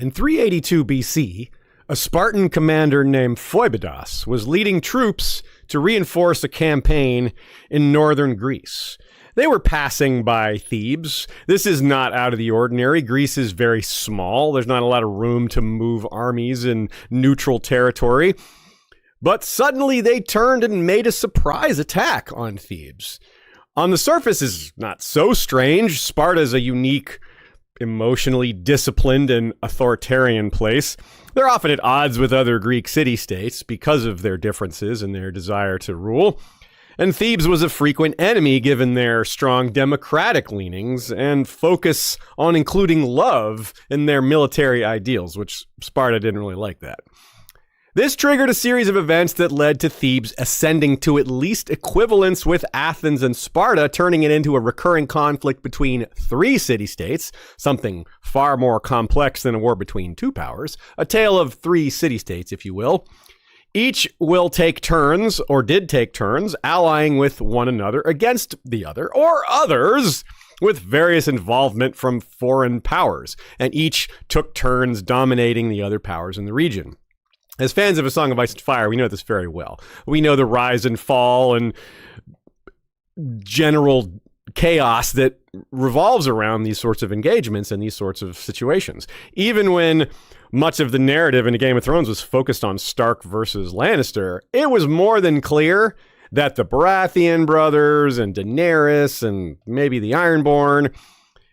In 382 BC, a Spartan commander named Phoebidas was leading troops to reinforce a campaign in northern Greece. They were passing by Thebes. This is not out of the ordinary. Greece is very small. There's not a lot of room to move armies in neutral territory. But suddenly they turned and made a surprise attack on Thebes. On the surface is not so strange. Sparta is a unique, emotionally disciplined and authoritarian place. They're often at odds with other Greek city-states because of their differences and their desire to rule. And Thebes was a frequent enemy given their strong democratic leanings and focus on including love in their military ideals, which Sparta didn't really like that. This triggered a series of events that led to Thebes ascending to at least equivalence with Athens and Sparta, turning it into a recurring conflict between three city-states, something far more complex than a war between two powers, a tale of three city-states, if you will. Each will take turns, or did take turns, allying with one another against the other, or others, with various involvement from foreign powers, and each took turns dominating the other powers in the region. As fans of A Song of Ice and Fire, we know this very well. We know the rise and fall and general chaos that revolves around these sorts of engagements and these sorts of situations. Even when much of the narrative in Game of Thrones was focused on Stark versus Lannister, it was more than clear that the Baratheon brothers and Daenerys and maybe the Ironborn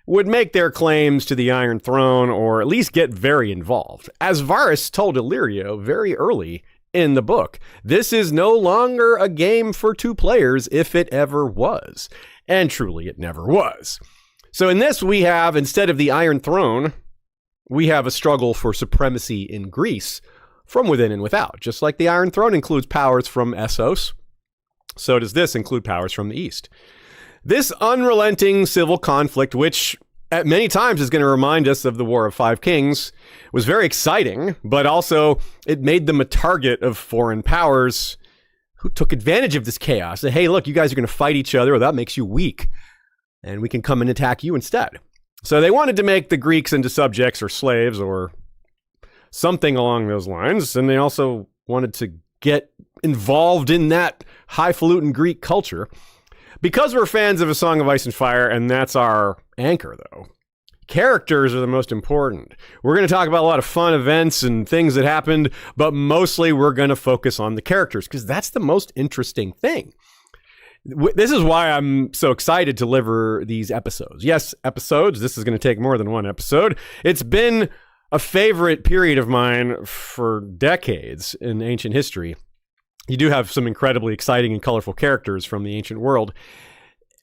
would make their claims to the Iron Throne or at least get very involved. As Varys told Illyrio very early in the book, this is no longer a game for two players if it ever was. And truly, it never was. So in this, we have, instead of the Iron Throne, we have a struggle for supremacy in Greece from within and without. Just like the Iron Throne includes powers from Essos, so does this include powers from the East. This unrelenting civil conflict, which at many times is going to remind us of the War of Five Kings, was very exciting, but also it made them a target of foreign powers who took advantage of this chaos. Said, hey, look, you guys are going to fight each other, or that makes you weak, and we can come and attack you instead. So they wanted to make the Greeks into subjects or slaves or something along those lines, and they also wanted to get involved in that highfalutin Greek culture. Because we're fans of A Song of Ice and Fire, and that's our anchor, though, characters are the most important. We're going to talk about a lot of fun events and things that happened, but mostly we're going to focus on the characters, because that's the most interesting thing. This is why I'm so excited to deliver these episodes. Yes, episodes. This is going to take more than one episode. It's been a favorite period of mine for decades in ancient history. You do have some incredibly exciting and colorful characters from the ancient world.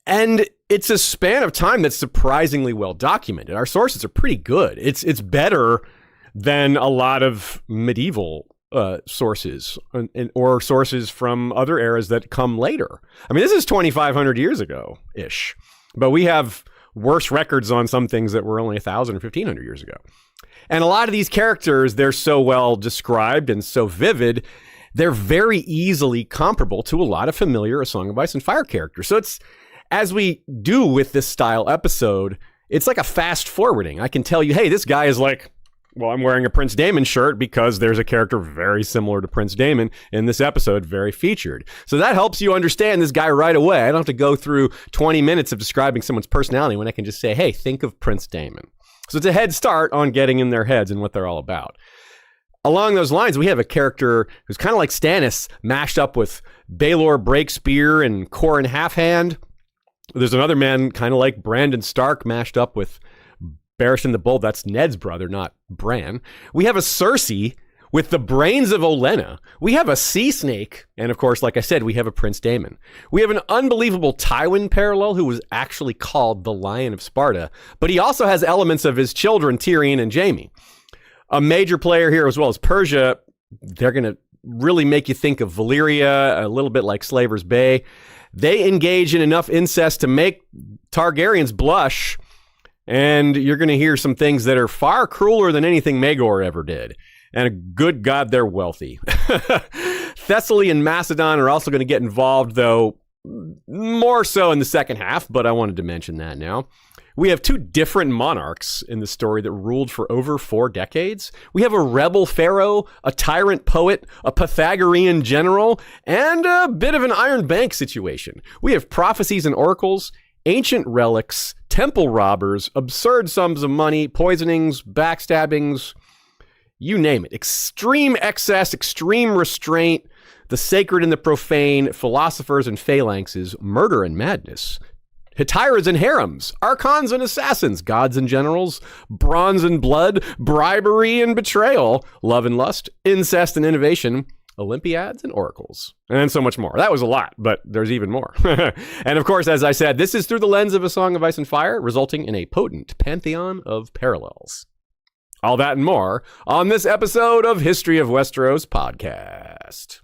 And it's a span of time that's surprisingly well documented. Our sources are pretty good. It's better than a lot of medieval sources or sources from other eras that come later. I mean, this is 2,500 years ago-ish. But we have worse records on some things that were only 1,000 or 1,500 years ago. And a lot of these characters, they're so well described and so vivid, they're very easily comparable to a lot of familiar A Song of Ice and Fire characters. So it's, as we do with this style episode, it's like a fast forwarding. I can tell you, hey, this guy is like, well, I'm wearing a Prince Daemon shirt because there's a character very similar to Prince Daemon in this episode, very featured. So that helps you understand this guy right away. I don't have to go through 20 minutes of describing someone's personality when I can just say, hey, think of Prince Daemon. So it's a head start on getting in their heads and what they're all about. Along those lines, we have a character who's kind of like Stannis, mashed up with Baelor Breakspear and Corin Halfhand. There's another man kind of like Brandon Stark, mashed up with Barristan the Bold. That's Ned's brother, not Bran. We have a Cersei with the brains of Olenna. We have a Sea Snake. And of course, like I said, we have a Prince Daemon. We have an unbelievable Tywin parallel who was actually called the Lion of Sparta. But he also has elements of his children, Tyrion and Jaime. A major player here as well as Persia. They're going to really make you think of Valyria, a little bit like Slaver's Bay. They engage in enough incest to make Targaryens blush. And you're going to hear some things that are far crueler than anything Maegor ever did. And good God, they're wealthy. Thessaly and Macedon are also going to get involved, though more so in the second half, but I wanted to mention that now. We have two different monarchs in the story that ruled for over 4 decades. We have a rebel pharaoh, a tyrant poet, a Pythagorean general, and a bit of an Iron Bank situation. We have prophecies and oracles, ancient relics, temple robbers, absurd sums of money, poisonings, backstabbings, you name it. Extreme excess, extreme restraint, the sacred and the profane, philosophers and phalanxes, murder and madness, hetaeras and harems, archons and assassins, gods and generals, bronze and blood, bribery and betrayal, love and lust, incest and innovation, Olympiads and oracles, and so much more. That was a lot, but there's even more. And of course, as I said, this is through the lens of A Song of Ice and Fire, resulting in a potent pantheon of parallels. All that and more on this episode of History of Westeros podcast.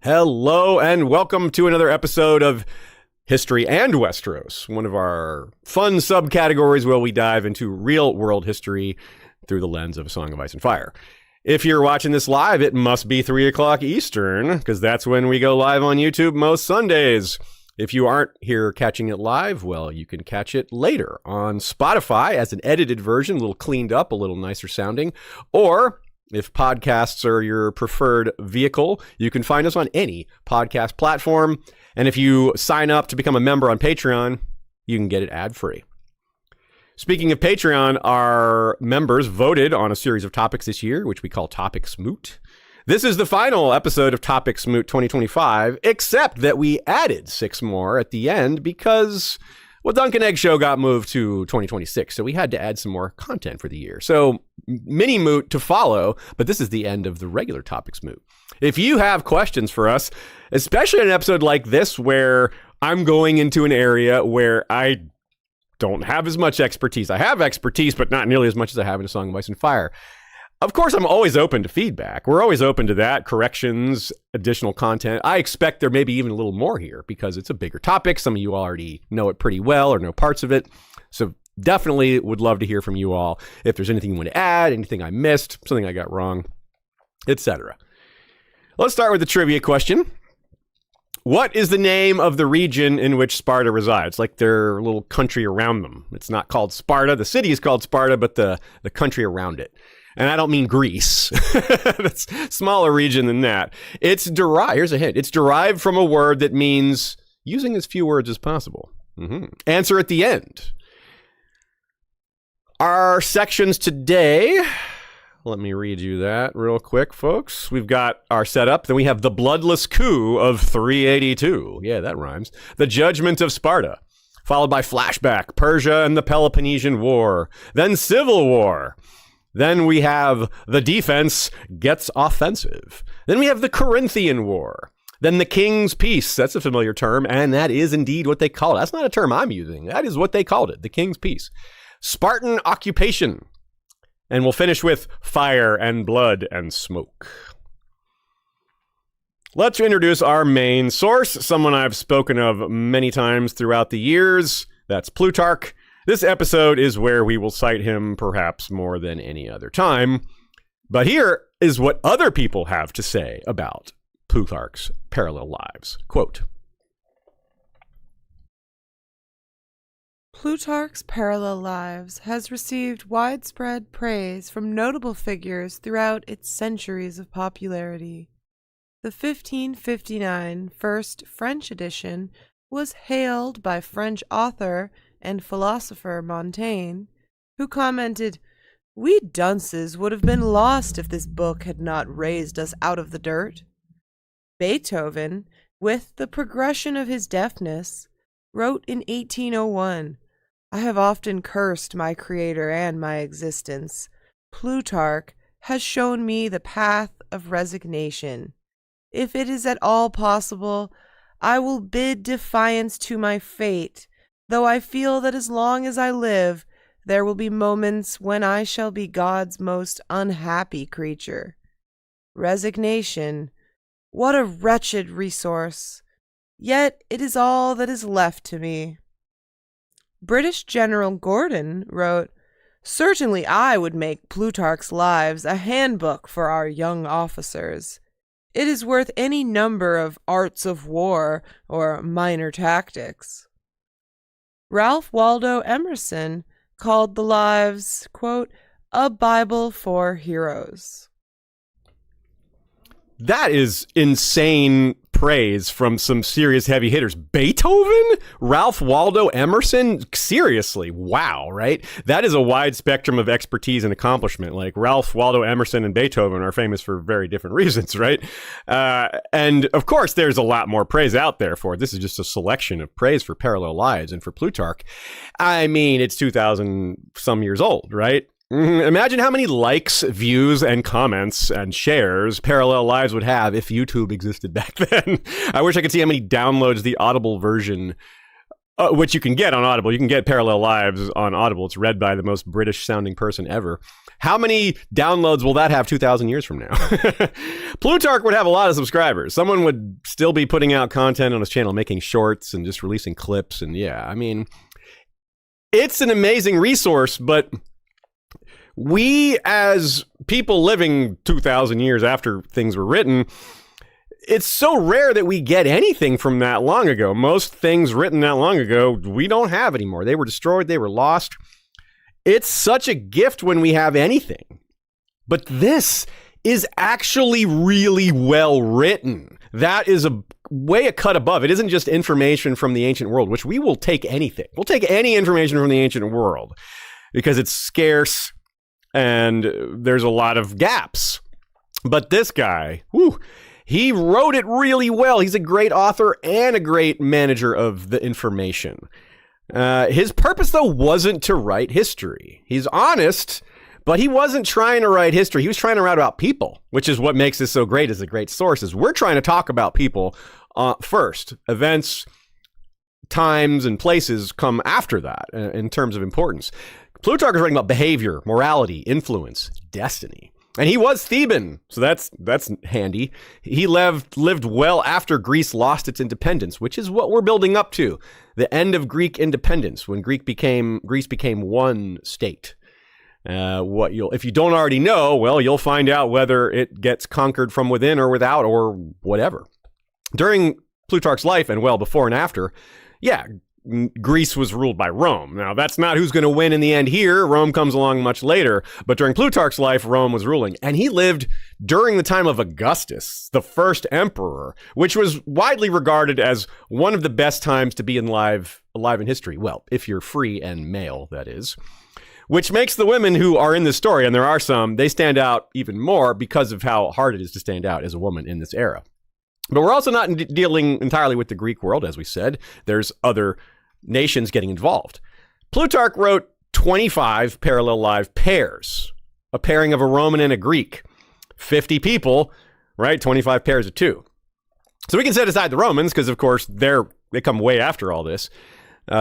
Hello and welcome to another episode of History and Westeros, one of our fun subcategories where we dive into real world history through the lens of A Song of Ice and Fire. If you're watching this live, it must be 3 o'clock Eastern, because that's when we go live on YouTube most Sundays. If you aren't here catching it live, well, you can catch it later on Spotify as an edited version, a little cleaned up, a little nicer sounding, or if podcasts are your preferred vehicle, you can find us on any podcast platform. And if you sign up to become a member on Patreon, you can get it ad-free. Speaking of Patreon, our members voted on a series of topics this year, which we call Topics Moot. This is the final episode of Topics Moot 2025, except that we added 6 more at the end because, well, Duncan Egg Show got moved to 2026, so we had to add some more content for the year. So, mini moot to follow, but this is the end of the regular Topics Moot. If you have questions for us, especially in an episode like this where I'm going into an area where I don't have as much expertise. I have expertise, but not nearly as much as I have in A Song of Ice and Fire. Of course, I'm always open to feedback. We're always open to that, corrections, additional content. I expect there may be even a little more here because it's a bigger topic. Some of you already know it pretty well or know parts of it. So definitely would love to hear from you all. If there's anything you want to add, anything I missed, something I got wrong, etc. Let's start with the trivia question. What is the name of the region in which Sparta resides? Like their little country around them. It's not called Sparta. The city is called Sparta, but the country around it. And I don't mean Greece. That's a smaller region than that. It's derived. Here's a hint. It's derived from a word that means using as few words as possible. Answer at the end. Our sections today. Let me read you that real quick, folks. We've got our setup. Then we have the bloodless coup of 382. Yeah, that rhymes. The judgment of Sparta. Followed by flashback, Persia and the Peloponnesian War. Then civil war. Then we have the defense gets offensive. Then we have the Corinthian War. Then the King's Peace. That's a familiar term, and that is indeed what they call it. That's not a term I'm using. That is what they called it, the King's Peace. Spartan occupation. And we'll finish with fire and blood and smoke. Let's introduce our main source, someone I've spoken of many times throughout the years. That's Plutarch. This episode is where we will cite him perhaps more than any other time. But here is what other people have to say about Plutarch's parallel lives. Quote, Plutarch's Parallel Lives has received widespread praise from notable figures throughout its centuries of popularity. The 1559 first French edition was hailed by French author and philosopher Montaigne, who commented, "We dunces would have been lost if this book had not raised us out of the dirt." Beethoven, with the progression of his deafness, wrote in 1801, "I have often cursed my creator and my existence. Plutarch has shown me the path of resignation. If it is at all possible, I will bid defiance to my fate, though I feel that as long as I live, there will be moments when I shall be God's most unhappy creature. Resignation, what a wretched resource! Yet it is all that is left to me." British General Gordon wrote, "Certainly I would make Plutarch's Lives a handbook for our young officers. It is worth any number of Arts of War or Minor Tactics." Ralph Waldo Emerson called the Lives, quote, a Bible for heroes. That is insane praise from some serious heavy hitters. Beethoven? Ralph Waldo Emerson? Seriously, wow, right? That is a wide spectrum of expertise and accomplishment. Like, Ralph Waldo Emerson and Beethoven are famous for very different reasons, right? And of course, there's a lot more praise out there for it. This is just a selection of praise for Parallel Lives and for Plutarch. I mean, it's 2,000 some years old, right? Imagine how many likes, views, and comments and shares Parallel Lives would have if YouTube existed back then. I wish I could see how many downloads the Audible version, which you can get on Audible. You can get Parallel Lives on Audible. It's read by the most British-sounding person ever. How many downloads will that have 2,000 years from now? Plutarch would have a lot of subscribers. Someone would still be putting out content on his channel, making shorts and just releasing clips. And yeah, I mean, it's an amazing resource, but we, as people living 2,000 years after things were written, it's so rare that we get anything from that long ago. Most things written that long ago, we don't have anymore. They were destroyed. They were lost. It's such a gift when we have anything. But this is actually really well written. That is a cut above. It isn't just information from the ancient world, which we will take anything. We'll take any information from the ancient world because it's scarce and there's a lot of gaps. But this guy, he wrote it really well. He's a great author and a great manager of the information. His purpose, though, wasn't to write history. He's honest, but he wasn't trying to write history. He was trying to write about people, which is what makes this so great as a great source, is we're trying to talk about people first. Events, times, and places come after that in terms of importance. Plutarch is writing about behavior, morality, influence, destiny. And he was Theban, so that's handy. He lived well after Greece lost its independence, which is what we're building up to. The end of Greek independence, when Greece became one state. If you don't already know, well, you'll find out whether it gets conquered from within or without or whatever. During Plutarch's life and well before and after, Greece was ruled by Rome. Now, that's not who's going to win in the end here. Rome comes along much later. But during Plutarch's life, Rome was ruling. And he lived during the time of Augustus, the first emperor, which was widely regarded as one of the best times to be alive in history. Well, if you're free and male, that is. Which makes the women who are in this story, and there are some, they stand out even more because of how hard it is to stand out as a woman in this era. But we're also not dealing entirely with the Greek world, as we said. There's other nations getting involved. Plutarch wrote 25 parallel live pairs, a pairing of a Roman and a Greek. 50 people, right? 25 pairs of two. So we can set aside the Romans because, of course, they come way after all this.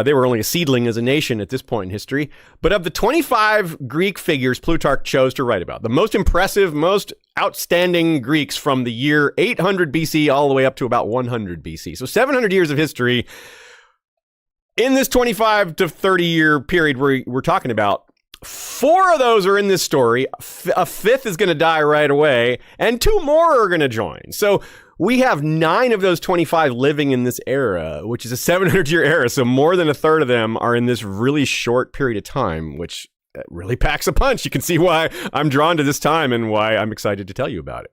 They were only a seedling as a nation at this point in history. But of the 25 Greek figures Plutarch chose to write about, the most impressive, most outstanding Greeks from the year 800 BC all the way up to about 100 BC. So 700 years of history. In this 25 to 30 year period we're talking about, 4 of those are in this story. A 5th is going to die right away, and 2 more are going to join. So we have 9 of those 25 living in this era, which is a 700-year era. So more than a third of them are in this really short period of time, which really packs a punch. You can see why I'm drawn to this time and why I'm excited to tell you about it.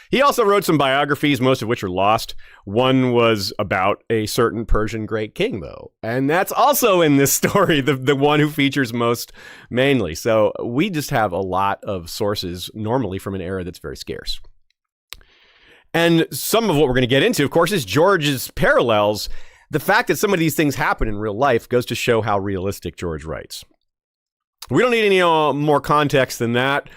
He also wrote some biographies, most of which are lost. One was about a certain Persian great king, though. And that's also in this story, the one who features most mainly. So we just have a lot of sources normally from an era that's very scarce. And some of what we're going to get into, of course, is George's parallels. The fact that some of these things happen in real life goes to show how realistic George writes. We don't need any more context than that.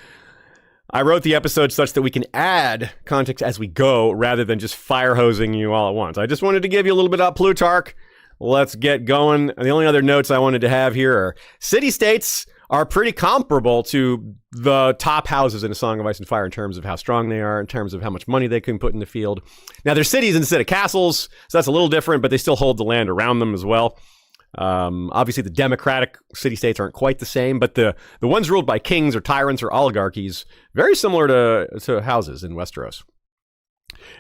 I wrote the episode such that we can add context as we go rather than just fire hosing you all at once. I just wanted to give you a little bit about Plutarch. Let's get going. The only other notes I wanted to have here are city-states are pretty comparable to the top houses in A Song of Ice and Fire in terms of how strong they are, in terms of how much money they can put in the field. Now, they're cities instead of castles, so that's a little different, but they still hold the land around them as well. Obviously, the democratic city-states aren't quite the same, but the ones ruled by kings or tyrants or oligarchies, very similar to houses in Westeros.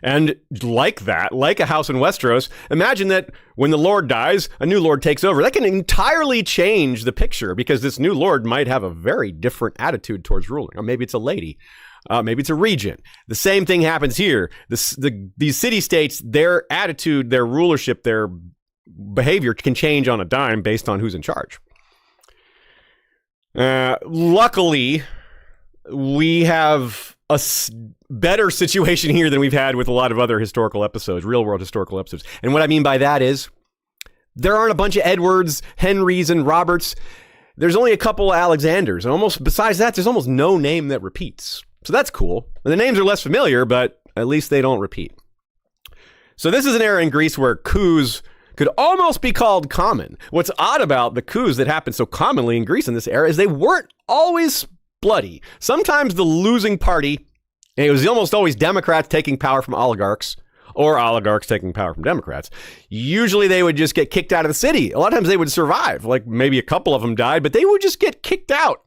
And like that, like a house in Westeros, imagine that when the lord dies, a new lord takes over. That can entirely change the picture because this new lord might have a very different attitude towards ruling. Or maybe it's a lady. Maybe it's a regent. The same thing happens here. These city-states, their attitude, their rulership, their behavior can change on a dime based on who's in charge. Luckily, we have a better situation here than we've had with a lot of other historical episodes, real-world historical episodes. And what I mean by that is there aren't a bunch of Edwards, Henrys, and Roberts. There's only a couple of Alexanders. And besides that, there's almost no name that repeats. So that's cool. And the names are less familiar, but at least they don't repeat. So this is an era in Greece where coups could almost be called common. What's odd about the coups that happened so commonly in Greece in this era is they weren't always bloody. Sometimes the losing party, and it was almost always Democrats taking power from oligarchs, or oligarchs taking power from Democrats. Usually they would just get kicked out of the city. A lot of times they would survive, like maybe a couple of them died, but they would just get kicked out,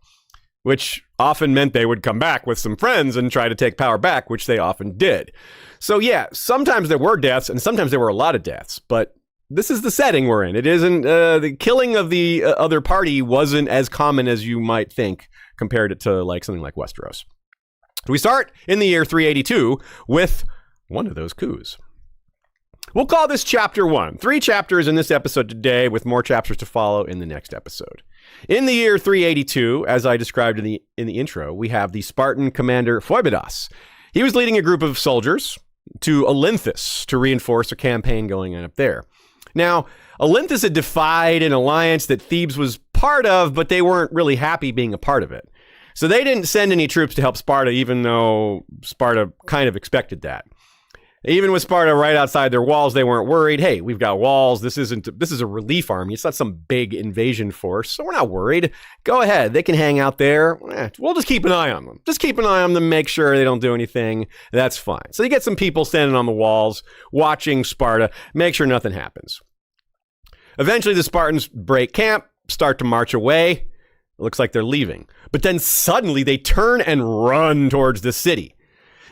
which often meant they would come back with some friends and try to take power back, which they often did. So yeah, sometimes there were deaths, and sometimes there were a lot of deaths, but this is the setting we're in. It isn't, the killing of the other party wasn't as common as you might think compared it to like something like Westeros. We start in the year 382 with one of those coups. We'll call this chapter 1. 3 chapters in this episode today with more chapters to follow in the next episode. In the year 382, as I described in the intro, we have the Spartan commander Phoibidas. He was leading a group of soldiers to Olynthus to reinforce a campaign going on up there. Now, Olynthus had defied an alliance that Thebes was part of, but they weren't really happy being a part of it. So they didn't send any troops to help Sparta, even though Sparta kind of expected that. Even with Sparta right outside their walls, they weren't worried. Hey, we've got walls. This is a relief army. It's not some big invasion force, so we're not worried. Go ahead. They can hang out there. We'll just keep an eye on them. Just keep an eye on them, make sure they don't do anything. That's fine. So you get some people standing on the walls, watching Sparta, make sure nothing happens. Eventually, the Spartans break camp, start to march away. It looks like they're leaving. But then suddenly they turn and run towards the city.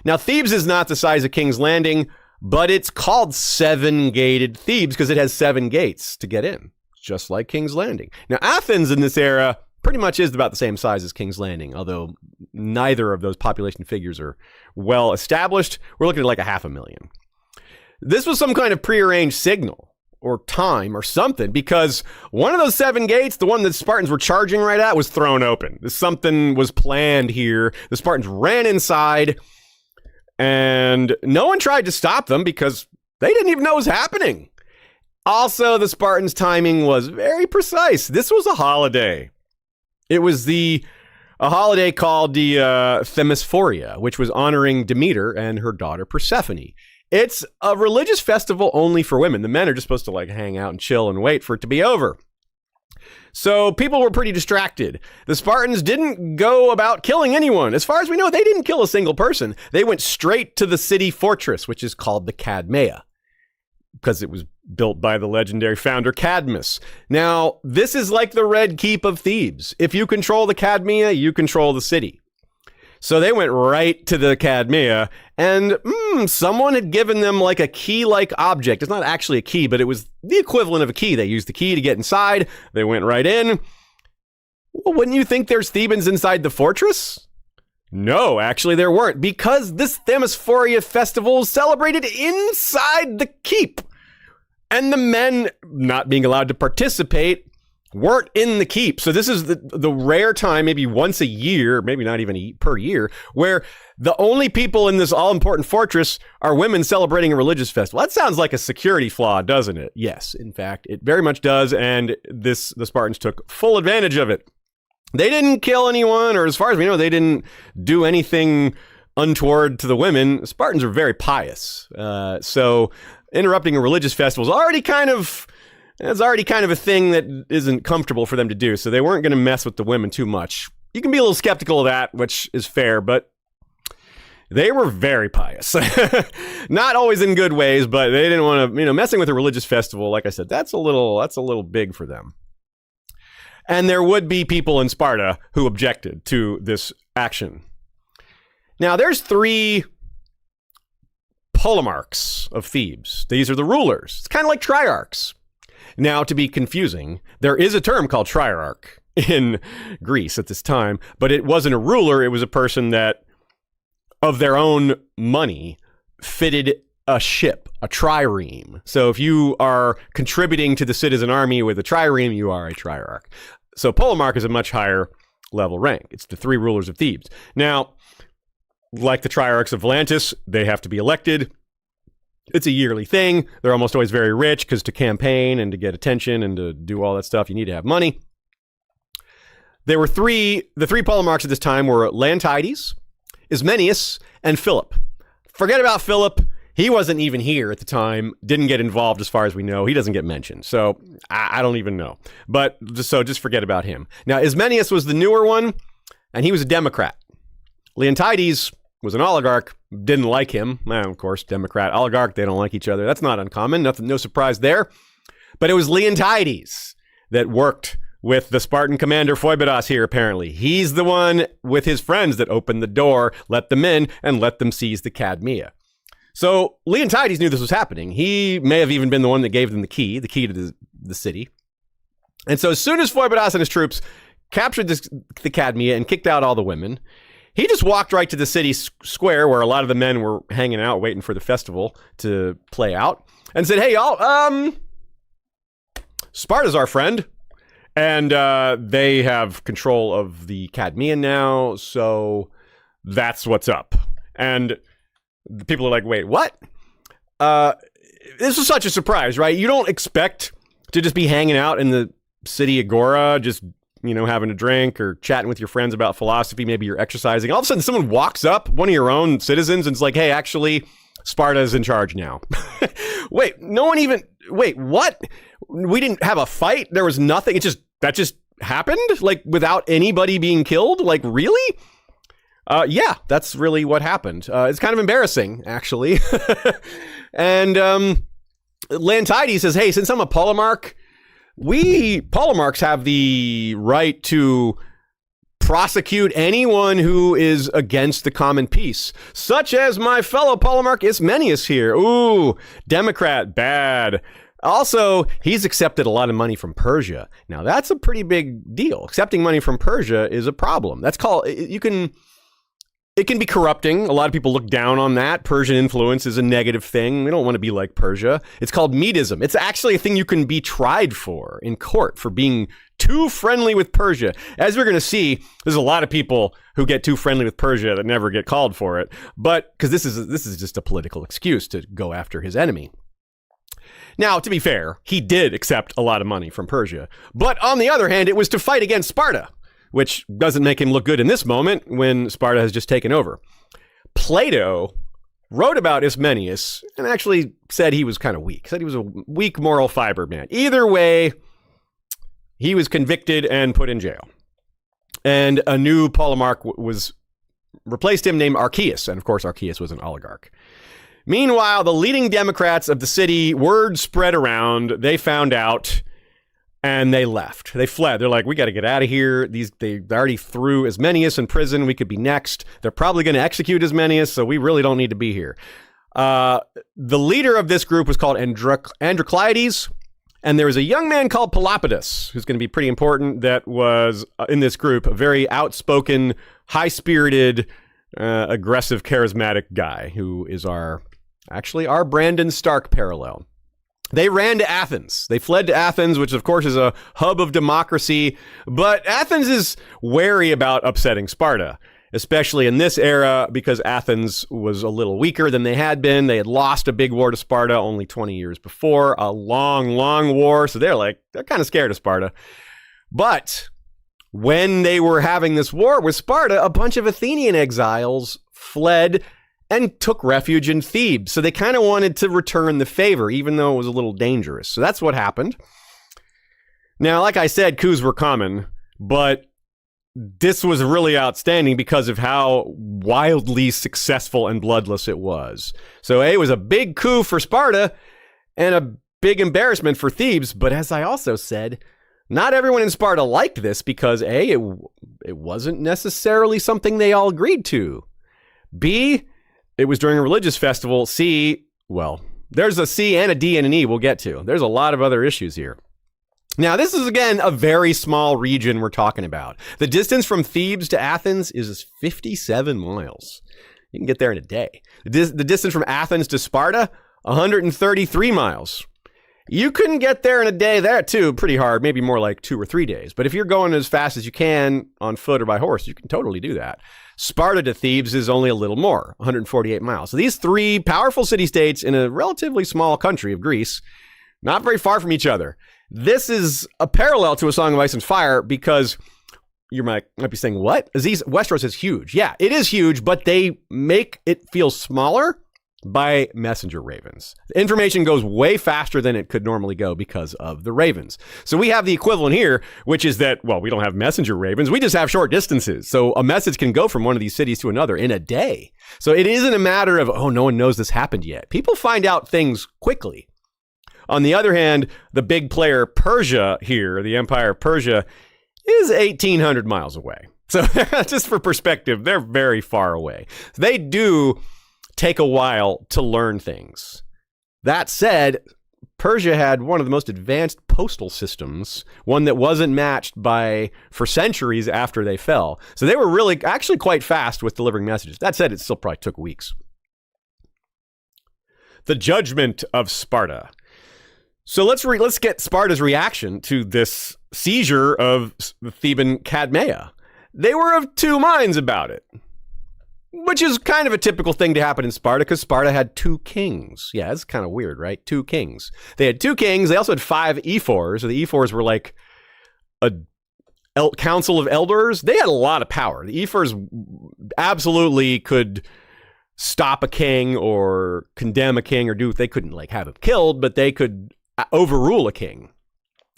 Now, Thebes is not the size of King's Landing, but it's called 7-gated Thebes because it has 7 gates to get in, just like King's Landing. Now, Athens in this era pretty much is about the same size as King's Landing, although neither of those population figures are well established. We're looking at like 500,000. This was some kind of prearranged signal or time or something, because one of those 7 gates, the one that Spartans were charging right at, was thrown open. Something was planned here. The Spartans ran inside, and no one tried to stop them because they didn't even know what was happening. Also, the Spartans' timing was very precise. This was a holiday. It was a holiday called the Themistophoria, which was honoring Demeter and her daughter Persephone. It's a religious festival only for women. The men are just supposed to like hang out and chill and wait for it to be over. So people were pretty distracted. The Spartans didn't go about killing anyone. As far as we know, they didn't kill a single person. They went straight to the city fortress, which is called the Cadmea, because it was built by the legendary founder Cadmus. Now, this is like the Red Keep of Thebes. If you control the Cadmea, you control the city. So they went right to the Cadmea, and someone had given them like a key-like object. It's not actually a key, but it was the equivalent of a key. They used the key to get inside. They went right in. Well, wouldn't you think there's Thebans inside the fortress? No, actually there weren't, because this Themistophoria festival is celebrated inside the keep. And the men, not being allowed to participate, weren't in the keep. So this is the rare time, maybe once a year, maybe not even per year, where the only people in this all-important fortress are women celebrating a religious festival. That sounds like a security flaw, doesn't it? Yes, in fact, it very much does, and the Spartans took full advantage of it. They didn't kill anyone, or as far as we know, they didn't do anything untoward to the women. The Spartans are very pious. So interrupting a religious festival is already kind of a thing that isn't comfortable for them to do, so they weren't going to mess with the women too much. You can be a little skeptical of that, which is fair, but they were very pious. Not always in good ways, but they didn't want to, messing with a religious festival, like I said, that's a little big for them. And there would be people in Sparta who objected to this action. Now, there's 3 polemarchs of Thebes. These are the rulers. It's kind of like triarchs. Now, to be confusing, there is a term called triarch in Greece at this time, but it wasn't a ruler. It was a person that, of their own money, fitted a ship, a trireme. So if you are contributing to the citizen army with a trireme, you are a triarch. So polemarch is a much higher level rank. It's the three rulers of Thebes. Now, like the triarchs of Volantis, they have to be elected. It's a yearly thing. They're almost always very rich because to campaign and to get attention and to do all that stuff, you need to have money. There were the three polemarchs at this time were Leontides, Ismenias, and Philip. Forget about Philip. He wasn't even here at the time, didn't get involved as far as we know. He doesn't get mentioned, so I don't even know. But just forget about him. Now, Ismenias was the newer one, and he was a Democrat. Leontides was an oligarch, didn't like him. Well, of course, Democrat, oligarch, they don't like each other. That's not uncommon, no surprise there. But it was Leontides that worked with the Spartan commander Phoibedas here, apparently. He's the one with his friends that opened the door, let them in, and let them seize the Cadmea. So Leontides knew this was happening. He may have even been the one that gave them the key to the city. And so as soon as Phoibedas and his troops captured the Cadmea and kicked out all the women, he just walked right to the city square where a lot of the men were hanging out waiting for the festival to play out and said, hey, y'all, Sparta's our friend. And they have control of the Cadmea now, so that's what's up. And the people are like, wait, what? This was such a surprise, right? You don't expect to just be hanging out in the city agora, just, having a drink or chatting with your friends about philosophy. Maybe you're exercising. All of a sudden, someone walks up, one of your own citizens, and it's like, hey, actually, Sparta's in charge now. Wait, what? We didn't have a fight? There was nothing? That just happened? Like, without anybody being killed? Like, really? Yeah, that's really what happened. It's kind of embarrassing, actually. And Leontides says, hey, since I'm a polemarch, we polemarchs have the right to prosecute anyone who is against the common peace, such as my fellow polemarch Ismenias here. Ooh, Democrat, bad. Also, he's accepted a lot of money from Persia. Now, that's a pretty big deal. Accepting money from Persia is a problem. It can be corrupting. A lot of people look down on that. Persian influence is a negative thing. We don't want to be like Persia. It's called Medism. It's actually a thing you can be tried for in court for being too friendly with Persia. As we're going to see, there's a lot of people who get too friendly with Persia that never get called for it. But because this is just a political excuse to go after his enemy. Now, to be fair, he did accept a lot of money from Persia. But on the other hand, it was to fight against Sparta, which doesn't make him look good in this moment when Sparta has just taken over. Plato wrote about Ismenias and actually said he was kind of weak. Said he was a weak moral fiber man. Either way, he was convicted and put in jail. And a new polemarch was replaced him named Archias. And of course, Archias was an oligarch. Meanwhile, the leading Democrats of the city, word spread around. They found out and they left. They fled. They're like, we got to get out of here. They already threw Ismenias in prison. We could be next. They're probably going to execute Ismenias, so we really don't need to be here. The leader of this group was called Androcleides, and there was a young man called Pelopidas, who's going to be pretty important, that was in this group, a very outspoken, high-spirited, aggressive, charismatic guy who is our Brandon Stark parallel. They ran to Athens. They fled to Athens, which of course is a hub of democracy, but Athens is wary about upsetting Sparta, especially in this era because Athens was a little weaker than they had been. They had lost a big war to Sparta only 20 years before, a long, long war, so they're kind of scared of Sparta. But when they were having this war with Sparta, a bunch of Athenian exiles fled and took refuge in Thebes. So they kind of wanted to return the favor, even though it was a little dangerous. So that's what happened. Now, like I said, coups were common, but this was really outstanding because of how wildly successful and bloodless it was. So it was a big coup for Sparta and a big embarrassment for Thebes. But as I also said, not everyone in Sparta liked this because A, it wasn't necessarily something they all agreed to. B, it was during a religious festival. C, well, there's a C and a D and an E we'll get to. There's a lot of other issues here. Now, this is, again, a very small region we're talking about. The distance from Thebes to Athens is 57 miles. You can get there in a day. The distance from Athens to Sparta, 133 miles. You couldn't get there in a day there, too. Pretty hard, maybe more like 2 or 3 days. But if you're going as fast as you can on foot or by horse, you can totally do that. Sparta to Thebes is only a little more, 148 miles. So these three powerful city-states in a relatively small country of Greece, not very far from each other. This is a parallel to A Song of Ice and Fire because you might be saying, what? Westeros is huge. Yeah, it is huge, but they make it feel smaller by messenger ravens. Information goes way faster than it could normally go because of the ravens. So we have the equivalent here, which is that, well, we don't have messenger ravens. We just have short distances. So a message can go from one of these cities to another in a day. So it isn't a matter of, oh, no one knows this happened yet. People find out things quickly. On the other hand, the big player Persia here, the Empire of Persia, is 1,800 miles away. So just for perspective, they're very far away. They do take a while to learn things. That said, Persia had one of the most advanced postal systems, one that wasn't matched for centuries after they fell. So they were really actually quite fast with delivering messages. That said, it still probably took weeks. The judgment of Sparta. So let's get Sparta's reaction to this seizure of the Theban Cadmea. They were of two minds about it, which is kind of a typical thing to happen in Sparta because Sparta had 2 kings. Yeah, it's kind of weird, right? 2 kings. They had 2 kings. They also had 5 ephors. So the ephors were like a council of elders. They had a lot of power. The ephors absolutely could stop a king or condemn a king or they couldn't like have him killed, but they could overrule a king.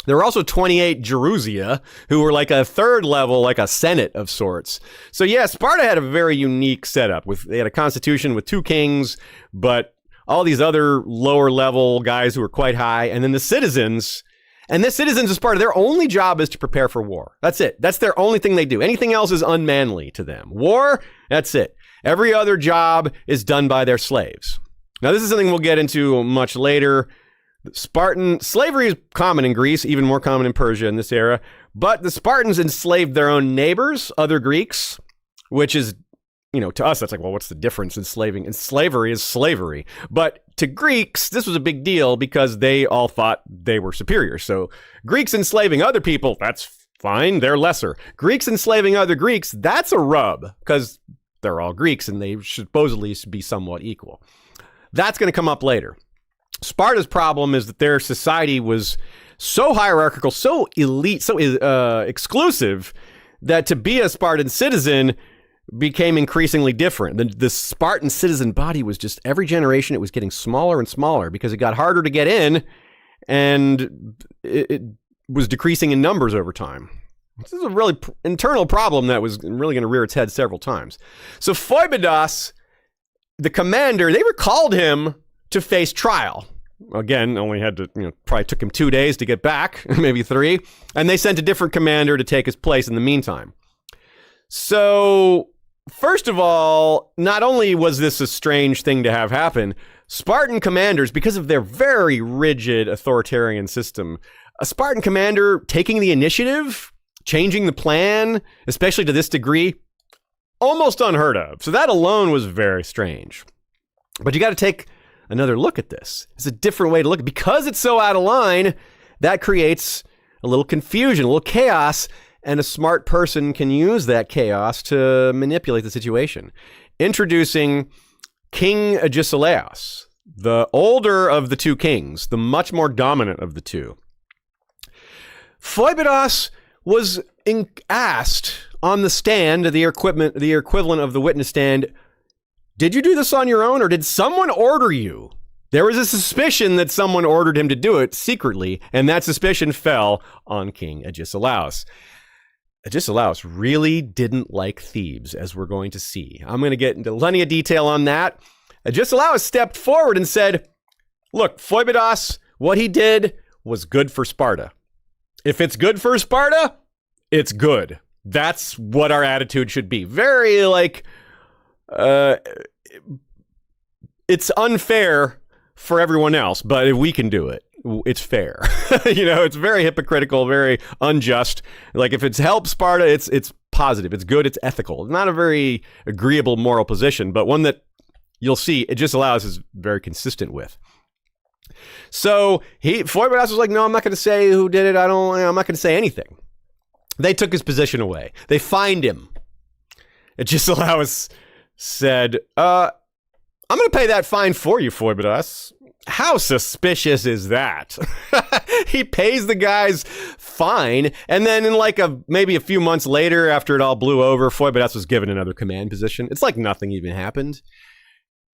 There were also 28 Gerousia, who were like a third level, like a senate of sorts. So yeah, Sparta had a very unique setup. They had a constitution with 2 kings, but all these other lower level guys who were quite high, and then the citizens. And the citizens of Sparta, their only job is to prepare for war. That's it. That's their only thing they do. Anything else is unmanly to them. War, that's it. Every other job is done by their slaves. Now, this is something we'll get into much later. Spartan slavery is common in Greece, even more common in Persia in this era. But the Spartans enslaved their own neighbors, other Greeks, which is, to us, that's like, well, what's the difference in slaving? And slavery is slavery. But to Greeks, this was a big deal because they all thought they were superior. So Greeks enslaving other people, that's fine. They're lesser. Greeks enslaving other Greeks, that's a rub because they're all Greeks and they should supposedly be somewhat equal. That's going to come up later. Sparta's problem is that their society was so hierarchical, so elite, so exclusive, that to be a Spartan citizen became increasingly different. The Spartan citizen body was just, every generation, it was getting smaller and smaller because it got harder to get in, and it was decreasing in numbers over time. This is a really internal problem that was really going to rear its head several times. So Phoibidas, the commander, they recalled him to face trial. Again, only had to, probably took him 2 days to get back, maybe 3. And they sent a different commander to take his place in the meantime. So, first of all, not only was this a strange thing to have happen, Spartan commanders, because of their very rigid authoritarian system, a Spartan commander taking the initiative, changing the plan, especially to this degree, almost unheard of. So that alone was very strange. But you got to take another look at this. It's a different way to look at it. Because it's so out of line, that creates a little confusion, a little chaos, and a smart person can use that chaos to manipulate the situation. Introducing King Agesilaus, the older of the 2 kings, the much more dominant of the 2. Phoibidas was asked on the stand, the equivalent of the witness stand, did you do this on your own or did someone order you? There was a suspicion that someone ordered him to do it secretly, and that suspicion fell on King Agesilaus. Agesilaus really didn't like Thebes, as we're going to see. I'm going to get into plenty of detail on that. Agesilaus stepped forward and said, look, Phoibidas, what he did was good for Sparta. If it's good for Sparta, it's good. That's what our attitude should be. Very it's unfair for everyone else, but if we can do it, it's fair. It's very hypocritical, very unjust. Like if it's helped Sparta, it's positive, it's good, it's ethical. It's not a very agreeable moral position, but one that you'll see Agesilaus is very consistent with. So Phoibedas was like, no, I'm not going to say who did it. I'm not going to say anything. They took his position away. They fined him. Agesilaus said, I'm going to pay that fine for you, Phoibedas. How suspicious is that? He pays the guy's fine, and then in maybe a few months later, after it all blew over, Phoibedas was given another command position. It's like nothing even happened.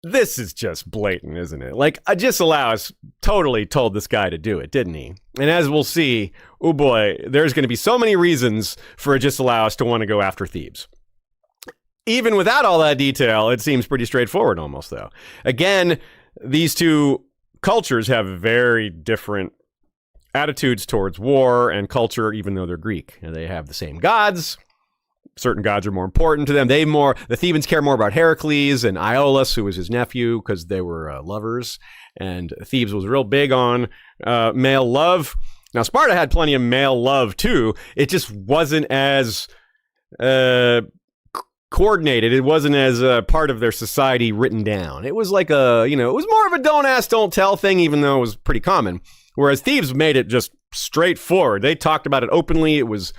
This is just blatant, isn't it? Like, Agesilaus totally told this guy to do it, didn't he? And as we'll see, oh boy, there's going to be so many reasons for Agesilaus to want to go after Thebes. Even without all that detail, it seems pretty straightforward almost, though. Again, these two cultures have very different attitudes towards war and culture, even though they're Greek. And they have the same gods. Certain gods are more important to them. The Thebans care more about Heracles and Iolaus, who was his nephew, because they were lovers. And Thebes was real big on male love. Now, Sparta had plenty of male love, too. It just wasn't as coordinated. It wasn't as part of their society written down. It was like it was more of a don't ask, don't tell thing, even though it was pretty common. Whereas Thebes made it just straightforward. They talked about it openly. It was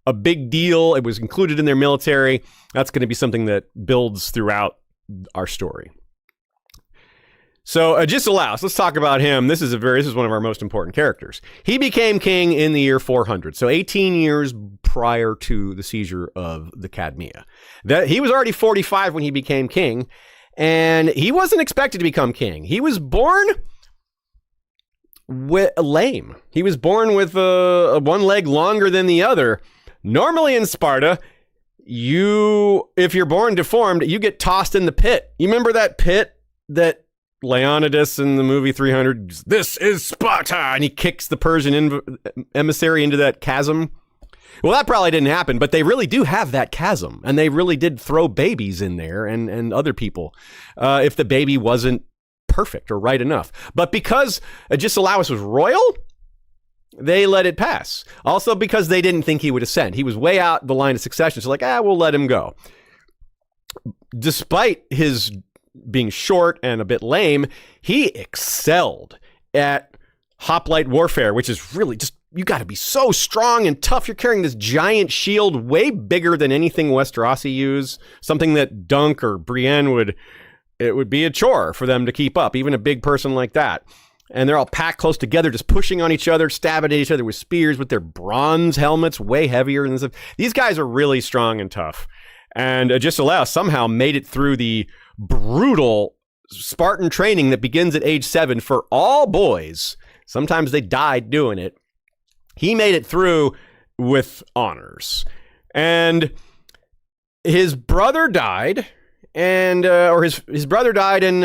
a big deal. It was included in their military. That's going to be something that builds throughout our story. So Agesilaus, let's talk about him. This is one of our most important characters. He became king in the year 400, so 18 years prior to the seizure of the Cadmea. He was already 45 when he became king, and he wasn't expected to become king. He was born lame. He was born with one leg longer than the other. Normally in Sparta, if you're born deformed, you get tossed in the pit. You remember that pit that Leonidas in the movie 300, this is Sparta, and he kicks the Persian emissary into that chasm? Well, that probably didn't happen, but they really do have that chasm, and they really did throw babies in there and other people if the baby wasn't perfect or right enough. But because Agesilaus was royal, they let it pass. Also because they didn't think he would ascend. He was way out the line of succession, so we'll let him go. Despite his being short and a bit lame, he excelled at hoplite warfare, which is really just, you got to be so strong and tough. You're carrying this giant shield way bigger than anything Westerosi use, something that Dunk or Brienne it would be a chore for them to keep up, even a big person like that. And they're all packed close together, just pushing on each other, stabbing at each other with spears with their bronze helmets, way heavier than stuff. These guys are really strong and tough. And Agesilaus somehow made it through the brutal Spartan training that begins at age 7 for all boys. Sometimes they died doing it. He made it through with honors. And his brother died, or his brother died, and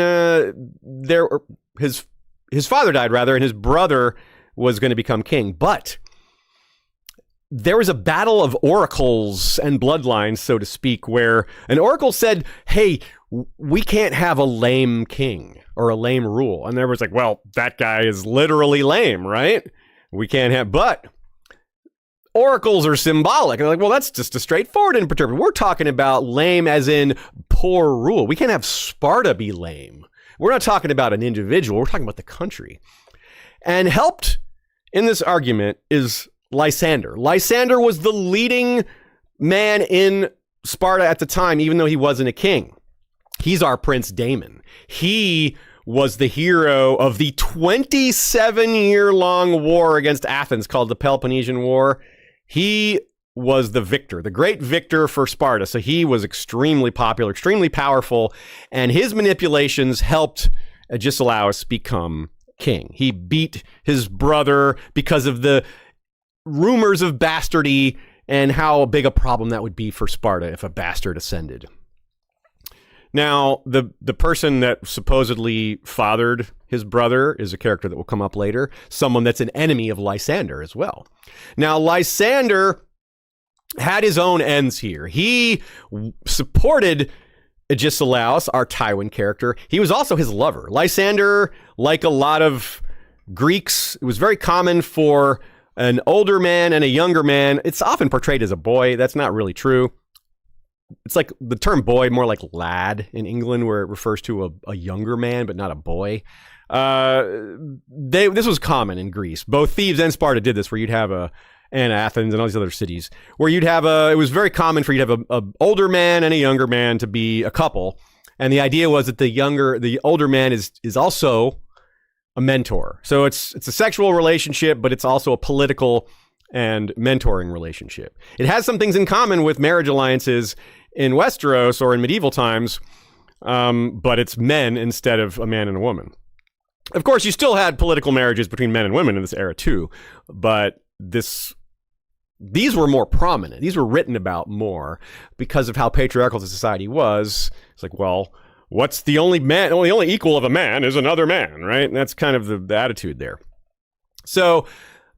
his father died rather, and his brother was going to become king. But there was a battle of oracles and bloodlines, so to speak, where an oracle said, hey, we can't have a lame king or a lame rule. And there was well, that guy is literally lame, right? We can't have, but oracles are symbolic. And they're well, that's just a straightforward interpretation. We're talking about lame as in poor rule. We can't have Sparta be lame. We're not talking about an individual. We're talking about the country. And helped in this argument is Lysander. Lysander was the leading man in Sparta at the time, even though he wasn't a king. He's our Prince Damon. He was the hero of the 27-year-long war against Athens called the Peloponnesian War. He was the victor, the great victor for Sparta. So he was extremely popular, extremely powerful, and his manipulations helped Agesilaus become king. He beat his brother because of the rumors of bastardy and how big a problem that would be for Sparta if a bastard ascended. Now, the person that supposedly fathered his brother is a character that will come up later, someone that's an enemy of Lysander as well. Now, Lysander had his own ends here. He supported Agesilaus, our Tywin character, he was also his lover. Lysander, like a lot of Greeks, it was very common for an older man and a younger man. It's often portrayed as a boy. That's not really true. It's like the term boy, more like lad in England, where it refers to a younger man, but not a boy. This was common in Greece. Both Thebes and Sparta did this, where you'd have and Athens and all these other cities, where you'd have it was very common for you to have a older man and a younger man to be a couple. And the idea was that the older man is also a mentor. So it's a sexual relationship, but it's also a political and mentoring relationship. It has some things in common with marriage alliances in Westeros or in medieval times, but it's men instead of a man and a woman. Of course, you still had political marriages between men and women in this era too, but these were more prominent. These were written about more because of how patriarchal the society was. It's like, well, what's the only equal of a man is another man, right? And that's kind of the attitude there. So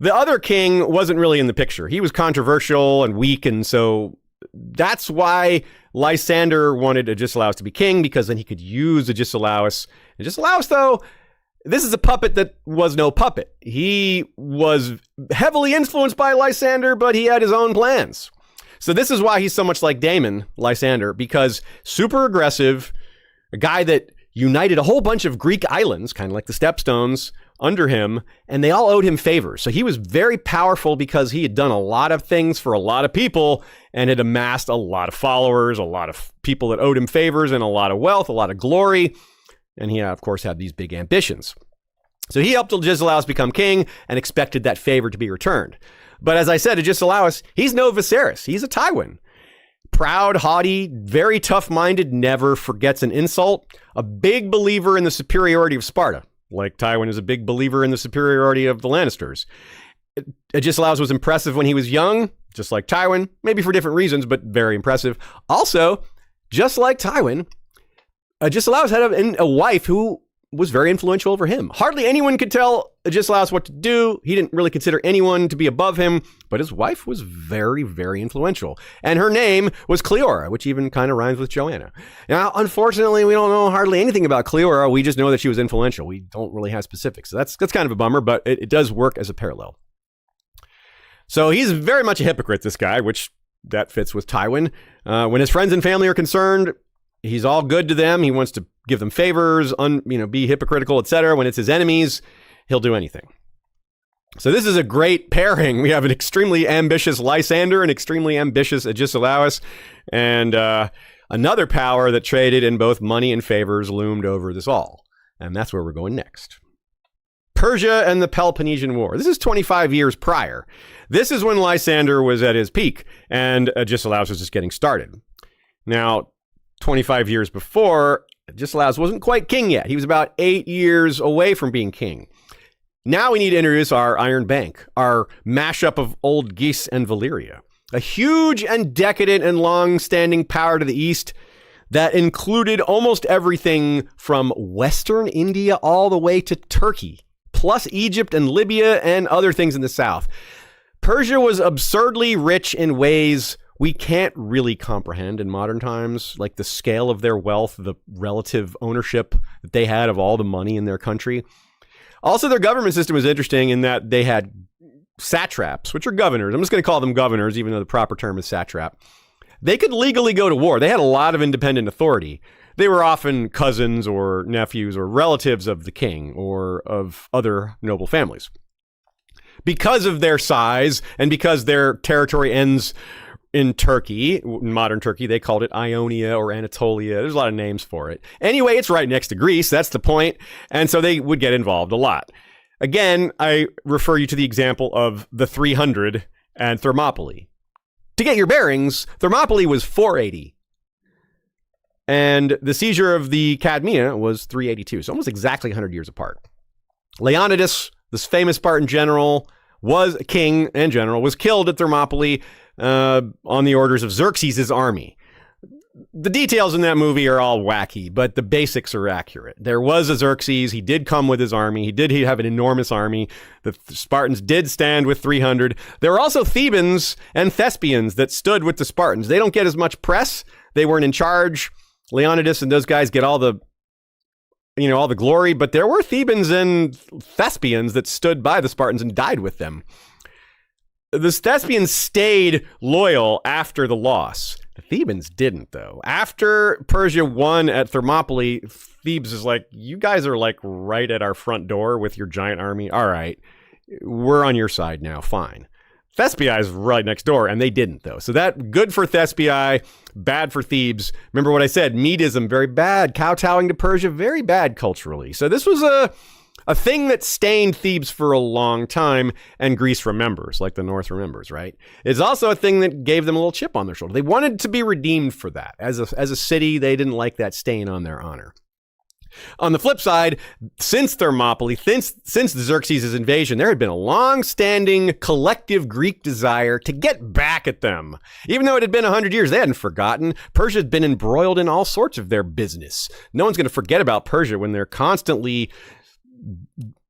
the other king wasn't really in the picture. He was controversial and weak, and so that's why Lysander wanted Agesilaus to be king, because then he could use Agesilaus. Agesilaus, though, this is a puppet that was no puppet. He was heavily influenced by Lysander, but he had his own plans. So this is why he's so much like Daemon, Lysander, because super aggressive, a guy that united a whole bunch of Greek islands, kind of like the Stepstones, under him, and they all owed him favors. So he was very powerful because he had done a lot of things for a lot of people and had amassed a lot of followers, a lot of people that owed him favors, and a lot of wealth, a lot of glory. And he, of course, had these big ambitions. So he helped Agesilaus become king and expected that favor to be returned. But as I said, Agesilaus, he's no Viserys. He's a Tywin. Proud, haughty, very tough-minded, never forgets an insult, a big believer in the superiority of Sparta. Like Tywin is a big believer in the superiority of the Lannisters. Agesilaus was impressive when he was young, just like Tywin, maybe for different reasons, but very impressive. Also, just like Tywin, Agesilaus had a wife who was very influential over him. Hardly anyone could tell Agesilaus what to do. He didn't really consider anyone to be above him, but his wife was very, very influential. And her name was Cleora, which even kind of rhymes with Joanna. Now, unfortunately, we don't know hardly anything about Cleora. We just know that she was influential. We don't really have specifics. So that's kind of a bummer, but it does work as a parallel. So he's very much a hypocrite, this guy, which that fits with Tywin. When his friends and family are concerned, he's all good to them. He wants to give them favors, be hypocritical, etc. When it's his enemies, he'll do anything. So this is a great pairing. We have an extremely ambitious Lysander, an extremely ambitious Agesilaus, and another power that traded in both money and favors loomed over this all. And that's where we're going next. Persia and the Peloponnesian War. This is 25 years prior. This is when Lysander was at his peak, and Agesilaus was just getting started. Now, 25 years before, Agesilaus wasn't quite king yet. He was about 8 years away from being king. Now we need to introduce our Iron Bank, our mashup of Old Geese and Valyria. A huge and decadent and long-standing power to the east that included almost everything from Western India all the way to Turkey, plus Egypt and Libya and other things in the south. Persia was absurdly rich in ways we can't really comprehend in modern times, like the scale of their wealth, the relative ownership that they had of all the money in their country. Also, their government system was interesting in that they had satraps, which are governors. I'm just going to call them governors, even though the proper term is satrap. They could legally go to war. They had a lot of independent authority. They were often cousins or nephews or relatives of the king or of other noble families. Because of their size and because their territory ends in Turkey, in modern Turkey, they called it Ionia or Anatolia. There's a lot of names for it. Anyway, it's right next to Greece. That's the point. And so they would get involved a lot. Again, I refer you to the example of the 300 and Thermopylae. To get your bearings, Thermopylae was 480. And the seizure of the Cadmea was 382. So almost exactly 100 years apart. Leonidas, this famous Spartan general, was king and general, was killed at Thermopylae on the orders of Xerxes' army. The details in that movie are all wacky, but the basics are accurate. There was a Xerxes. He did come with his army. He did have an enormous army. The Spartans did stand with 300. There were also Thebans and Thespians that stood with the Spartans. They don't get as much press. They weren't in charge. Leonidas and those guys get all the glory, but there were Thebans and Thespians that stood by the Spartans and died with them. The Thespians stayed loyal after the loss. The Thebans didn't, though. After Persia won at Thermopylae, Thebes is like, you guys are like right at our front door with your giant army. All right, we're on your side now. Fine. Thespiae is right next door, and they didn't, though. So that, good for Thespiae, bad for Thebes. Remember what I said, Medism, very bad. Kowtowing to Persia, very bad culturally. So this was a thing that stained Thebes for a long time, and Greece remembers, like the North remembers, right? It's also a thing that gave them a little chip on their shoulder. They wanted to be redeemed for that. As a city, they didn't like that stain on their honor. On the flip side, since Thermopylae, since Xerxes' invasion, there had been a long-standing collective Greek desire to get back at them. Even though it had been 100 years, they hadn't forgotten. Persia had been embroiled in all sorts of their business. No one's going to forget about Persia when they're constantly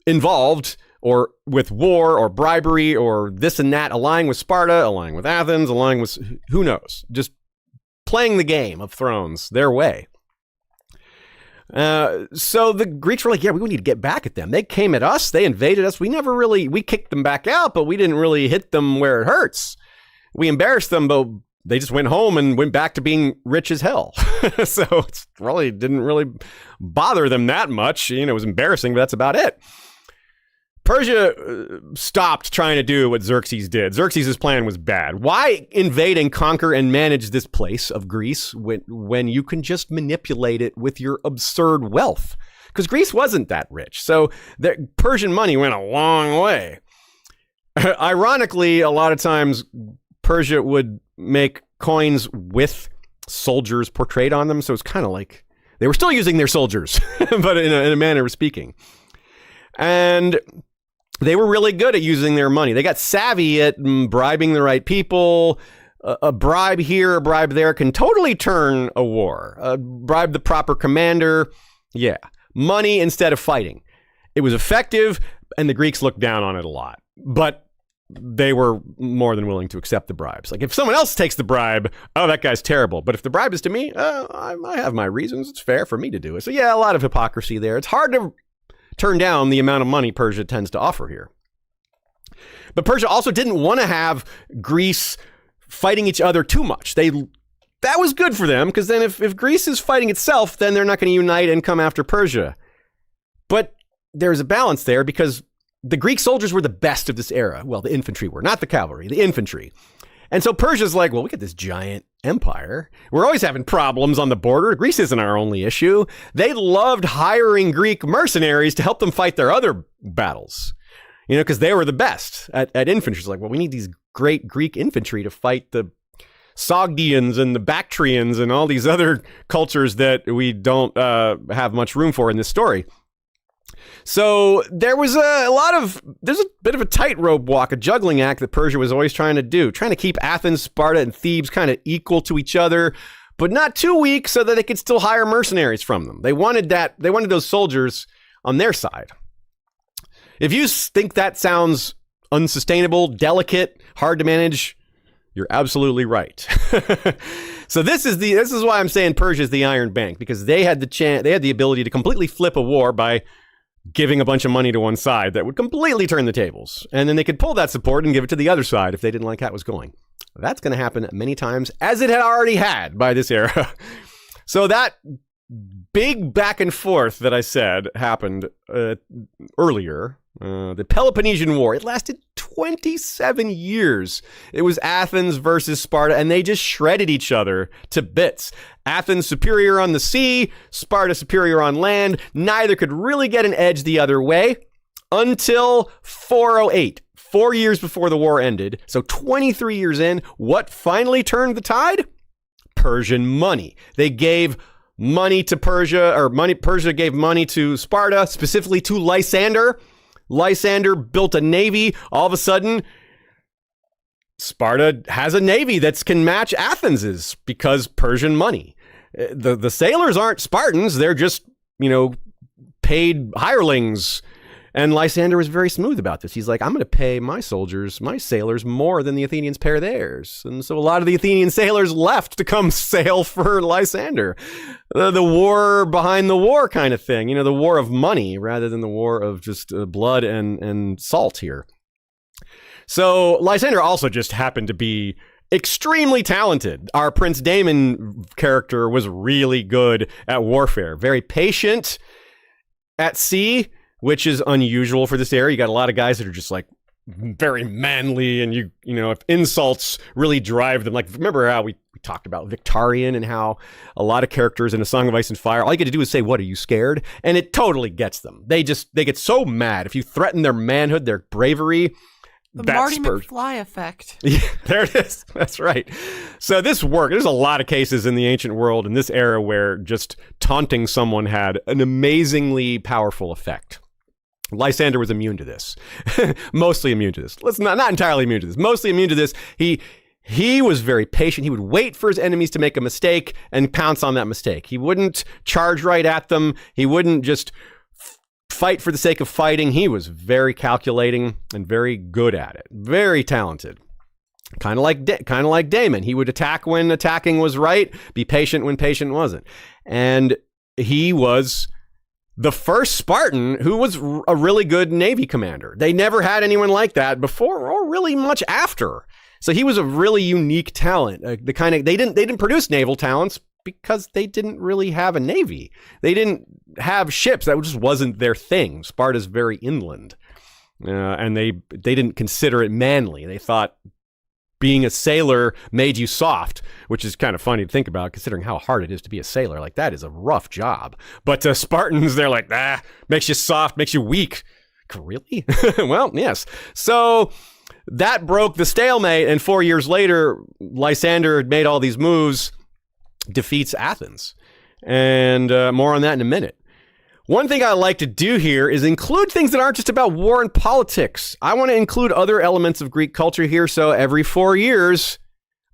involved or with war or bribery or this and that, allying with Sparta, allying with Athens, allying with who knows, just playing the game of thrones their way. So the Greeks were like, yeah, we need to get back at them. They came at us. They invaded us. We kicked them back out, but we didn't really hit them where it hurts. We embarrassed them, but they just went home and went back to being rich as hell. So it really didn't really bother them that much. It was embarrassing, but that's about it. Persia stopped trying to do what Xerxes did. Xerxes' plan was bad. Why invade and conquer and manage this place of Greece when you can just manipulate it with your absurd wealth? Because Greece wasn't that rich. So the Persian money went a long way. Ironically, a lot of times Persia would make coins with soldiers portrayed on them. So it's kind of like they were still using their soldiers, but in a manner of speaking. And they were really good at using their money. They got savvy at bribing the right people. A bribe here, a bribe there can totally turn a war. Bribe the proper commander. Yeah. Money instead of fighting. It was effective, and the Greeks looked down on it a lot. But they were more than willing to accept the bribes. Like, if someone else takes the bribe, oh, that guy's terrible. But if the bribe is to me, I have my reasons. It's fair for me to do it. So yeah, a lot of hypocrisy there. It's hard to turn down the amount of money Persia tends to offer here. But Persia also didn't want to have Greece fighting each other too much. That was good for them, because then if Greece is fighting itself, then they're not going to unite and come after Persia. But there's a balance there, because the Greek soldiers were the best of this era. Well, the infantry were, not the cavalry, the infantry. And so Persia's like, well, we got this giant empire. We're always having problems on the border. Greece isn't our only issue. They loved hiring Greek mercenaries to help them fight their other battles, because they were the best at infantry. It's like, well, we need these great Greek infantry to fight the Sogdians and the Bactrians and all these other cultures that we don't have much room for in this story. So there's a bit of a tightrope walk, a juggling act that Persia was always trying to do, trying to keep Athens, Sparta, and Thebes kind of equal to each other, but not too weak so that they could still hire mercenaries from them. They wanted those soldiers on their side. If you think that sounds unsustainable, delicate, hard to manage, you're absolutely right. So this is why I'm saying Persia is the Iron Bank, because they had the ability to completely flip a war by giving a bunch of money to one side that would completely turn the tables. And then they could pull that support and give it to the other side if they didn't like how it was going. That's going to happen many times, as it had already had by this era. So that big back and forth that I said happened earlier. The Peloponnesian War, it lasted 27 years. It was Athens versus Sparta, and they just shredded each other to bits. Athens superior on the sea, Sparta superior on land. Neither could really get an edge the other way until 408, 4 years before the war ended. So 23 years in, what finally turned the tide? Persian money. They gave money to Persia, Persia gave money to Sparta, specifically to Lysander. Lysander built a navy. All of a sudden, Sparta has a navy that can match Athens's because Persian money. The sailors aren't Spartans. They're just, paid hirelings. And Lysander was very smooth about this. He's like, I'm going to pay my soldiers, my sailors, more than the Athenians pay theirs. And so a lot of the Athenian sailors left to come sail for Lysander. The war behind the war kind of thing. The war of money rather than the war of just blood and salt here. So Lysander also just happened to be extremely talented. Our Prince Damon character was really good at warfare. Very patient at sea, which is unusual for this era. You got a lot of guys that are just like very manly, and you know, if insults really drive them. Like, remember how we talked about Victorian and how a lot of characters in A Song of Ice and Fire, all you get to do is say, "What, are you scared?" And it totally gets them. They get so mad if you threaten their manhood, their bravery. The Marty McFly effect. Yeah, there it is. That's right. So this worked. There's a lot of cases in the ancient world in this era where just taunting someone had an amazingly powerful effect. Lysander was immune to this. Mostly immune to this. Let's not entirely immune to this. Mostly immune to this. He was very patient. He would wait for his enemies to make a mistake and pounce on that mistake. He wouldn't charge right at them. He wouldn't just fight for the sake of fighting. He was very calculating and very good at it. Very talented. Kind of like Damon. He would attack when attacking was right, be patient when patient wasn't. And he was the first Spartan who was a really good Navy commander. They never had anyone like that before or really much after. So he was a really unique talent. They didn't produce naval talents because they didn't really have a navy. They didn't have ships. That just wasn't their thing. Sparta's very inland. And they didn't consider it manly. They thought being a sailor made you soft, which is kind of funny to think about considering how hard it is to be a sailor. Like, that is a rough job. But Spartans, they're like, makes you soft, makes you weak. Really? Well, yes. So that broke the stalemate, and 4 years later, Lysander had made all these moves, defeats Athens. And more on that in a minute. One thing I like to do here is include things that aren't just about war and politics. I want to include other elements of Greek culture here, so every 4 years,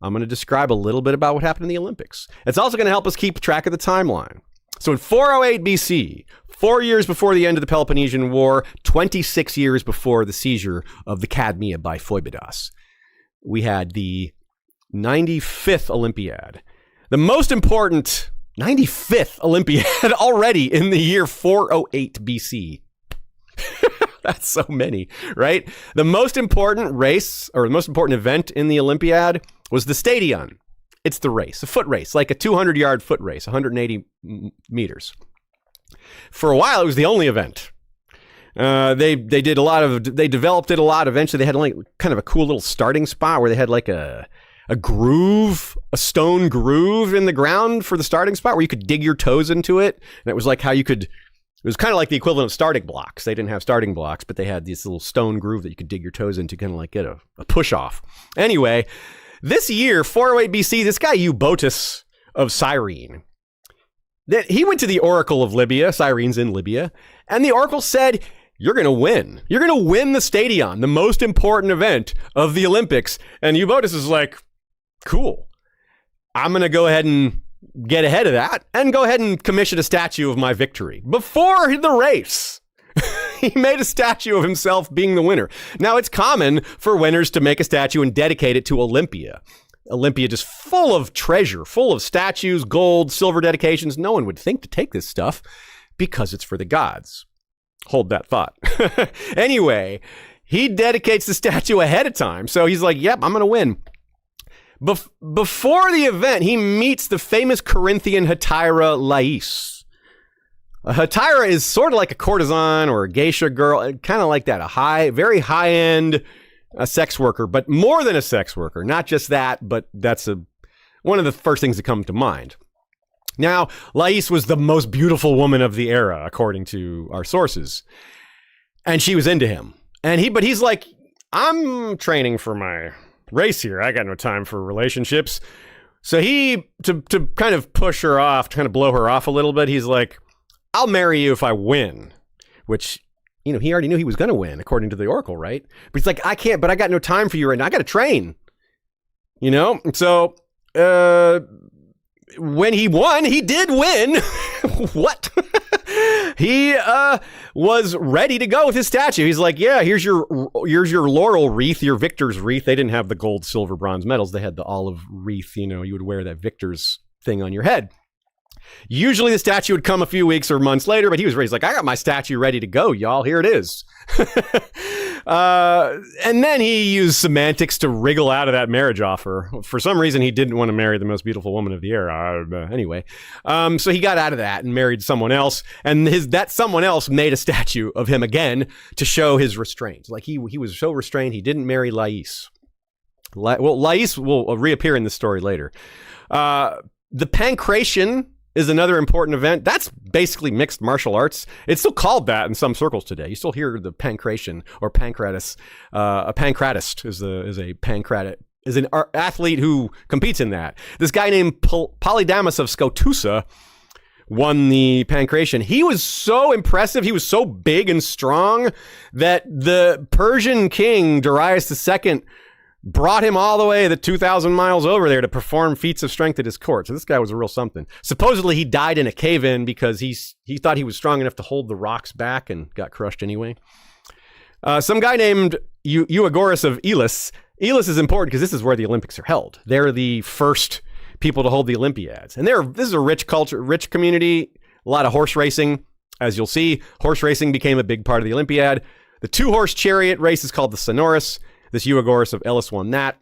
I'm going to describe a little bit about what happened in the Olympics. It's also going to help us keep track of the timeline. So in 408 BC, 4 years before the end of the Peloponnesian War, 26 years before the seizure of the Cadmea by Phoibidas, we had the 95th Olympiad. The most important 95th Olympiad already in the year 408 BC. That's so many, right? The most important race, or the most important event in the Olympiad was the stadion. It's the race, a foot race, like a 200-yard foot race, 180 meters. For a while, it was the only event. They developed it a lot. Eventually, they had like kind of a cool little starting spot where they had like a groove, a stone groove in the ground for the starting spot where you could dig your toes into it. And it was like it was kind of like the equivalent of starting blocks. They didn't have starting blocks, but they had this little stone groove that you could dig your toes into, kind of like get a push off. Anyway, this year, 408 BC, this guy Eubotus of Cyrene, he went to the Oracle of Libya. Cyrene's in Libya. And the Oracle said, you're going to win. You're going to win the stadion, the most important event of the Olympics. And Eubotus is like, cool. I'm going to go ahead and get ahead of that and go ahead and commission a statue of my victory. Before the race, he made a statue of himself being the winner. Now, it's common for winners to make a statue and dedicate it to Olympia. Olympia just full of treasure, full of statues, gold, silver dedications. No one would think to take this stuff because it's for the gods. Hold that thought. Anyway, he dedicates the statue ahead of time. So he's like, yep, I'm going to win. Before the event, he meets the famous Corinthian hetaira Lais. A hetaira is sort of like a courtesan or a geisha girl, kind of like that, very high-end sex worker, but more than a sex worker. Not just that, but that's one of the first things that come to mind. Now, Lais was the most beautiful woman of the era, according to our sources. And she was into him. But he's like, I'm training for my race here. I got no time for relationships. So to kind of push her off, to kind of blow her off a little bit, he's like, I'll marry you if I win. Which, he already knew he was going to win, according to the Oracle, right? But he's like, I can't, but I got no time for you right now. I got to train. So, when he won, he did win. What? he was ready to go with his statue. He's like, yeah, here's your laurel wreath, your victor's wreath. They didn't have the gold, silver, bronze medals. They had the olive wreath. You would wear that victor's thing on your head. Usually the statue would come a few weeks or months later, but he was ready. He's like, I got my statue ready to go, y'all. Here it is. And then he used semantics to wriggle out of that marriage offer. For some reason, he didn't want to marry the most beautiful woman of the era. Anyway, so he got out of that and married someone else. And that someone else made a statue of him again to show his restraint. Like he was so restrained, he didn't marry Lais. Lais will reappear in the story later. The Pancration is another important event. That's basically mixed martial arts. It's still called that in some circles today. You still hear the Pancration or Pancratus. A Pancratist is an athlete who competes in that. This guy named Polydamas of Scotusa won the Pancration. He was so impressive. He was so big and strong that the Persian king Darius II brought him all the way the 2,000 miles over there to perform feats of strength at his court. So this guy was a real something. Supposedly he died in a cave-in because he thought he was strong enough to hold the rocks back and got crushed anyway. Some guy named Euagoras of Elis. Elis is important because this is where the Olympics are held. They're the first people to hold the Olympiads. And this is a rich culture, rich community, a lot of horse racing. As you'll see, horse racing became a big part of the Olympiad. The 2-horse chariot race is called the Sonorus. This Euagoras of Elis won that.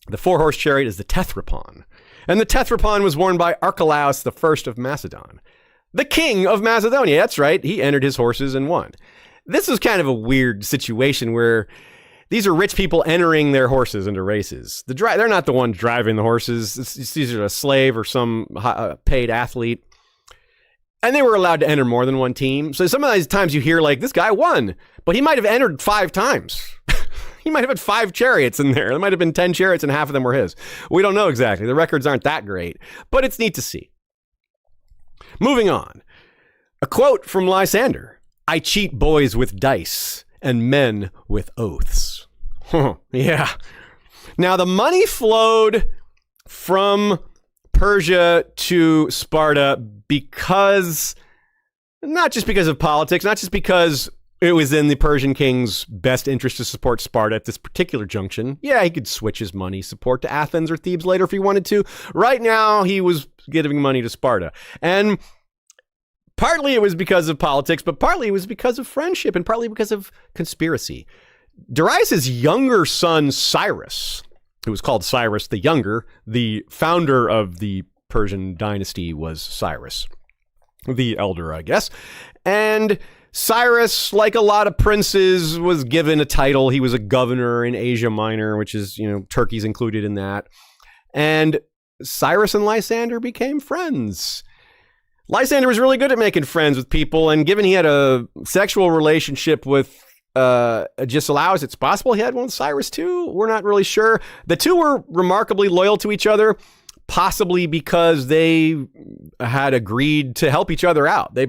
The 4-horse chariot is the Tethrypon. And the Tethrypon was worn by Archelaus I of Macedon. The king of Macedonia, that's right. He entered his horses and won. This was kind of a weird situation where these are rich people entering their horses into races. They're not the ones driving the horses. It's either a slave or some paid athlete. And they were allowed to enter more than one team. So some of these times you hear like, this guy won, but he might have entered 5 times. He might have had 5 chariots in there. There might have been 10 chariots and half of them were his. We don't know exactly. The records aren't that great, but it's neat to see. Moving on. A quote from Lysander. I cheat boys with dice and men with oaths. Yeah. Now the money flowed from Persia to Sparta because, not just because of politics, not just because it was in the Persian king's best interest to support Sparta at this particular junction. Yeah, he could switch his money support to Athens or Thebes later if he wanted to. Right now, he was giving money to Sparta. And partly it was because of politics, but partly it was because of friendship and partly because of conspiracy. Darius' younger son, Cyrus, who was called Cyrus the Younger, the founder of the Persian dynasty was Cyrus, the elder, I guess. And Cyrus, like a lot of princes, was given a title. He was a governor in Asia Minor, which is, Turkey's included in that. And Cyrus and Lysander became friends. Lysander was really good at making friends with people, and given he had a sexual relationship with Agesilaus, it's possible he had one with Cyrus too. We're not really sure. The two were remarkably loyal to each other, possibly because they had agreed to help each other out. They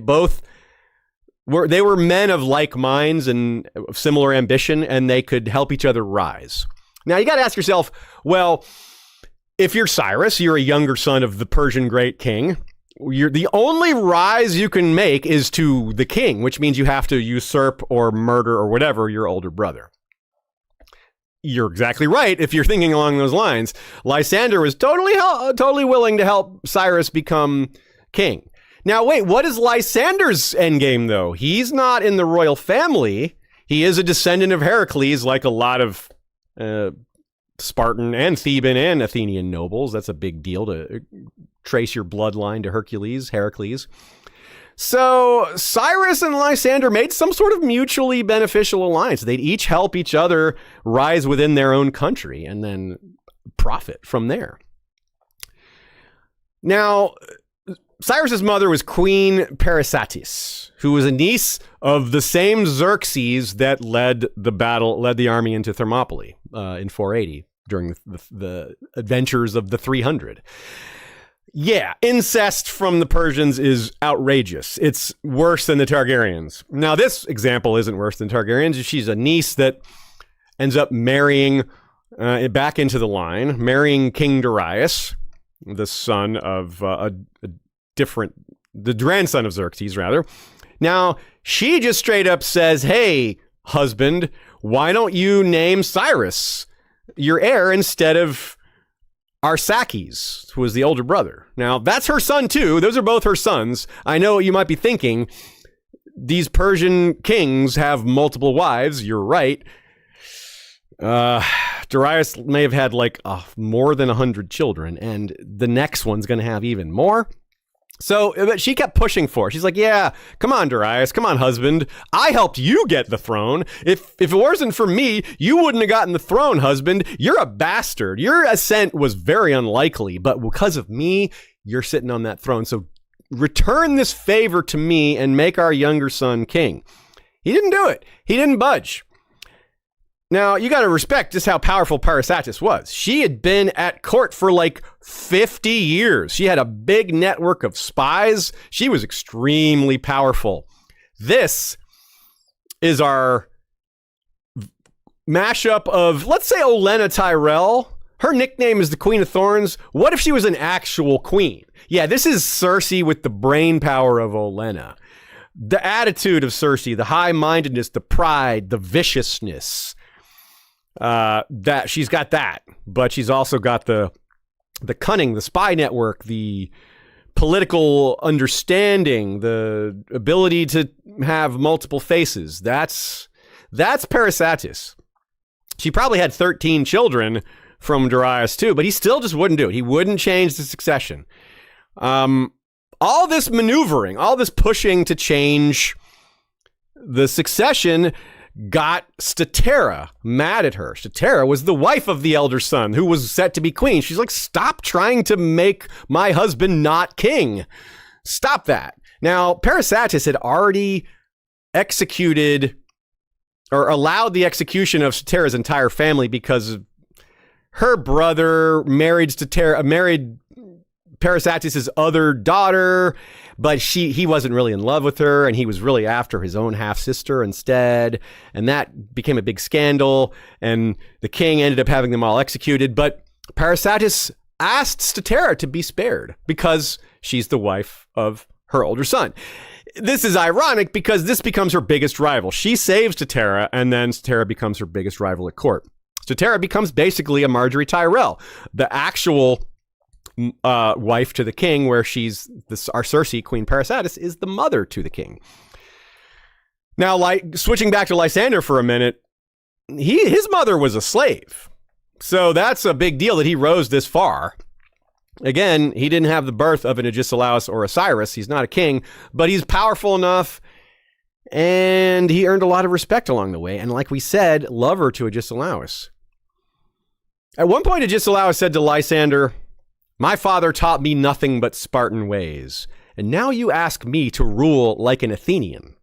were men of like minds and of similar ambition, and they could help each other rise. Now, you got to ask yourself, well, if you're Cyrus, you're a younger son of the Persian great king. The only rise you can make is to the king, which means you have to usurp or murder or whatever your older brother. You're exactly right if you're thinking along those lines. Lysander was totally willing to help Cyrus become king. Now, wait, what is Lysander's endgame, though? He's not in the royal family. He is a descendant of Heracles, like a lot of Spartan and Theban and Athenian nobles. That's a big deal to trace your bloodline to Heracles. So Cyrus and Lysander made some sort of mutually beneficial alliance. They'd each help each other rise within their own country and then profit from there. Now, Cyrus's mother was Queen Parysatis, who was a niece of the same Xerxes that led the army into Thermopylae in 480 during the adventures of the 300. Yeah, incest from the Persians is outrageous. It's worse than the Targaryens. Now, this example isn't worse than Targaryens. She's a niece that ends up marrying back into the line, marrying King Darius, the son of the grandson of Xerxes, rather. Now, she just straight up says, hey, husband, why don't you name Cyrus your heir instead of Arsaces, who was the older brother? Now, that's her son, too. Those are both her sons. I know what you might be thinking. These Persian kings have multiple wives. You're right. Darius may have had like more than 100 children, and the next one's going to have even more. So she kept pushing for it. She's like, yeah, come on, Darius. Come on, husband. I helped you get the throne. If it wasn't for me, you wouldn't have gotten the throne, husband. You're a bastard. Your ascent was very unlikely, but because of me, you're sitting on that throne. So return this favor to me and make our younger son king. He didn't do it. He didn't budge. Now, you got to respect just how powerful Parysatis was. She had been at court for like 50 years. She had a big network of spies. She was extremely powerful. This is our mashup of, let's say, Olenna Tyrell. Her nickname is the Queen of Thorns. What if she was an actual queen? Yeah, this is Cersei with the brain power of Olenna. The attitude of Cersei, the high-mindedness, the pride, the viciousness. That she's got that, but she's also got the cunning, the spy network, the political understanding, the ability to have multiple faces. That's Parysatis. She probably had 13 children from Darius too, but he still just wouldn't do it. He wouldn't change the succession. All this maneuvering, all this pushing to change the succession got Statera mad at her. Statera was the wife of the elder son who was set to be queen. She's like, stop trying to make my husband not king. Stop that. Now, Parysatis had already executed or allowed the execution of Statera's entire family because her brother married Parysatis' other daughter, but he wasn't really in love with her, and he was really after his own half-sister instead, and that became a big scandal, and the king ended up having them all executed, but Parysatis asked Statera to be spared because she's the wife of her older son. This is ironic because this becomes her biggest rival. She saves Statera, and then Statera becomes her biggest rival at court. Statera becomes basically a Marjorie Tyrell, the actual wife to the king, where our Cersei, Queen Parysatis, is the mother to the king. Now, switching back to Lysander for a minute, his mother was a slave. So that's a big deal that he rose this far. Again, he didn't have the birth of an Agesilaus or a Cyrus. He's not a king, but he's powerful enough, and he earned a lot of respect along the way. And like we said, lover to Agesilaus. At one point, Agesilaus said to Lysander, "My father taught me nothing but Spartan ways, and now you ask me to rule like an Athenian."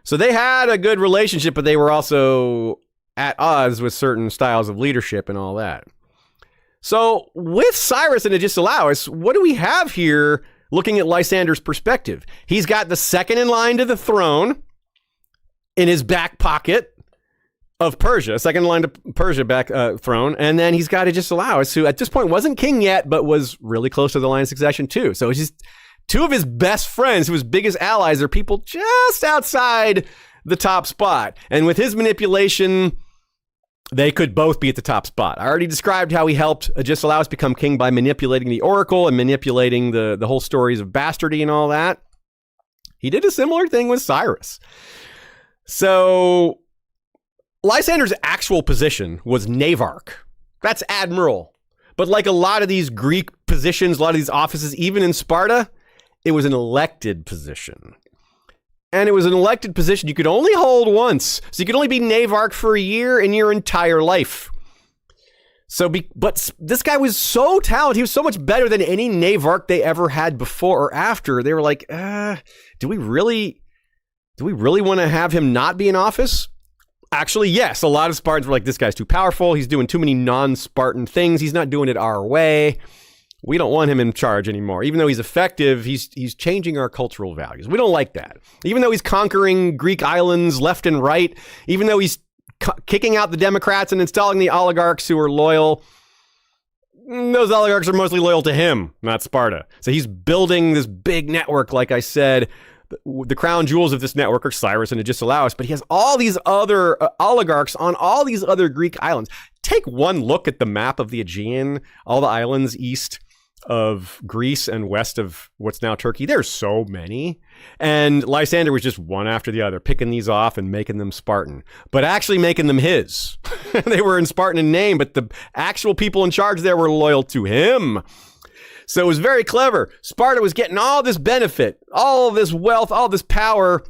So they had a good relationship, but they were also at odds with certain styles of leadership and all that. So with Cyrus and Agesilaus, what do we have here looking at Lysander's perspective? He's got the second in line to the throne in his back pocket of Persia, second in line to Persia back throne, and then he's got Agesilaus, who at this point wasn't king yet, but was really close to the line of succession too. So it's just two of his best friends, who his biggest allies, are people just outside the top spot. And with his manipulation, they could both be at the top spot. I already described how he helped Agesilaus become king by manipulating the oracle and manipulating the whole stories of bastardy and all that. He did a similar thing with Cyrus. So Lysander's actual position was navarch. That's admiral. But like a lot of these Greek positions, a lot of these offices, even in Sparta, it was an elected position. And it was an elected position you could only hold once. So you could only be navarch for a year in your entire life. But this guy was so talented. He was so much better than any navarch they ever had before or after. They were like, do we really want to have him not be in office? Actually, yes. A lot of Spartans were like, this guy's too powerful. He's doing too many non-Spartan things. He's not doing it our way. We don't want him in charge anymore. Even though he's effective, he's changing our cultural values. We don't like that. Even though he's conquering Greek islands left and right, even though he's kicking out the Democrats and installing the oligarchs who are loyal, those oligarchs are mostly loyal to him, not Sparta. So he's building this big network, like I said, the crown jewels of this network are Cyrus and Agesilaus, but he has all these other oligarchs on all these other Greek islands. Take one look at the map of the Aegean, all the islands east of Greece and west of what's now Turkey. There's so many. And Lysander was just one after the other, picking these off and making them Spartan, but actually making them his. They were in Spartan in name, but the actual people in charge there were loyal to him. So it was very clever. Sparta was getting all this benefit, all this wealth, all this power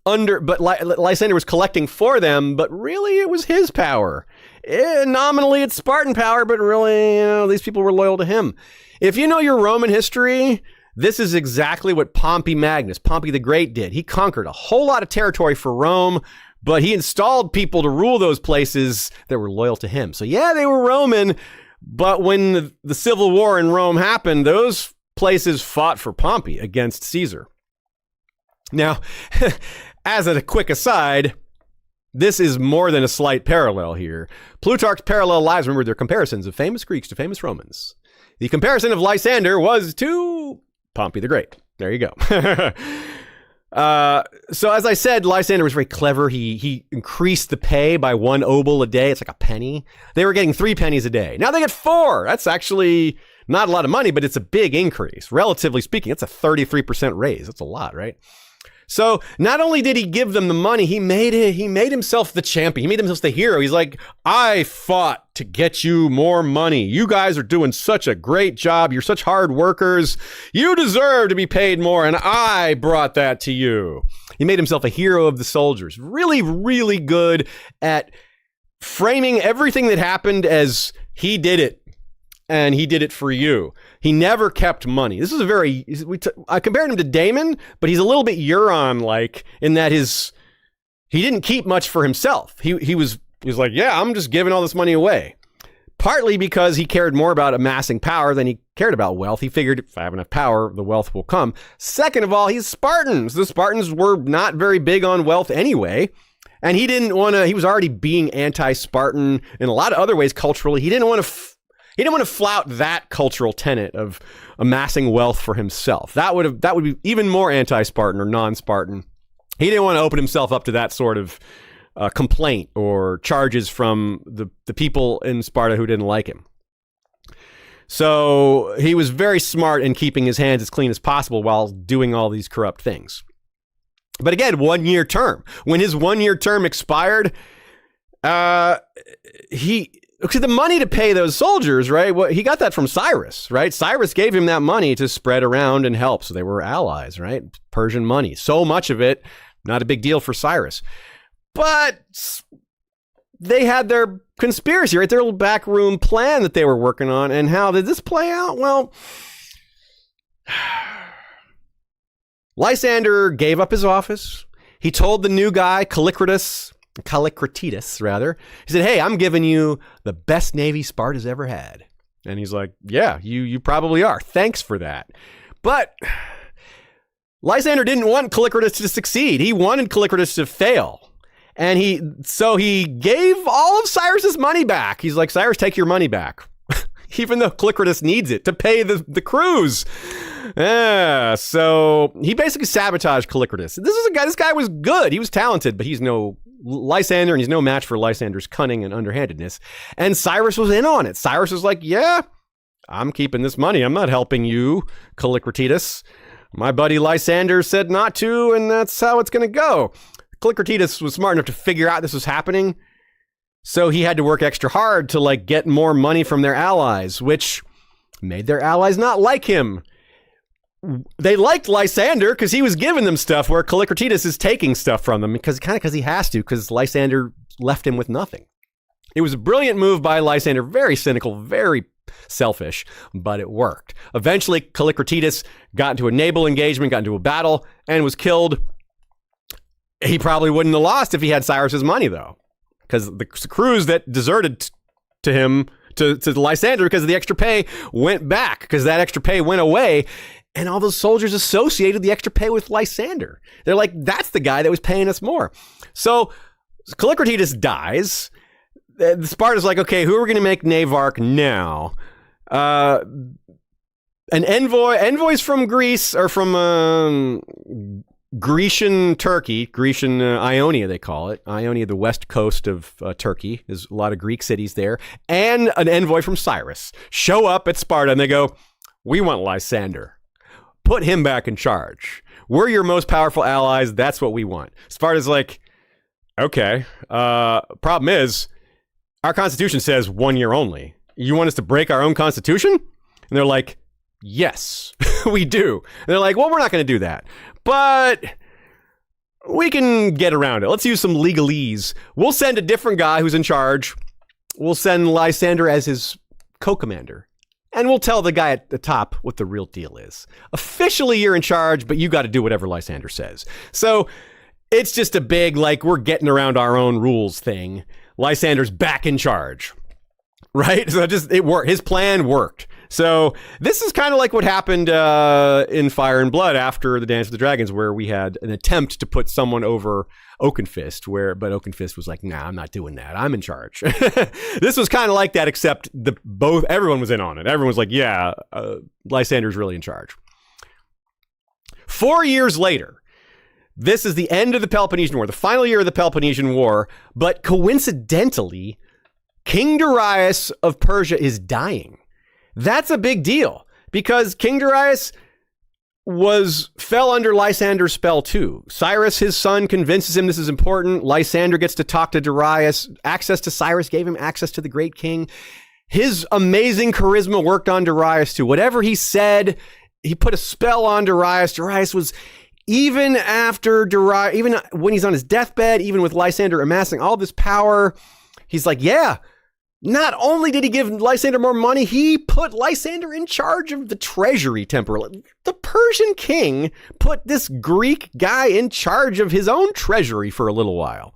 but Lysander was collecting for them, but really it was his power. Nominally it's Spartan power, but really, these people were loyal to him. If you know your Roman history, this is exactly what Pompey the Great did. He conquered a whole lot of territory for Rome, but he installed people to rule those places that were loyal to him. So yeah, they were Roman, but when the Civil War in Rome happened, those places fought for Pompey against Caesar. Now, as a quick aside, this is more than a slight parallel here. Plutarch's parallel lives, remember, they're comparisons of famous Greeks to famous Romans. The comparison of Lysander was to Pompey the Great. There you go. So as I said, Lysander was very clever. He increased the pay by 1 obol a day. It's like a penny. They were getting 3 pennies a day. Now they get 4. That's actually not a lot of money, but it's a big increase. Relatively speaking, it's a 33% raise. That's a lot, right? So not only did he give them the money, he made himself the champion. He made himself the hero. He's like, I fought to get you more money. You guys are doing such a great job. You're such hard workers. You deserve to be paid more, and I brought that to you. He made himself a hero of the soldiers. Really, really good at framing everything that happened as he did it. And he did it for you. He never kept money. This is I compared him to Damon, but he's a little bit Euron-like in that he didn't keep much for himself. He was like, yeah, I'm just giving all this money away. Partly because he cared more about amassing power than he cared about wealth. He figured if I have enough power, the wealth will come. Second of all, he's Spartans. The Spartans were not very big on wealth anyway. And he was already being anti-Spartan in a lot of other ways culturally. He didn't want to flout that cultural tenet of amassing wealth for himself. That would be even more anti-Spartan or non-Spartan. He didn't want to open himself up to that sort of complaint or charges from the people in Sparta who didn't like him. So he was very smart in keeping his hands as clean as possible while doing all these corrupt things. But again, 1-year term. When his 1-year term expired, the money to pay those soldiers, right? Well, he got that from Cyrus, right? Cyrus gave him that money to spread around and help. So they were allies, right? Persian money. So much of it, not a big deal for Cyrus. But they had their conspiracy, right? Their little backroom plan that they were working on. And how did this play out? Well, Lysander gave up his office. He told the new guy, Callicratidas, he said, hey, I'm giving you the best navy Sparta's ever had. And he's like, yeah, you probably are. Thanks for that. But Lysander didn't want Callicratidas to succeed. He wanted Callicratidas to fail. And so he gave all of Cyrus's money back. He's like, Cyrus, take your money back. Even though Callicratidas needs it to pay the crews. So he basically sabotaged Callicratidas. This guy was good. He was talented, but he's no Lysander, and he's no match for Lysander's cunning and underhandedness. And Cyrus was in on it. Cyrus was like, yeah, I'm keeping this money. I'm not helping you, Callicratidas. My buddy Lysander said not to, and that's how it's going to go. Callicratidas was smart enough to figure out this was happening. So he had to work extra hard to get more money from their allies, which made their allies not like him. They liked Lysander because he was giving them stuff, where Callicratidas is taking stuff from them because he has to, because Lysander left him with nothing. It was a brilliant move by Lysander, very cynical, very selfish, but it worked. Eventually, Callicratidas got into a naval engagement, got into a battle, and was killed. He probably wouldn't have lost if he had Cyrus's money, though, because the crews that deserted to him, to Lysander, because of the extra pay, went back, because that extra pay went away. And all those soldiers associated the extra pay with Lysander. They're like, that's the guy that was paying us more. So Callicratidas dies. The Sparta's like, okay, who are we going to make Navarch now? An envoys from Greece or from Grecian Turkey, Grecian Ionia, they call it. Ionia, the west coast of Turkey. There's a lot of Greek cities there. And an envoy from Cyrus show up at Sparta and they go, we want Lysander. Put him back in charge. We're your most powerful allies. That's what we want. Sparta's like, okay. Problem is, our constitution says 1 year only. You want us to break our own constitution? And they're like, yes, we do. And they're like, well, we're not going to do that. But we can get around it. Let's use some legalese. We'll send a different guy who's in charge. We'll send Lysander as his co-commander. And we'll tell the guy at the top what the real deal is. Officially, you're in charge, but you got to do whatever Lysander says. So it's just a big, like, we're getting around our own rules thing. Lysander's back in charge, right? So it worked. His plan worked. So this is kind of like what happened in Fire and Blood after the Dance of the Dragons, where we had an attempt to put someone over Oakenfist, but Oakenfist was like, nah, I'm not doing that. I'm in charge. This was kind of like that, except everyone was in on it. Everyone was like, yeah, Lysander's really in charge. 4 years later, this is the end of the Peloponnesian War, the final year of the Peloponnesian War, but coincidentally, King Darius of Persia is dying. That's a big deal because King Darius fell under Lysander's spell too. Cyrus, his son, convinces him this is important. Lysander gets to talk to Darius. Access to Cyrus gave him access to the great king. His amazing charisma worked on Darius too. Whatever he said, he put a spell on Darius. Darius was, even when he's on his deathbed, even with Lysander amassing all this power, he's like, yeah. Not only did he give Lysander more money, he put Lysander in charge of the treasury temporarily. The Persian king put this Greek guy in charge of his own treasury for a little while.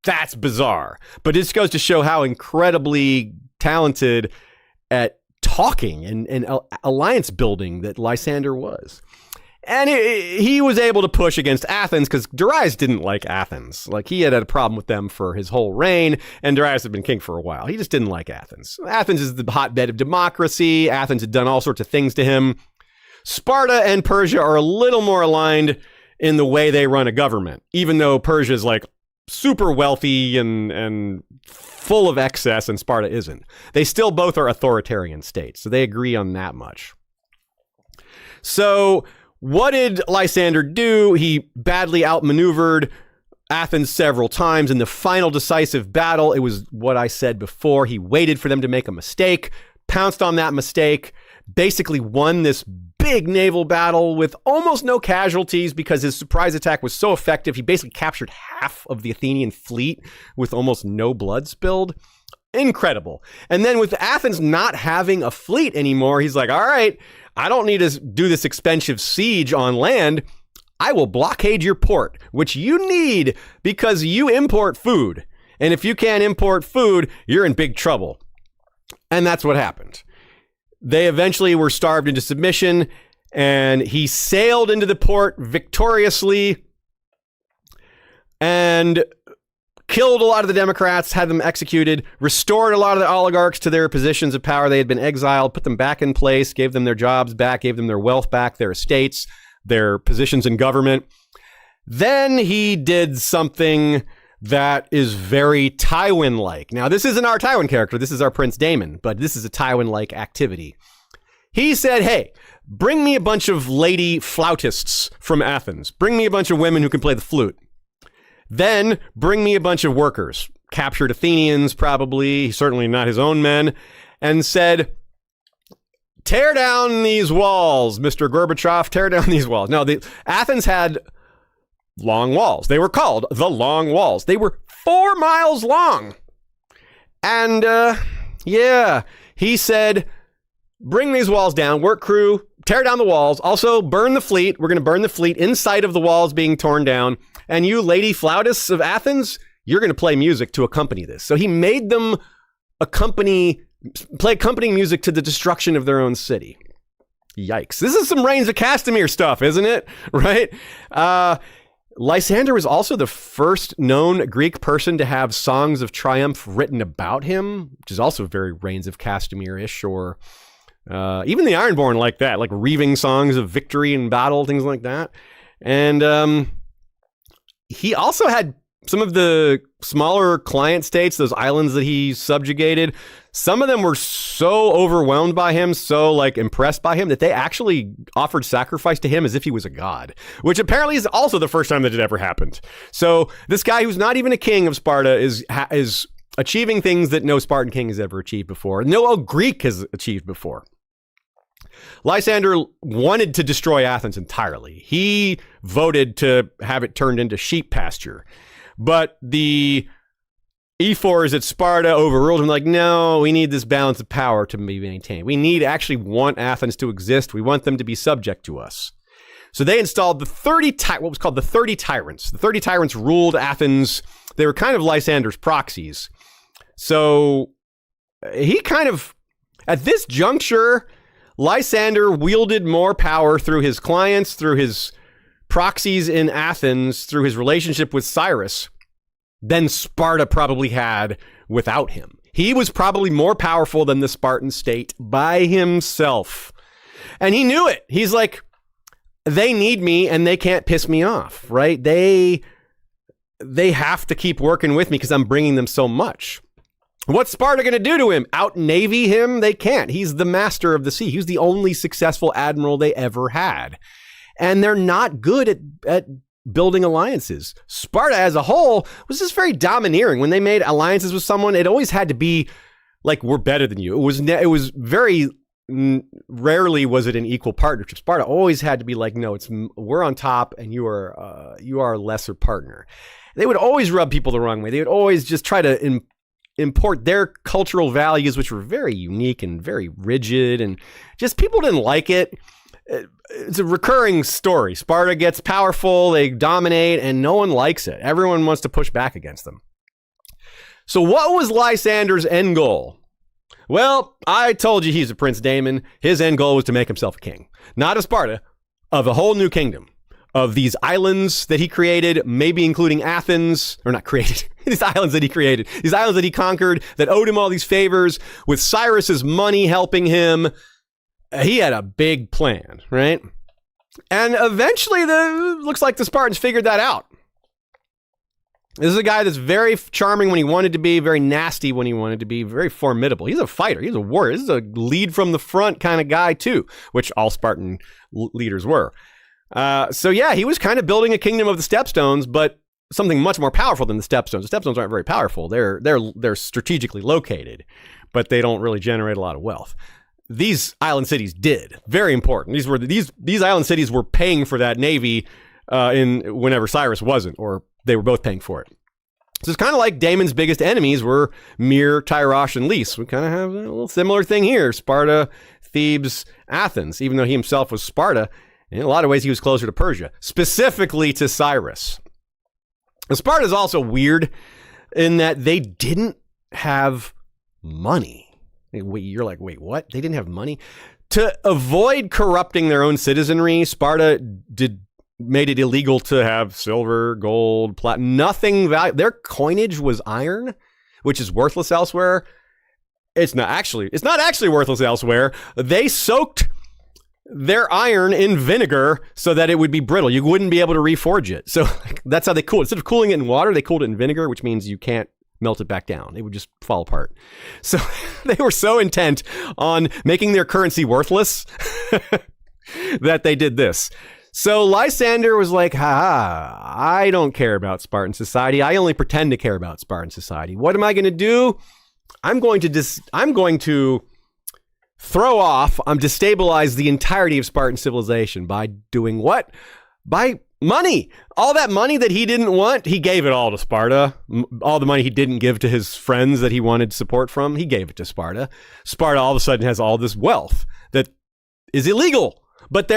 That's bizarre. But this goes to show how incredibly talented at talking and alliance building that Lysander was. And he was able to push against Athens because Darius didn't like Athens. Like, he had a problem with them for his whole reign, and Darius had been king for a while. He just didn't like Athens. Athens is the hotbed of democracy. Athens had done all sorts of things to him. Sparta and Persia are a little more aligned in the way they run a government, even though Persia is like super wealthy and full of excess, and Sparta isn't. They still both are authoritarian states, so they agree on that much. So what did Lysander do? He badly outmaneuvered Athens several times. In the final decisive battle, it was what I said before. He waited for them to make a mistake, pounced on that mistake, basically won this big naval battle with almost no casualties because his surprise attack was so effective. He basically captured half of the Athenian fleet with almost no blood spilled. Incredible. And then with Athens not having a fleet anymore, he's like, all right, I don't need to do this expensive siege on land. I will blockade your port, which you need because you import food. And if you can't import food, you're in big trouble. And that's what happened. They eventually were starved into submission, and he sailed into the port victoriously and killed a lot of the Democrats, had them executed, restored a lot of the oligarchs to their positions of power. They had been exiled, put them back in place, gave them their jobs back, gave them their wealth back, their estates, their positions in government. Then he did something that is very Tywin-like. Now, this isn't our Tywin character. This is our Prince Daemon, but this is a Tywin-like activity. He said, hey, bring me a bunch of lady flautists from Athens. Bring me a bunch of women who can play the flute. Then bring me a bunch of workers, captured Athenians probably, certainly not his own men, and said, tear down these walls, Mr. Gorbachev, tear down these walls. Now, Athens had long walls. They were called the Long Walls. They were 4 miles long. And, he said, bring these walls down, work crew, tear down the walls, also burn the fleet. We're going to burn the fleet inside of the walls being torn down. And you lady flautists of Athens, you're going to play music to accompany this. So he made them play accompanying music to the destruction of their own city. Yikes. This is some Reigns of Castamere stuff, isn't it? Right? Lysander was also the first known Greek person to have songs of triumph written about him, which is also very Reigns of Castamere-ish, or even the Ironborn like that, like reaving songs of victory in battle, things like that. And he also had some of the smaller client states, those islands that he subjugated. Some of them were so overwhelmed by him, so like impressed by him, that they actually offered sacrifice to him as if he was a god, which apparently is also the first time that it ever happened. So this guy who's not even a king of Sparta is achieving things that no Spartan king has ever achieved before. No Greek has achieved before. Lysander wanted to destroy Athens entirely. He voted to have it turned into sheep pasture. But the ephors at Sparta overruled him, like, no, we need this balance of power to be maintained. We actually want Athens to exist. We want them to be subject to us. So they installed what was called the 30 tyrants. The 30 tyrants ruled Athens. They were kind of Lysander's proxies. So he kind of, at this juncture, Lysander wielded more power through his clients, through his proxies in Athens, through his relationship with Cyrus, than Sparta probably had without him. He was probably more powerful than the Spartan state by himself. And he knew it. He's like, they need me and they can't piss me off, right? They have to keep working with me because I'm bringing them so much. What's Sparta going to do to him? Out-navy him? They can't. He's the master of the sea. He was the only successful admiral they ever had. And they're not good at building alliances. Sparta as a whole was just very domineering. When they made alliances with someone, it always had to be like, we're better than you. It was very rarely was it an equal partnership. Sparta always had to be like, no, we're on top and you are a lesser partner. They would always rub people the wrong way. They would always just try to import their cultural values, which were very unique and very rigid, and just people didn't like it. It's a recurring story. Sparta gets powerful, they dominate, and no one likes it. Everyone wants to push back against them. So what was Lysander's end goal? Well, I told you he's a Prince Daemon. His end goal was to make himself a king. Not of Sparta, of a whole new kingdom. Of these islands that he created, maybe including Athens, or not created, these islands that he created, these islands that he conquered, that owed him all these favors, with Cyrus's money helping him. He had a big plan, right? And eventually, looks like the Spartans figured that out. This is a guy that's very charming when he wanted to be, very nasty when he wanted to be, very formidable. He's a fighter. He's a warrior. This is a lead from the front kind of guy, too, which all Spartan leaders were. So yeah, he was kind of building a kingdom of the stepstones, but something much more powerful than the stepstones. The stepstones aren't very powerful. They're strategically located, but they don't really generate a lot of wealth. These island cities did. Very important. These island cities were paying for that navy whenever Cyrus wasn't, or they were both paying for it. So it's kind of like Daemon's biggest enemies were Myr, Tyrosh, and Lys. We kind of have a little similar thing here. Sparta, Thebes, Athens. Even though he himself was Sparta, in a lot of ways, he was closer to Persia, specifically to Cyrus. And Sparta is also weird in that they didn't have money. Wait, you're like, wait, what? They didn't have money? To avoid corrupting their own citizenry, Sparta made it illegal to have silver, gold, platinum, nothing valuable. Their coinage was iron, which is worthless elsewhere. It's not actually worthless elsewhere. They soaked their iron in vinegar so that it would be brittle. You wouldn't be able to reforge it. So that's how they cooled it. Instead of cooling it in water, they cooled it in vinegar, which means you can't melt it back down. It would just fall apart. So they were so intent on making their currency worthless that they did this. So Lysander was like, I don't care about Spartan society. I only pretend to care about Spartan society. What am I going to do? I'm going to destabilize the entirety of Spartan civilization by doing what? By money. All that money that he didn't want, he gave it all to Sparta. All the money he didn't give to his friends that he wanted support from, he gave it to Sparta. Sparta all of a sudden has all this wealth that is illegal, but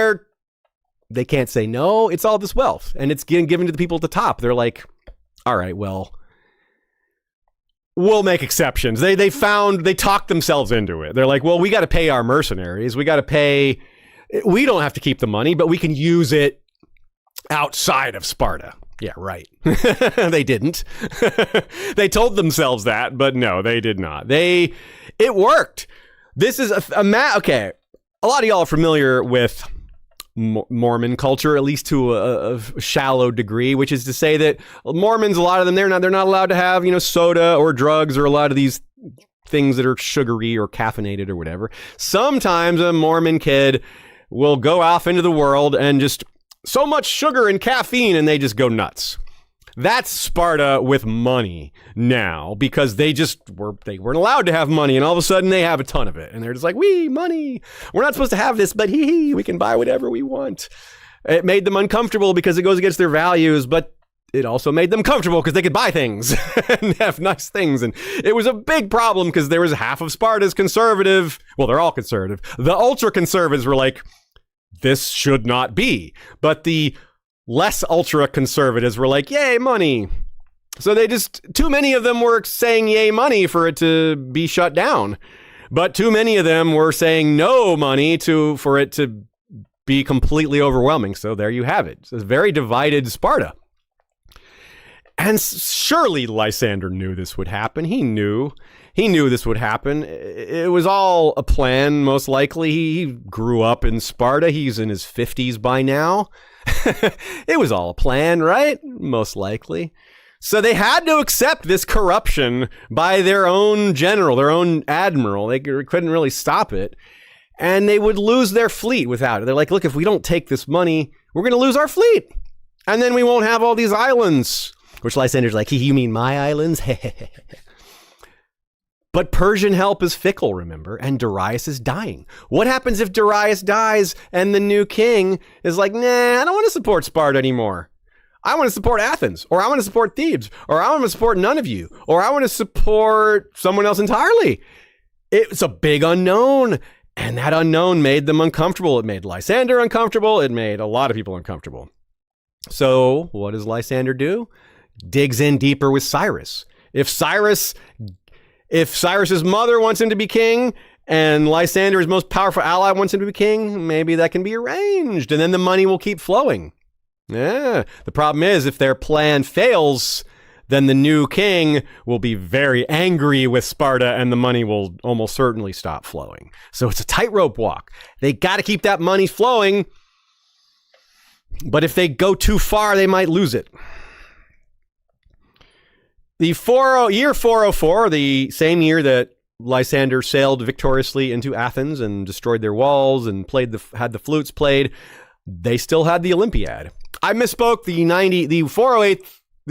they can't say no. It's all this wealth, and it's getting given to the people at the top. They're like, all right, well, we'll make exceptions. They talked themselves into it. They're like, well, we got to pay our mercenaries. We don't have to keep the money, but we can use it outside of Sparta. Yeah, right. They didn't. They told themselves that, but no, they did not. It worked. This is okay. A lot of y'all are familiar with Mormon culture, at least to a shallow degree, which is to say that Mormons, a lot of them, they're not allowed to have, soda or drugs or a lot of these things that are sugary or caffeinated or whatever. Sometimes a Mormon kid will go off into the world and just so much sugar and caffeine and they just go nuts. That's Sparta with money now, because they weren't allowed to have money, and all of a sudden they have a ton of it. And they're just like, wee, money. We're not supposed to have this, but we can buy whatever we want. It made them uncomfortable because it goes against their values, but it also made them comfortable because they could buy things and have nice things. And it was a big problem because there was half of Sparta's conservative. Well, they're all conservative. The ultra conservatives were like, this should not be. But the less ultra conservatives were like, yay, money. So too many of them were saying yay, money for it to be shut down. But too many of them were saying no money for it to be completely overwhelming. So there you have it. It's a very divided Sparta. And surely Lysander knew this would happen. He knew this would happen. It was all a plan, most likely. He grew up in Sparta. He's in his 50s by now. It was all a plan, right? Most likely. So they had to accept this corruption by their own general, their own admiral. They couldn't really stop it. And they would lose their fleet without it. They're like, look, if we don't take this money, we're going to lose our fleet. And then we won't have all these islands. Which Lysander's like, you mean my islands? But Persian help is fickle, remember, and Darius is dying. What happens if Darius dies and the new king is like, nah, I don't want to support Sparta anymore. I want to support Athens, or I want to support Thebes, or I want to support none of you, or I want to support someone else entirely. It's a big unknown, and that unknown made them uncomfortable. It made Lysander uncomfortable. It made a lot of people uncomfortable. So what does Lysander do? Digs in deeper with Cyrus. If Cyrus's mother wants him to be king and Lysander, his most powerful ally, wants him to be king, maybe that can be arranged and then the money will keep flowing. Yeah. The problem is if their plan fails, then the new king will be very angry with Sparta and the money will almost certainly stop flowing. So it's a tightrope walk. They got to keep that money flowing, but if they go too far, they might lose it. The year 404, the same year that Lysander sailed victoriously into Athens and destroyed their walls and had the flutes played, they still had the Olympiad. I misspoke. The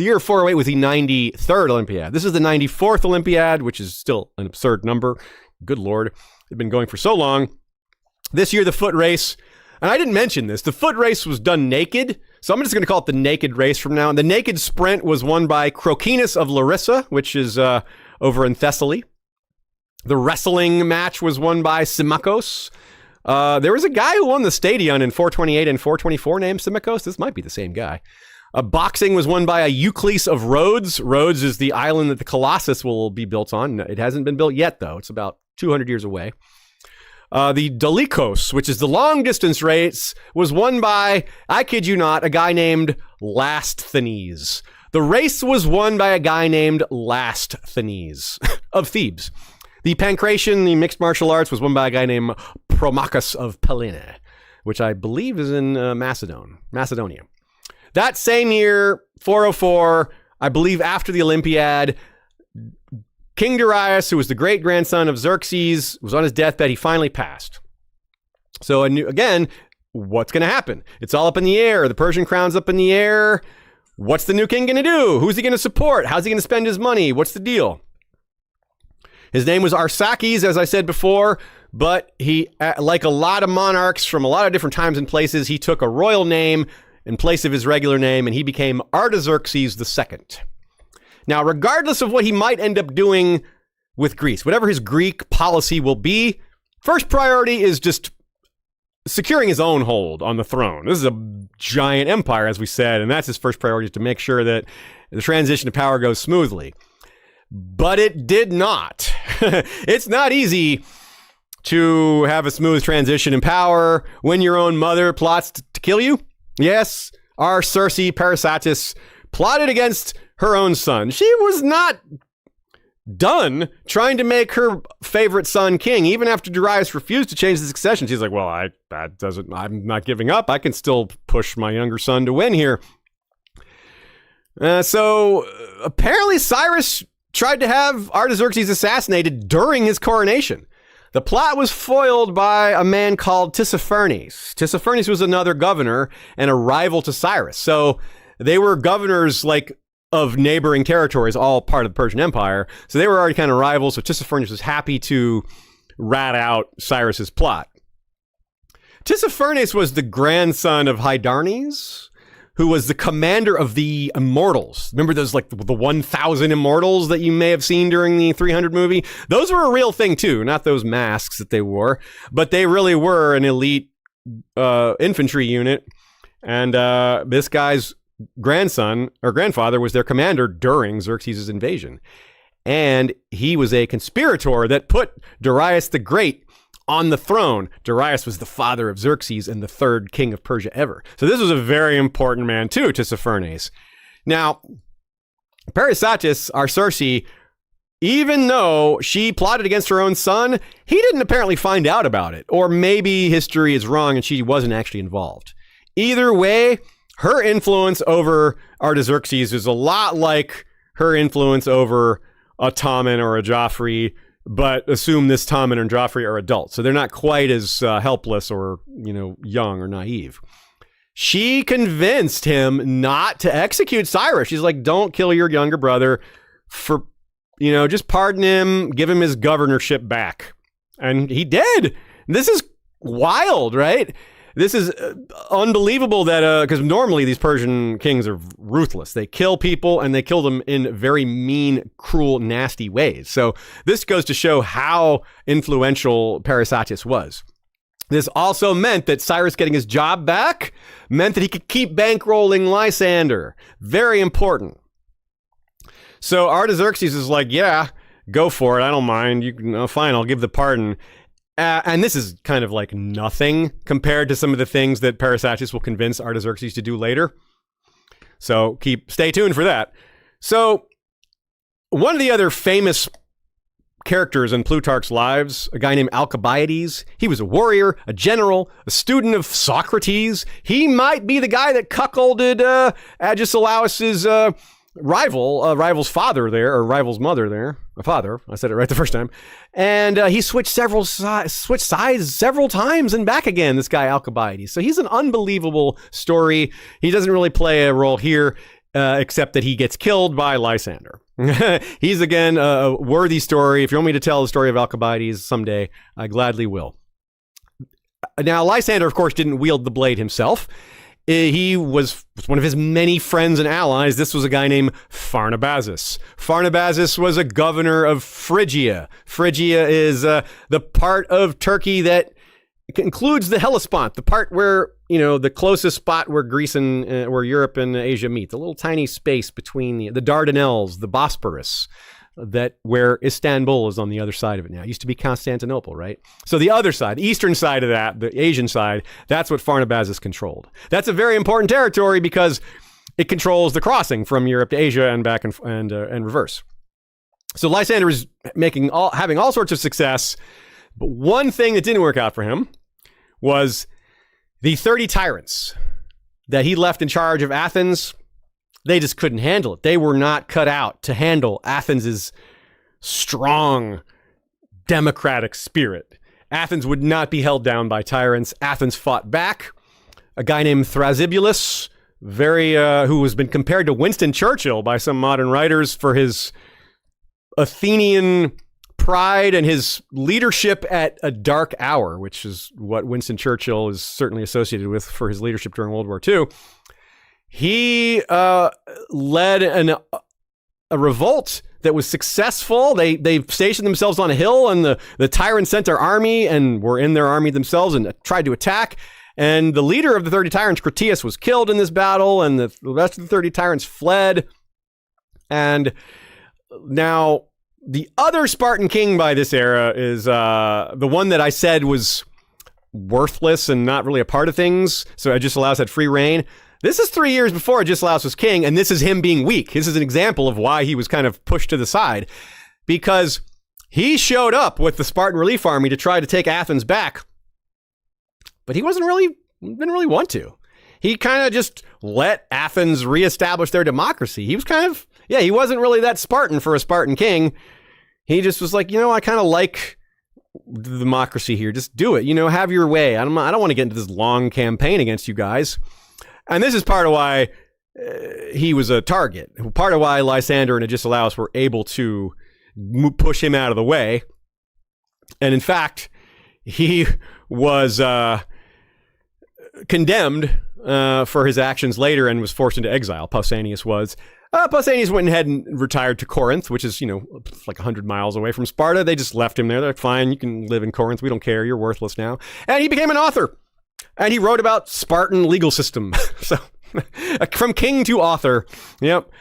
year 408 was the 93rd Olympiad. This is the 94th Olympiad, which is still an absurd number. Good Lord. They've been going for so long. This year, the foot race, and I didn't mention this, the foot race was done naked. So I'm just going to call it the naked race from now on. The naked sprint was won by Crocinus of Larissa, which is over in Thessaly. The wrestling match was won by Symmachus. There was a guy who won the stadion in 428 and 424 named Symmachus. This might be the same guy. Boxing was won by a Euclid of Rhodes. Rhodes is the island that the Colossus will be built on. It hasn't been built yet, though. It's about 200 years away. The Dolichos, which is the long distance race, was won by, I kid you not, a guy named Lasthenes. The race was won by a guy named Lasthenes of Thebes. The Pancration, the mixed martial arts, was won by a guy named Promachus of Pellene, which I believe is in Macedonia. That same year, 404, I believe after the Olympiad, King Darius, who was the great-grandson of Xerxes, was on his deathbed. He finally passed. So again, what's going to happen? It's all up in the air. The Persian crown's up in the air. What's the new king going to do? Who's he going to support? How's he going to spend his money? What's the deal? His name was Arsaces, as I said before, but he, like a lot of monarchs from a lot of different times and places, he took a royal name in place of his regular name, and he became Artaxerxes II. Now, regardless of what he might end up doing with Greece, whatever his Greek policy will be, first priority is just securing his own hold on the throne. This is a giant empire, as we said, and that's his first priority, is to make sure that the transition to power goes smoothly. But it did not. It's not easy to have a smooth transition in power when your own mother plots to kill you. Yes, our Circe Parasatis plotted against her own son. She was not done trying to make her favorite son king. Even after Darius refused to change the succession, she's like, well, I'm not giving up. I can still push my younger son to win here. So apparently Cyrus tried to have Artaxerxes assassinated during his coronation. The plot was foiled by a man called Tissaphernes. Tissaphernes was another governor and a rival to Cyrus. So they were governors of neighboring territories, all part of the Persian Empire. So they were already kind of rivals. So Tissaphernes was happy to rat out Cyrus's plot. Tissaphernes was the grandson of Hydarnes, who was the commander of the Immortals. Remember those, the 1,000 Immortals that you may have seen during the 300 movie? Those were a real thing too, not those masks that they wore, but they really were an elite infantry unit. And this guy's grandson or grandfather was their commander during Xerxes' invasion. And he was a conspirator that put Darius the Great on the throne. Darius was the father of Xerxes and the third king of Persia ever. So this was a very important man too, Tissaphernes. Now, Parysatis, our Circe, even though she plotted against her own son, he didn't apparently find out about it. Or maybe history is wrong and she wasn't actually involved. Either way, her influence over Artaxerxes is a lot like her influence over a Tommen or a Joffrey, but assume this Tommen and Joffrey are adults. So they're not quite as helpless or, young or naive. She convinced him not to execute Cyrus. She's like, don't kill your younger brother, for, just pardon him, give him his governorship back. And he did. This is wild, right? This is unbelievable that, because normally these Persian kings are ruthless. They kill people and they kill them in very mean, cruel, nasty ways. So this goes to show how influential Parysatis was. This also meant that Cyrus getting his job back meant that he could keep bankrolling Lysander. Very important. So Artaxerxes is like, yeah, go for it. I don't mind. Fine, I'll give the pardon. And this is kind of like nothing compared to some of the things that Parysatis will convince Artaxerxes to do later. So stay tuned for that. So one of the other famous characters in Plutarch's lives, a guy named Alcibiades, he was a warrior, a general, a student of Socrates. He might be the guy that cuckolded Agesilaus's rival's father there, or rival's mother there, a father. I said it right the first time. And he switched sides several times and back again, this guy Alcibiades. So he's an unbelievable story. He doesn't really play a role here, except that he gets killed by Lysander. He's, again, a worthy story. If you want me to tell the story of Alcibiades someday, I gladly will. Now, Lysander, of course, didn't wield the blade himself. He was one of his many friends and allies. This was a guy named Pharnabazus. Pharnabazus was a governor of Phrygia. Phrygia is the part of Turkey that includes the Hellespont, the part where, the closest spot where Greece and where Europe and Asia meet, the little tiny space between the Dardanelles, the Bosporus, where Istanbul is on the other side of it now. It used to be Constantinople, right? So the other side, the eastern side of that, the Asian side, that's what Pharnabazus controlled. That's a very important territory because it controls the crossing from Europe to Asia and back and reverse. So Lysander is having all sorts of success, but one thing that didn't work out for him was the 30 tyrants that he left in charge of Athens. They just couldn't handle it. They were not cut out to handle Athens' strong democratic spirit. Athens would not be held down by tyrants. Athens fought back. A guy named Thrasybulus, who has been compared to Winston Churchill by some modern writers for his Athenian pride and his leadership at a dark hour, which is what Winston Churchill is certainly associated with for his leadership during World War II. He led a revolt that was successful. They stationed themselves on a hill, and the tyrants sent their army and were in their army themselves and tried to attack. And the leader of the 30 tyrants, Critias, was killed in this battle, and the rest of the 30 tyrants fled. And now the other Spartan king by this era is the one that I said was worthless and not really a part of things. So Agesilaus had free reign. This is 3 years before Agesilaus was king, and this is him being weak. This is an example of why he was kind of pushed to the side. because he showed up with the Spartan relief army to try to take Athens back, but he didn't really want to. He kind of just let Athens reestablish their democracy. He was he wasn't really that Spartan for a Spartan king. He just was like, I kind of like the democracy here. Just do it. Have your way. I don't want to get into this long campaign against you guys. And this is part of why he was a target. Part of why Lysander and Agesilaus were able to push him out of the way. And in fact, he was condemned for his actions later and was forced into exile. Pausanias was. Pausanias went ahead and retired to Corinth, which is, like 100 miles away from Sparta. They just left him there. They're like, fine, you can live in Corinth. We don't care. You're worthless now. And he became an author. And he wrote about Spartan legal system. So, from king to author. Yep.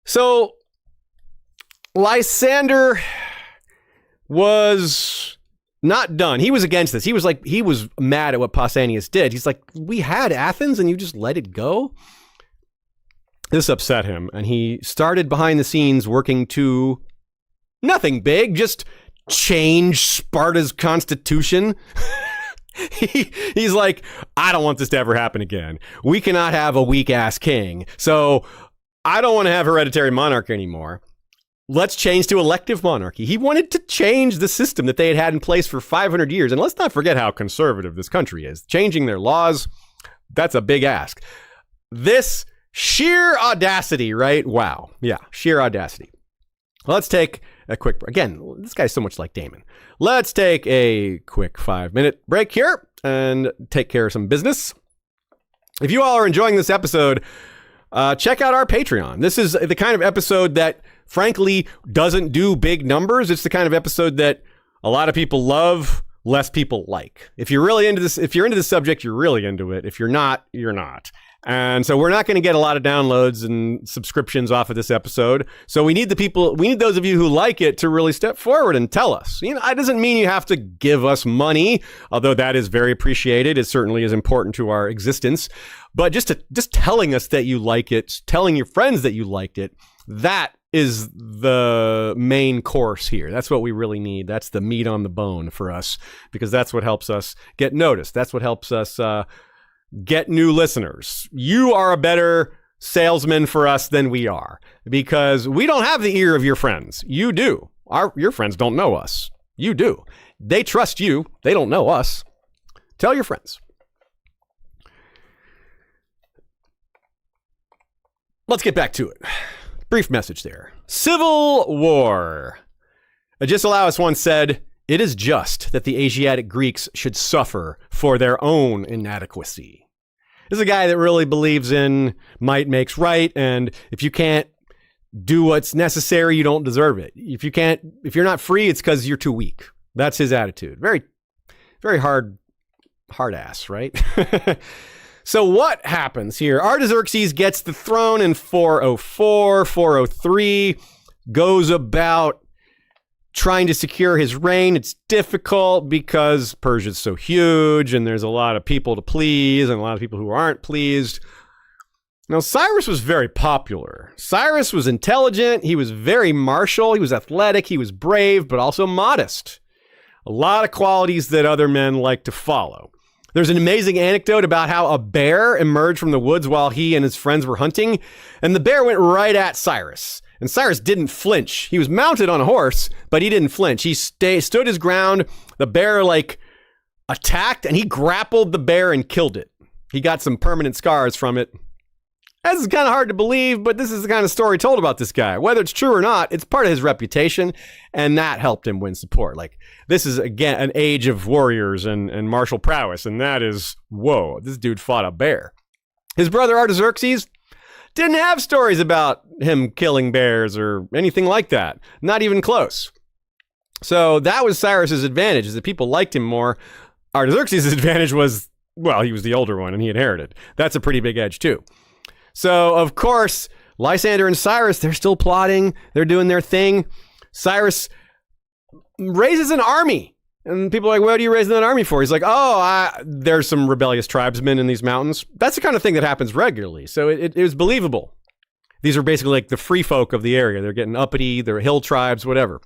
So, Lysander was not done. He was against this. He was mad at what Pausanias did. He's like, we had Athens and you just let it go? This upset him, and he started behind the scenes working to nothing big, just change Sparta's constitution. He's like, I don't want this to ever happen again. We cannot have a weak-ass king, so I don't want to have hereditary monarchy anymore. Let's change to elective monarchy. He wanted to change the system that they had in place for 500 years, and let's not forget how conservative this country is. Changing their laws, that's a big ask. This sheer audacity, right? Wow. Yeah, sheer audacity. Let's take a quick break. Again, this guy's so much like Damon. Let's take a quick 5-minute break here and take care of some business. If you all are enjoying this episode, check out our Patreon. This is the kind of episode that, frankly, doesn't do big numbers. It's the kind of episode that a lot of people love, less people like. If you're really into this, if you're into this subject, you're really into it. If you're not, you're not. And so we're not going to get a lot of downloads and subscriptions off of this episode. So we need those of you who like it to really step forward and tell us. It doesn't mean you have to give us money, although that is very appreciated. It certainly is important to our existence. But just telling us that you like it, telling your friends that you liked it, that is the main course here. That's what we really need. That's the meat on the bone for us, because that's what helps us get noticed. That's what helps us get new listeners. You are a better salesman for us than we are, because we don't have the ear of your friends. You do. Your friends don't know us. You do. They trust you. They don't know us. Tell your friends. Let's get back to it. Brief message there. Civil War. Agesilaus once said, "It is just that the Asiatic Greeks should suffer for their own inadequacy." This is a guy that really believes in might makes right, and if you can't do what's necessary, you don't deserve it. If you're not free, it's because you're too weak. That's his attitude. Very, very hard ass, right? So what happens here? Artaxerxes gets the throne in 404, 403, goes about trying to secure his reign. It's difficult because Persia's so huge and there's a lot of people to please and a lot of people who aren't pleased. Now, Cyrus was very popular. Cyrus was intelligent. He was very martial. He was athletic. He was brave, but also modest. A lot of qualities that other men like to follow. There's an amazing anecdote about how a bear emerged from the woods while he and his friends were hunting, and the bear went right at Cyrus. And Cyrus didn't flinch. He was mounted on a horse, but he didn't flinch. He stood his ground. The bear, attacked, and he grappled the bear and killed it. He got some permanent scars from it. This is kind of hard to believe, but this is the kind of story told about this guy. Whether it's true or not, it's part of his reputation, and that helped him win support. This is, again, an age of warriors and martial prowess, and that is, whoa, this dude fought a bear. His brother Artaxerxes didn't have stories about him killing bears or anything like that. Not even close. So that was Cyrus's advantage, is that people liked him more. Artaxerxes' advantage was, well, he was the older one and he inherited. That's a pretty big edge too. So, of course, Lysander and Cyrus, they're still plotting. They're doing their thing. Cyrus raises an army. And people are like, what are you raising an army for? He's like, there's some rebellious tribesmen in these mountains. That's the kind of thing that happens regularly. So it was believable. These are basically like the free folk of the area. They're getting uppity, they're hill tribes, whatever.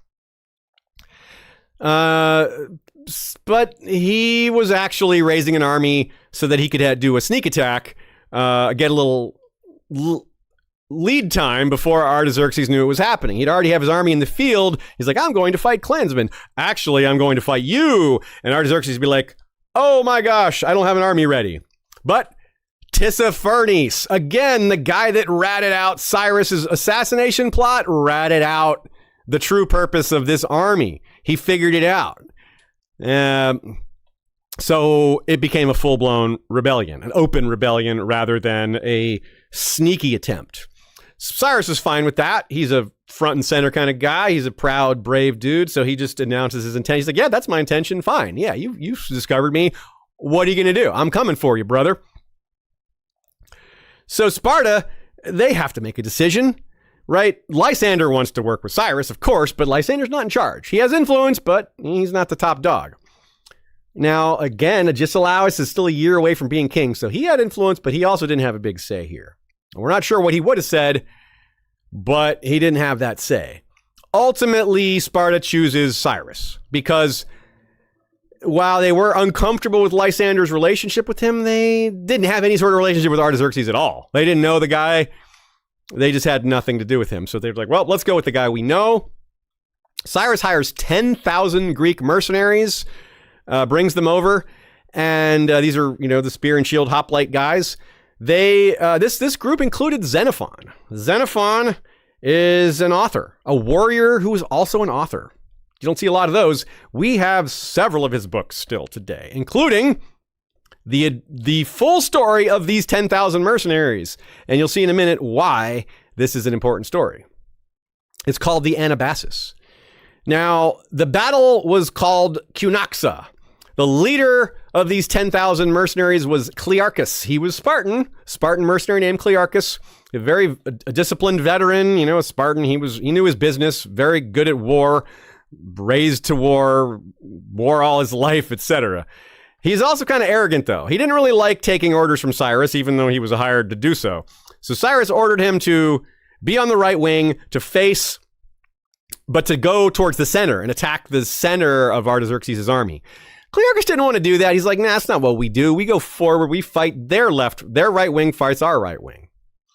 But he was actually raising an army so that he could do a sneak attack, get a little lead time before Artaxerxes knew it was happening. He'd already have his army in the field. He's like, I'm going to fight clansmen. Actually, I'm going to fight you. And Artaxerxes would be like, oh my gosh, I don't have an army ready. But Tissaphernes, again, the guy that ratted out Cyrus's assassination plot, ratted out the true purpose of this army. He figured it out. So it became a full-blown rebellion, an open rebellion rather than a sneaky attempt. Cyrus is fine with that. He's a front and center kind of guy. He's a proud, brave dude. So he just announces his intention. He's like, yeah, that's my intention. Fine. Yeah, you discovered me. What are you going to do? I'm coming for you, brother. So Sparta, they have to make a decision, right? Lysander wants to work with Cyrus, of course, but Lysander's not in charge. He has influence, but he's not the top dog. Now, again, Agesilaus is still a year away from being king, so he had influence, but he also didn't have a big say here. We're not sure what he would have said, but he didn't have that say. Ultimately, Sparta chooses Cyrus because while they were uncomfortable with Lysander's relationship with him, they didn't have any sort of relationship with Artaxerxes at all. They didn't know the guy. They just had nothing to do with him. So they were like, well, let's go with the guy we know. Cyrus hires 10,000 Greek mercenaries, brings them over. And these are, the spear and shield hoplite guys. This group included Xenophon. Xenophon is an author, a warrior who is also an author. You don't see a lot of those. We have several of his books still today, including the full story of these 10,000 mercenaries. And you'll see in a minute why this is an important story. It's called the Anabasis. Now, the battle was called Cunaxa. The leader of these 10,000 mercenaries was Clearchus. He was Spartan mercenary named Clearchus, a very disciplined veteran, a Spartan. He knew his business, very good at war, raised to war all his life, etc. He's also kind of arrogant, though. He didn't really like taking orders from Cyrus, even though he was hired to do so. So Cyrus ordered him to be on the right wing, to face, but to go towards the center and attack the center of Artaxerxes' army. Clearchus didn't want to do that. He's like, nah, that's not what we do. We go forward. We fight their right wing fights our right wing.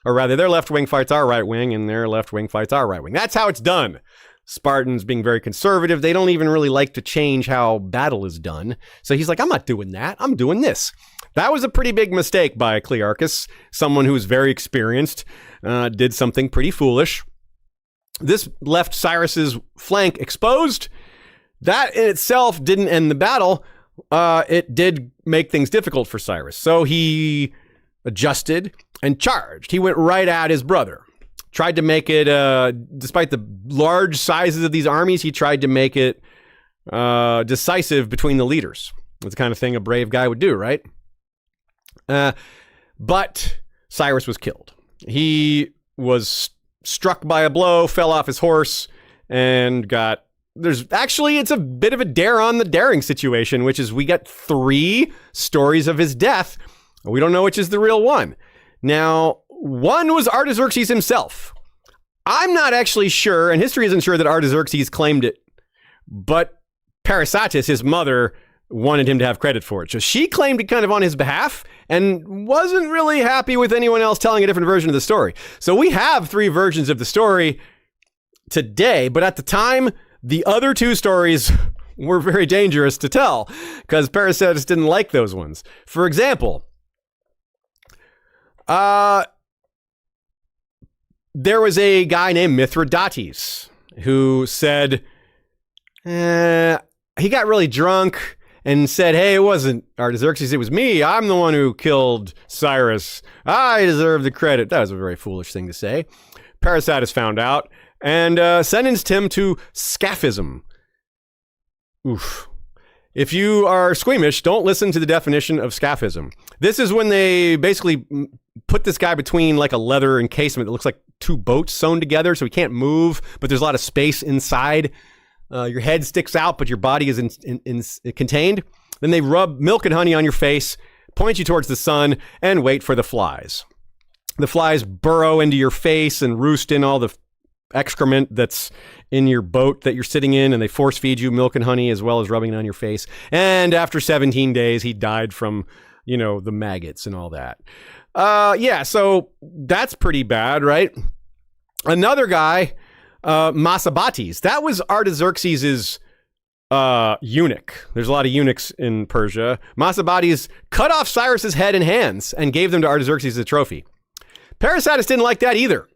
Or rather, their left wing fights our right wing, and their left wing fights our right wing. That's how it's done. Spartans being very conservative. They don't even really like to change how battle is done. So he's like, I'm not doing that. I'm doing this. That was a pretty big mistake by Clearchus. Someone who was very experienced, did something pretty foolish. This left Cyrus's flank exposed. That in itself didn't end the battle. It did make things difficult for Cyrus. So he adjusted and charged. He went right at his brother. Tried to make it, despite the large sizes of these armies, he tried to make it decisive between the leaders. That's the kind of thing a brave guy would do, right? But Cyrus was killed. He was struck by a blow, fell off his horse, and it's a bit of a dare on the daring situation, which is we get 3 stories of his death. We don't know which is the real one. Now, one was Artaxerxes himself. I'm not actually sure, and history isn't sure that Artaxerxes claimed it, but Parysatis, his mother, wanted him to have credit for it. So she claimed it kind of on his behalf and wasn't really happy with anyone else telling a different version of the story. So we have 3 versions of the story today, but at the time, the other 2 stories were very dangerous to tell because Parysatis didn't like those ones. For example, there was a guy named Mithridates who said, he got really drunk and said, hey, it wasn't Artaxerxes, it was me. I'm the one who killed Cyrus. I deserve the credit. That was a very foolish thing to say. Parysatis found out and sentenced him to scaphism. Oof. If you are squeamish, don't listen to the definition of scaphism. This is when they basically put this guy between like a leather encasement that looks like 2 boats sewn together so he can't move, but there's a lot of space inside. Your head sticks out, but your body is contained. Then they rub milk and honey on your face, point you towards the sun, and wait for the flies. The flies burrow into your face and roost in all the excrement that's in your boat that you're sitting in, and they force feed you milk and honey as well as rubbing it on your face. And after 17 days, he died from, the maggots and all that. So that's pretty bad, right? Another guy, Masabates. That was Artaxerxes' eunuch. There's a lot of eunuchs in Persia. Masabates cut off Cyrus's head and hands and gave them to Artaxerxes as a trophy. Parysatis didn't like that either.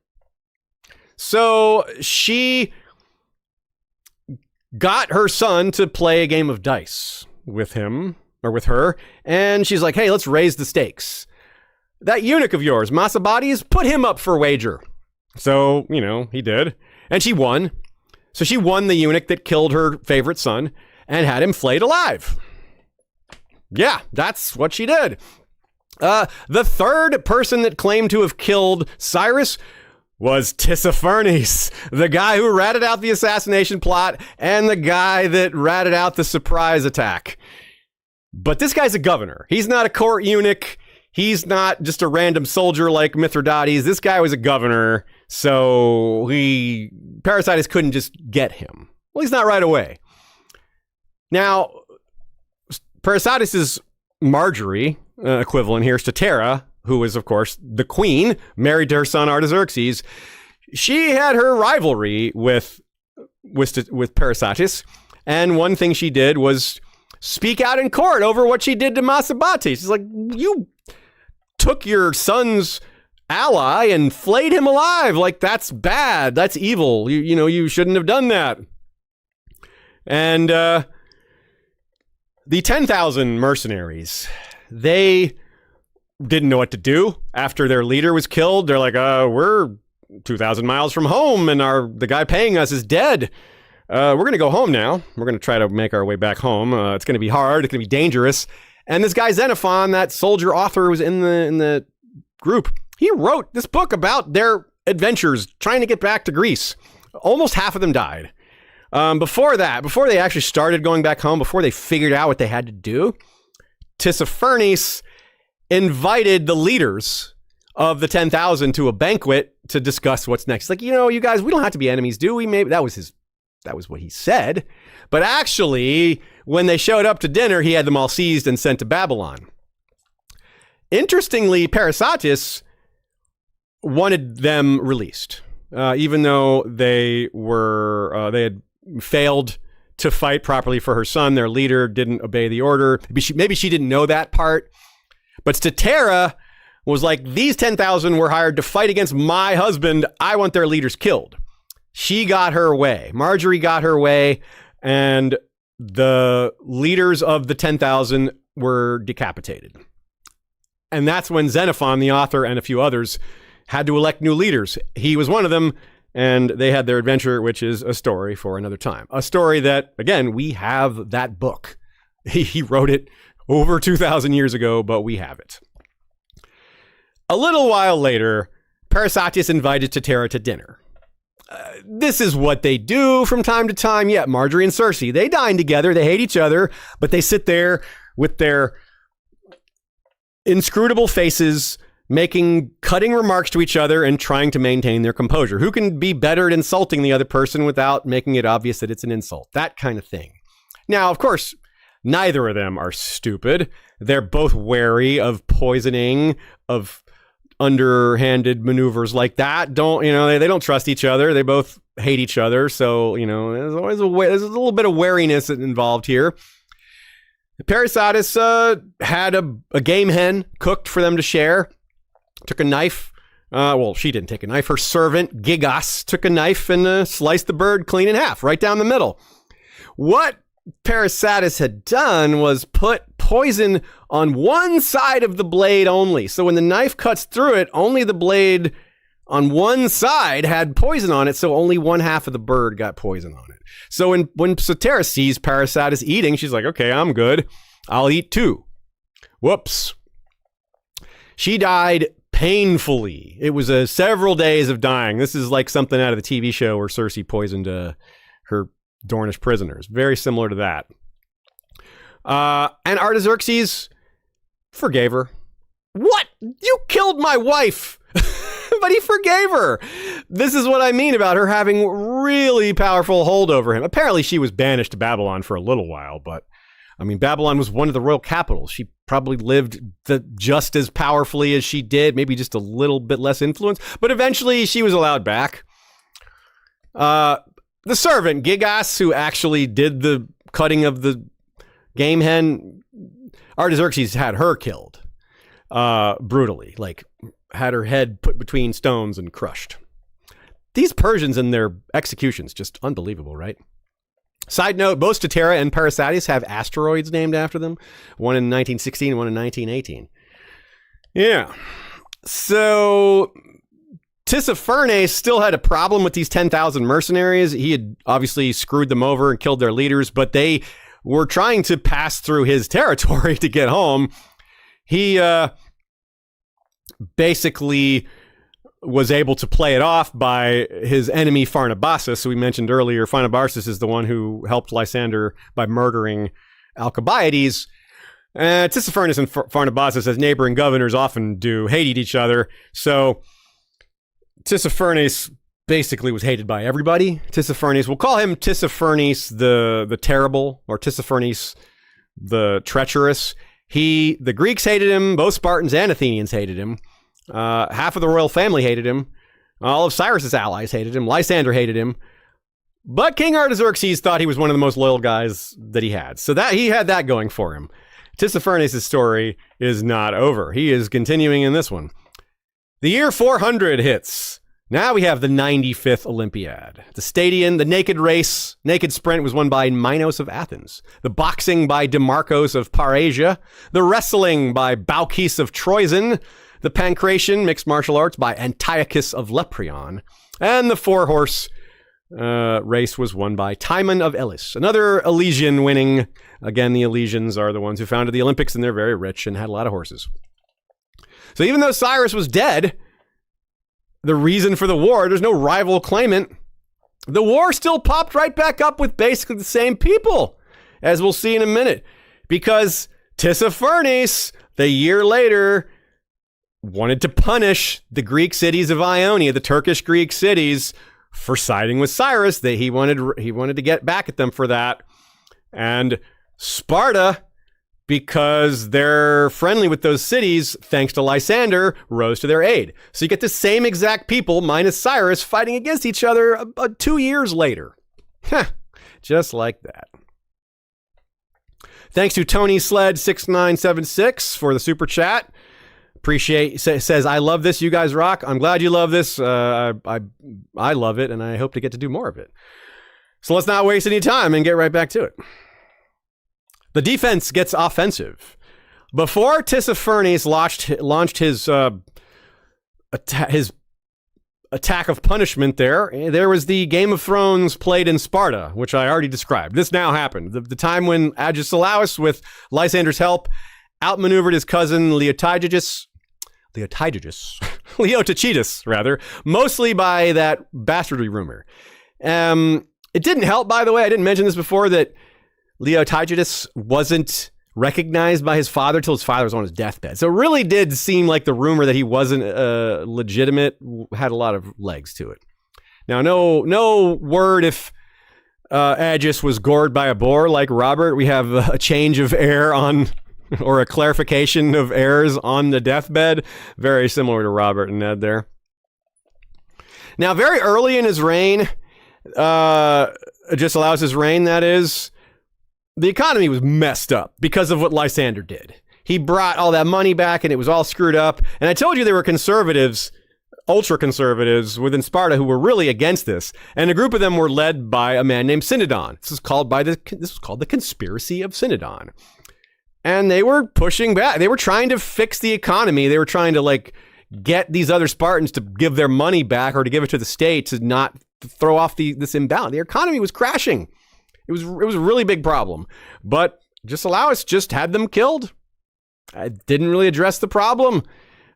So she got her son to play a game of dice with him or with her. And she's like, hey, let's raise the stakes. That eunuch of yours, Masabates, put him up for wager. So, he did. And she won. So she won the eunuch that killed her favorite son and had him flayed alive. Yeah, that's what she did. The third person that claimed to have killed Cyrus was Tissaphernes, the guy who ratted out the assassination plot and the guy that ratted out the surprise attack. But this guy's a governor. He's not a court eunuch. He's not just a random soldier like Mithridates. This guy was a governor, so Parysatis couldn't just get him. Well, at least not right away. Now, Parysatis' Marjorie equivalent here is Statera, who is, of course, the queen, married to her son Artaxerxes. She had her rivalry with Parysatis, and one thing she did was speak out in court over what she did to Masabates. She's like, you took your son's ally and flayed him alive. Like, that's bad. That's evil. You shouldn't have done that. And the 10,000 mercenaries, they didn't know what to do after their leader was killed. They're like, we're 2,000 miles from home and the guy paying us is dead. We're going to go home now. We're going to try to make our way back home. It's going to be hard. It's going to be dangerous. And this guy Xenophon, that soldier author who was in the group, he wrote this book about their adventures trying to get back to Greece. Almost half of them died. Before they actually started going back home, before they figured out what they had to do, Tissaphernes invited the leaders of the 10,000 to a banquet to discuss what's next. Like, you guys, we don't have to be enemies, do we? Maybe that was what he said. But actually, when they showed up to dinner, he had them all seized and sent to Babylon. Interestingly, Parysatis wanted them released, even though they had failed to fight properly for her son. Their leader didn't obey the order. Maybe she didn't know that part. But Statera was like, these 10,000 were hired to fight against my husband. I want their leaders killed. She got her way. Marjorie got her way, and the leaders of the 10,000 were decapitated. And that's when Xenophon, the author, and a few others had to elect new leaders. He was one of them, and they had their adventure, which is a story for another time. A story that, again, we have that book. He wrote it over 2,000 years ago, but we have it. A little while later, Parysatis invited Statera to dinner. This is what they do from time to time. Yeah, Marjorie and Circe, they dine together. They hate each other, but they sit there with their inscrutable faces, cutting remarks to each other and trying to maintain their composure. Who can be better at insulting the other person without making it obvious that it's an insult? That kind of thing. Now, of course, neither of them are stupid. They're both wary of poisoning, of underhanded maneuvers like that. They don't trust each other. They both hate each other. So, there's always there's a little bit of wariness involved here. Parysatis had a game hen cooked for them to share. Took a knife. She didn't take a knife. Her servant, Gigas, took a knife and sliced the bird clean in half, right down the middle. What Parysatis had done was put poison on one side of the blade only. So when the knife cuts through it, only the blade on one side had poison on it, so only one half of the bird got poison on it. So when Statera sees Parysatis eating, she's like, okay, I'm good. I'll eat too. Whoops. She died painfully. It was several days of dying. This is like something out of the TV show where Circe poisoned her Dornish prisoners. Very similar to that. And Artaxerxes forgave her. What? You killed my wife! But he forgave her. This is what I mean about her having really powerful hold over him. Apparently she was banished to Babylon for a little while, but I mean, Babylon was one of the royal capitals. She probably lived just as powerfully as she did, maybe just a little bit less influence, but eventually she was allowed back. The servant, Gigas, who actually did the cutting of the game hen, Artaxerxes had her killed brutally, like had her head put between stones and crushed. These Persians and their executions, just unbelievable, right? Side note, both Statera and Parasatis have asteroids named after them. One in 1916, one in 1918. Yeah. So Tissaphernes still had a problem with these 10,000 mercenaries. He had obviously screwed them over and killed their leaders, but they were trying to pass through his territory to get home. He basically was able to play it off by his enemy Pharnabazus, who we mentioned earlier. Pharnabazus is the one who helped Lysander by murdering Alcibiades. Tissaphernes and Pharnabazus, as neighboring governors often do, hated each other. So Tissaphernes basically was hated by everybody. Tissaphernes, we'll call him Tissaphernes the Terrible, or Tissaphernes the Treacherous. The Greeks hated him. Both Spartans and Athenians hated him. Half of the royal family hated him. All of Cyrus's allies hated him. Lysander hated him. But King Artaxerxes thought he was one of the most loyal guys that he had. So that he had that going for him. Tissaphernes' story is not over. He is continuing in this one. The year 400 hits. Now we have the 95th Olympiad. The stadion, the naked race, naked sprint was won by Minos of Athens. The boxing by Demarchos of Parasia. The wrestling by Baucis of Troezen. The pancration, mixed martial arts, by Antiochus of Lepreon. And the 4-horse race was won by Timon of Elis. Another Elysian winning. Again, the Elysians are the ones who founded the Olympics, and they're very rich and had a lot of horses. So even though Cyrus was dead, the reason for the war, there's no rival claimant, the war still popped right back up with basically the same people, as we'll see in a minute. Because Tissaphernes, the year later, wanted to punish the Greek cities of Ionia, the Turkish Greek cities, for siding with Cyrus. He wanted to get back at them for that. And Sparta, because they're friendly with those cities, thanks to Lysander, rose to their aid. So you get the same exact people, minus Cyrus, fighting against each other 2 years later. Just like that. Thanks to Tony Sled 6976 for the super chat. Says, I love this. You guys rock. I'm glad you love this. I love it, and I hope to get to do more of it. So let's not waste any time and get right back to it. The defense gets offensive. Before Tissaphernes launched his attack of punishment there was the Game of Thrones played in Sparta, which I already described. This now happened. The time when Agesilaus, with Lysander's help, outmaneuvered his cousin Leotychidus, rather, mostly by that bastardry rumor. It didn't help, by the way, I didn't mention this before, that Leotychidus wasn't recognized by his father till his father was on his deathbed. So it really did seem like the rumor that he wasn't legitimate had a lot of legs to it. Now, no word if Agis was gored by a boar like Robert. We have a change of heir on, or a clarification of heirs on the deathbed. Very similar to Robert and Ned there. Now, very early in his reign, Agesilaus' reign, that is, the economy was messed up because of what Lysander did. He brought all that money back and it was all screwed up. And I told you there were conservatives, ultra-conservatives within Sparta who were really against this. And a group of them were led by a man named Cynodon. This was called the Conspiracy of Cynodon. And they were pushing back. They were trying to fix the economy. They were trying to get these other Spartans to give their money back or to give it to the state to not throw off this imbalance. The economy was crashing. It was a really big problem. But Agesilaus just had them killed. It didn't really address the problem.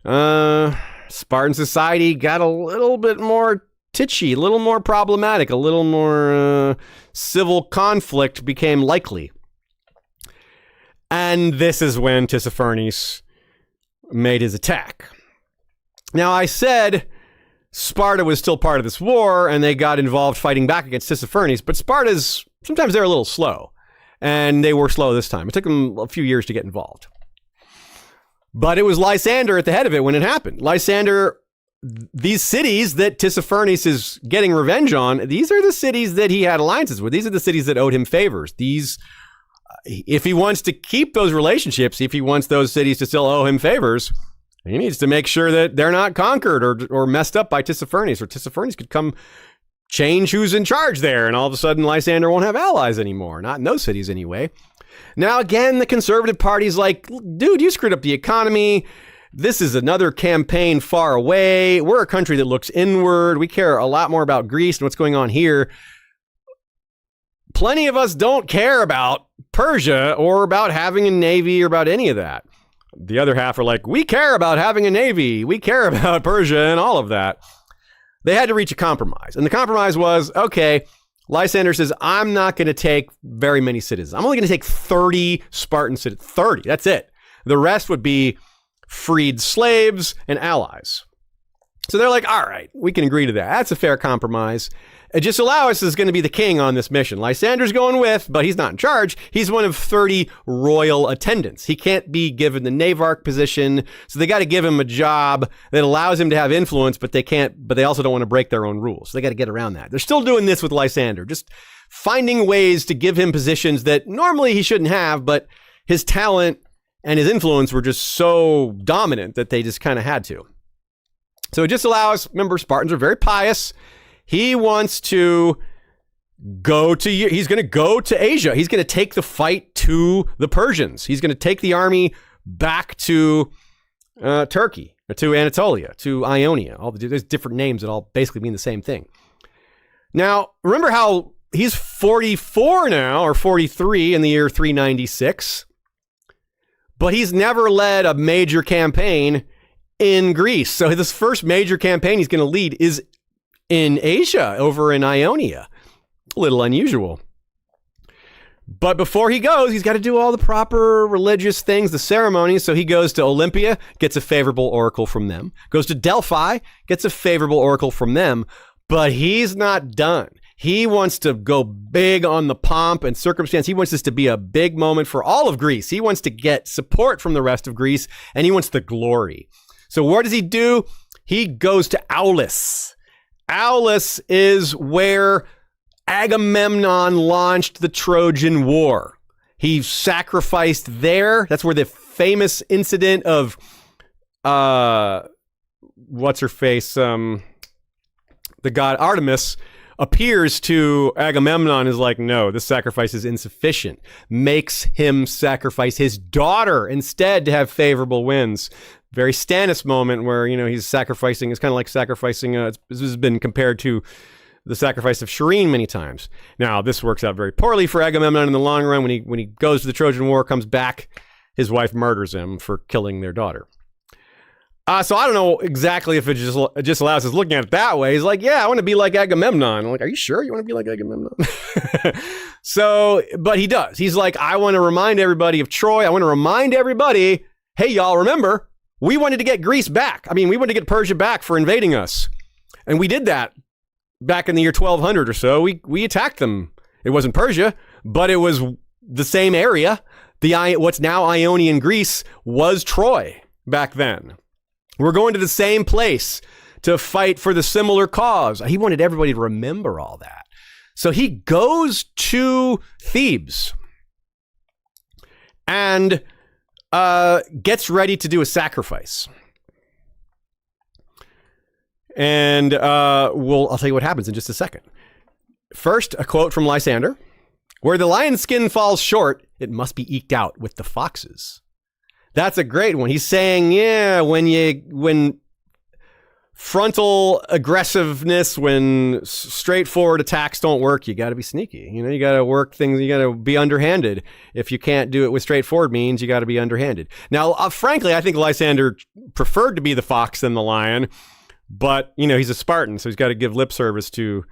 Spartan society got a little bit more titchy, a little more problematic, a little more civil conflict became likely. And this is when Tissaphernes made his attack. Now, I said Sparta was still part of this war, and they got involved fighting back against Tissaphernes, but sometimes they're a little slow, and they were slow this time. It took them a few years to get involved. But it was Lysander at the head of it when it happened. Lysander, these cities that Tissaphernes is getting revenge on, these are the cities that he had alliances with. These are the cities that owed him favors. If he wants to keep those relationships, if he wants those cities to still owe him favors, he needs to make sure that they're not conquered or messed up by Tissaphernes, or Tissaphernes could come change who's in charge there, and all of a sudden Lysander won't have allies anymore. Not in those cities anyway. Now, again, the conservative party's like, dude, you screwed up the economy. This is another campaign far away. We're a country that looks inward. We care a lot more about Greece and what's going on here. Plenty of us don't care about Persia or about having a navy or about any of that. The other half are like, we care about having a navy. We care about Persia and all of that. They had to reach a compromise. And the compromise was, okay, Lysander says, I'm not going to take very many citizens. I'm only going to take 30 Spartan citizens. 30, that's it. The rest would be freed slaves and allies. So they're like, all right, we can agree to that. That's a fair compromise. Agesilaus is going to be the king on this mission. Lysander's going with, but he's not in charge. He's one of 30 royal attendants. He can't be given the navarch position, so they got to give him a job that allows him to have influence, but they also don't want to break their own rules. So they got to get around that. They're still doing this with Lysander, just finding ways to give him positions that normally he shouldn't have, but his talent and his influence were just so dominant that they just kind of had to. So Agesilaus, remember, Spartans are very pious. He wants to he's going to go to Asia. He's going to take the fight to the Persians. He's going to take the army back to Turkey, to Anatolia, to Ionia. There's different names that all basically mean the same thing. Now, remember how he's 44 now, or 43 in the year 396, but he's never led a major campaign in Greece. So this first major campaign he's going to lead is in Asia, over in Ionia. A little unusual. But before he goes, he's got to do all the proper religious things, the ceremonies. So he goes to Olympia, gets a favorable oracle from them. Goes to Delphi, gets a favorable oracle from them. But he's not done. He wants to go big on the pomp and circumstance. He wants this to be a big moment for all of Greece. He wants to get support from the rest of Greece, and he wants the glory. So what does he do? He goes to Aulis. Aulis is where Agamemnon launched the Trojan War. He sacrificed there. That's where the famous incident of what's her face, the god Artemis appears to Agamemnon, is like, no, this sacrifice is insufficient. Makes him sacrifice his daughter instead to have favorable winds. Very Stannis moment where, he's sacrificing. It's kind of like sacrificing. This has been compared to the sacrifice of Shireen many times. Now, this works out very poorly for Agamemnon in the long run. When he goes to the Trojan War, comes back, his wife murders him for killing their daughter. So I don't know exactly if it just allows us looking at it that way. He's like, yeah, I want to be like Agamemnon. I'm like, are you sure you want to be like Agamemnon? But he does. He's like, I want to remind everybody of Troy. I want to remind everybody, hey, y'all, remember, we wanted to get Greece back. We wanted to get Persia back for invading us. And we did that back in the year 1200 or so. We attacked them. It wasn't Persia, but it was the same area. What's now Ionian Greece was Troy back then. We're going to the same place to fight for the similar cause. He wanted everybody to remember all that. So he goes to Thebes and gets ready to do a sacrifice. And I'll tell you what happens in just a second. First, a quote from Lysander. Where the lion's skin falls short, it must be eked out with the foxes. That's a great one. He's saying, yeah, when frontal aggressiveness, when straightforward attacks don't work, you got to be sneaky. You got to work things. You got to be underhanded. If you can't do it with straightforward means, you got to be underhanded. Now, frankly, I think Lysander preferred to be the fox than the lion, but he's a Spartan, so he's got to give lip service to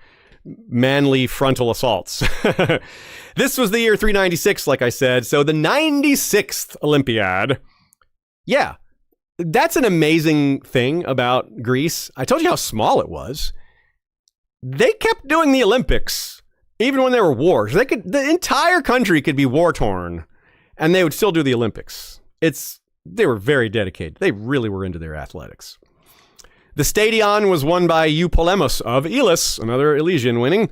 manly frontal assaults. This was the year 396, like I said. So the 96th Olympiad. Yeah, that's an amazing thing about Greece. I told you how small it was. They kept doing the Olympics, even when there were wars. The entire country could be war-torn, and they would still do the Olympics. They were very dedicated. They really were into their athletics. The Stadion was won by Eupolemos of Elis, another Elysian winning.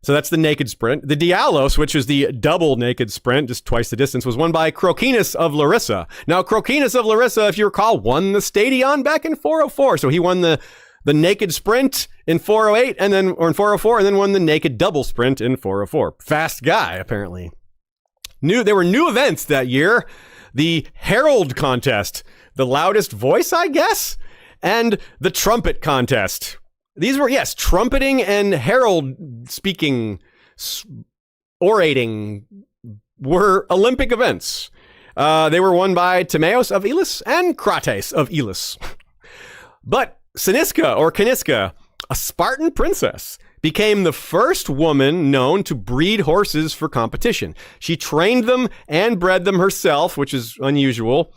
So that's the naked sprint. The Dialos, which is the double naked sprint, just twice the distance, was won by Crocinus of Larissa. Now, Crocinus of Larissa, if you recall, won the Stadion back in 404. So he won the naked sprint in 408 or in 404, and then won the naked double sprint in 404. Fast guy, apparently. There were new events that year. The Herald contest, the loudest voice, I guess, and the trumpet contest. These were, yes, trumpeting and herald speaking, orating were Olympic events. They were won by Timaeus of Elis and Crates of Elis. But Caniska, a Spartan princess, became the first woman known to breed horses for competition. She trained them and bred them herself, which is unusual.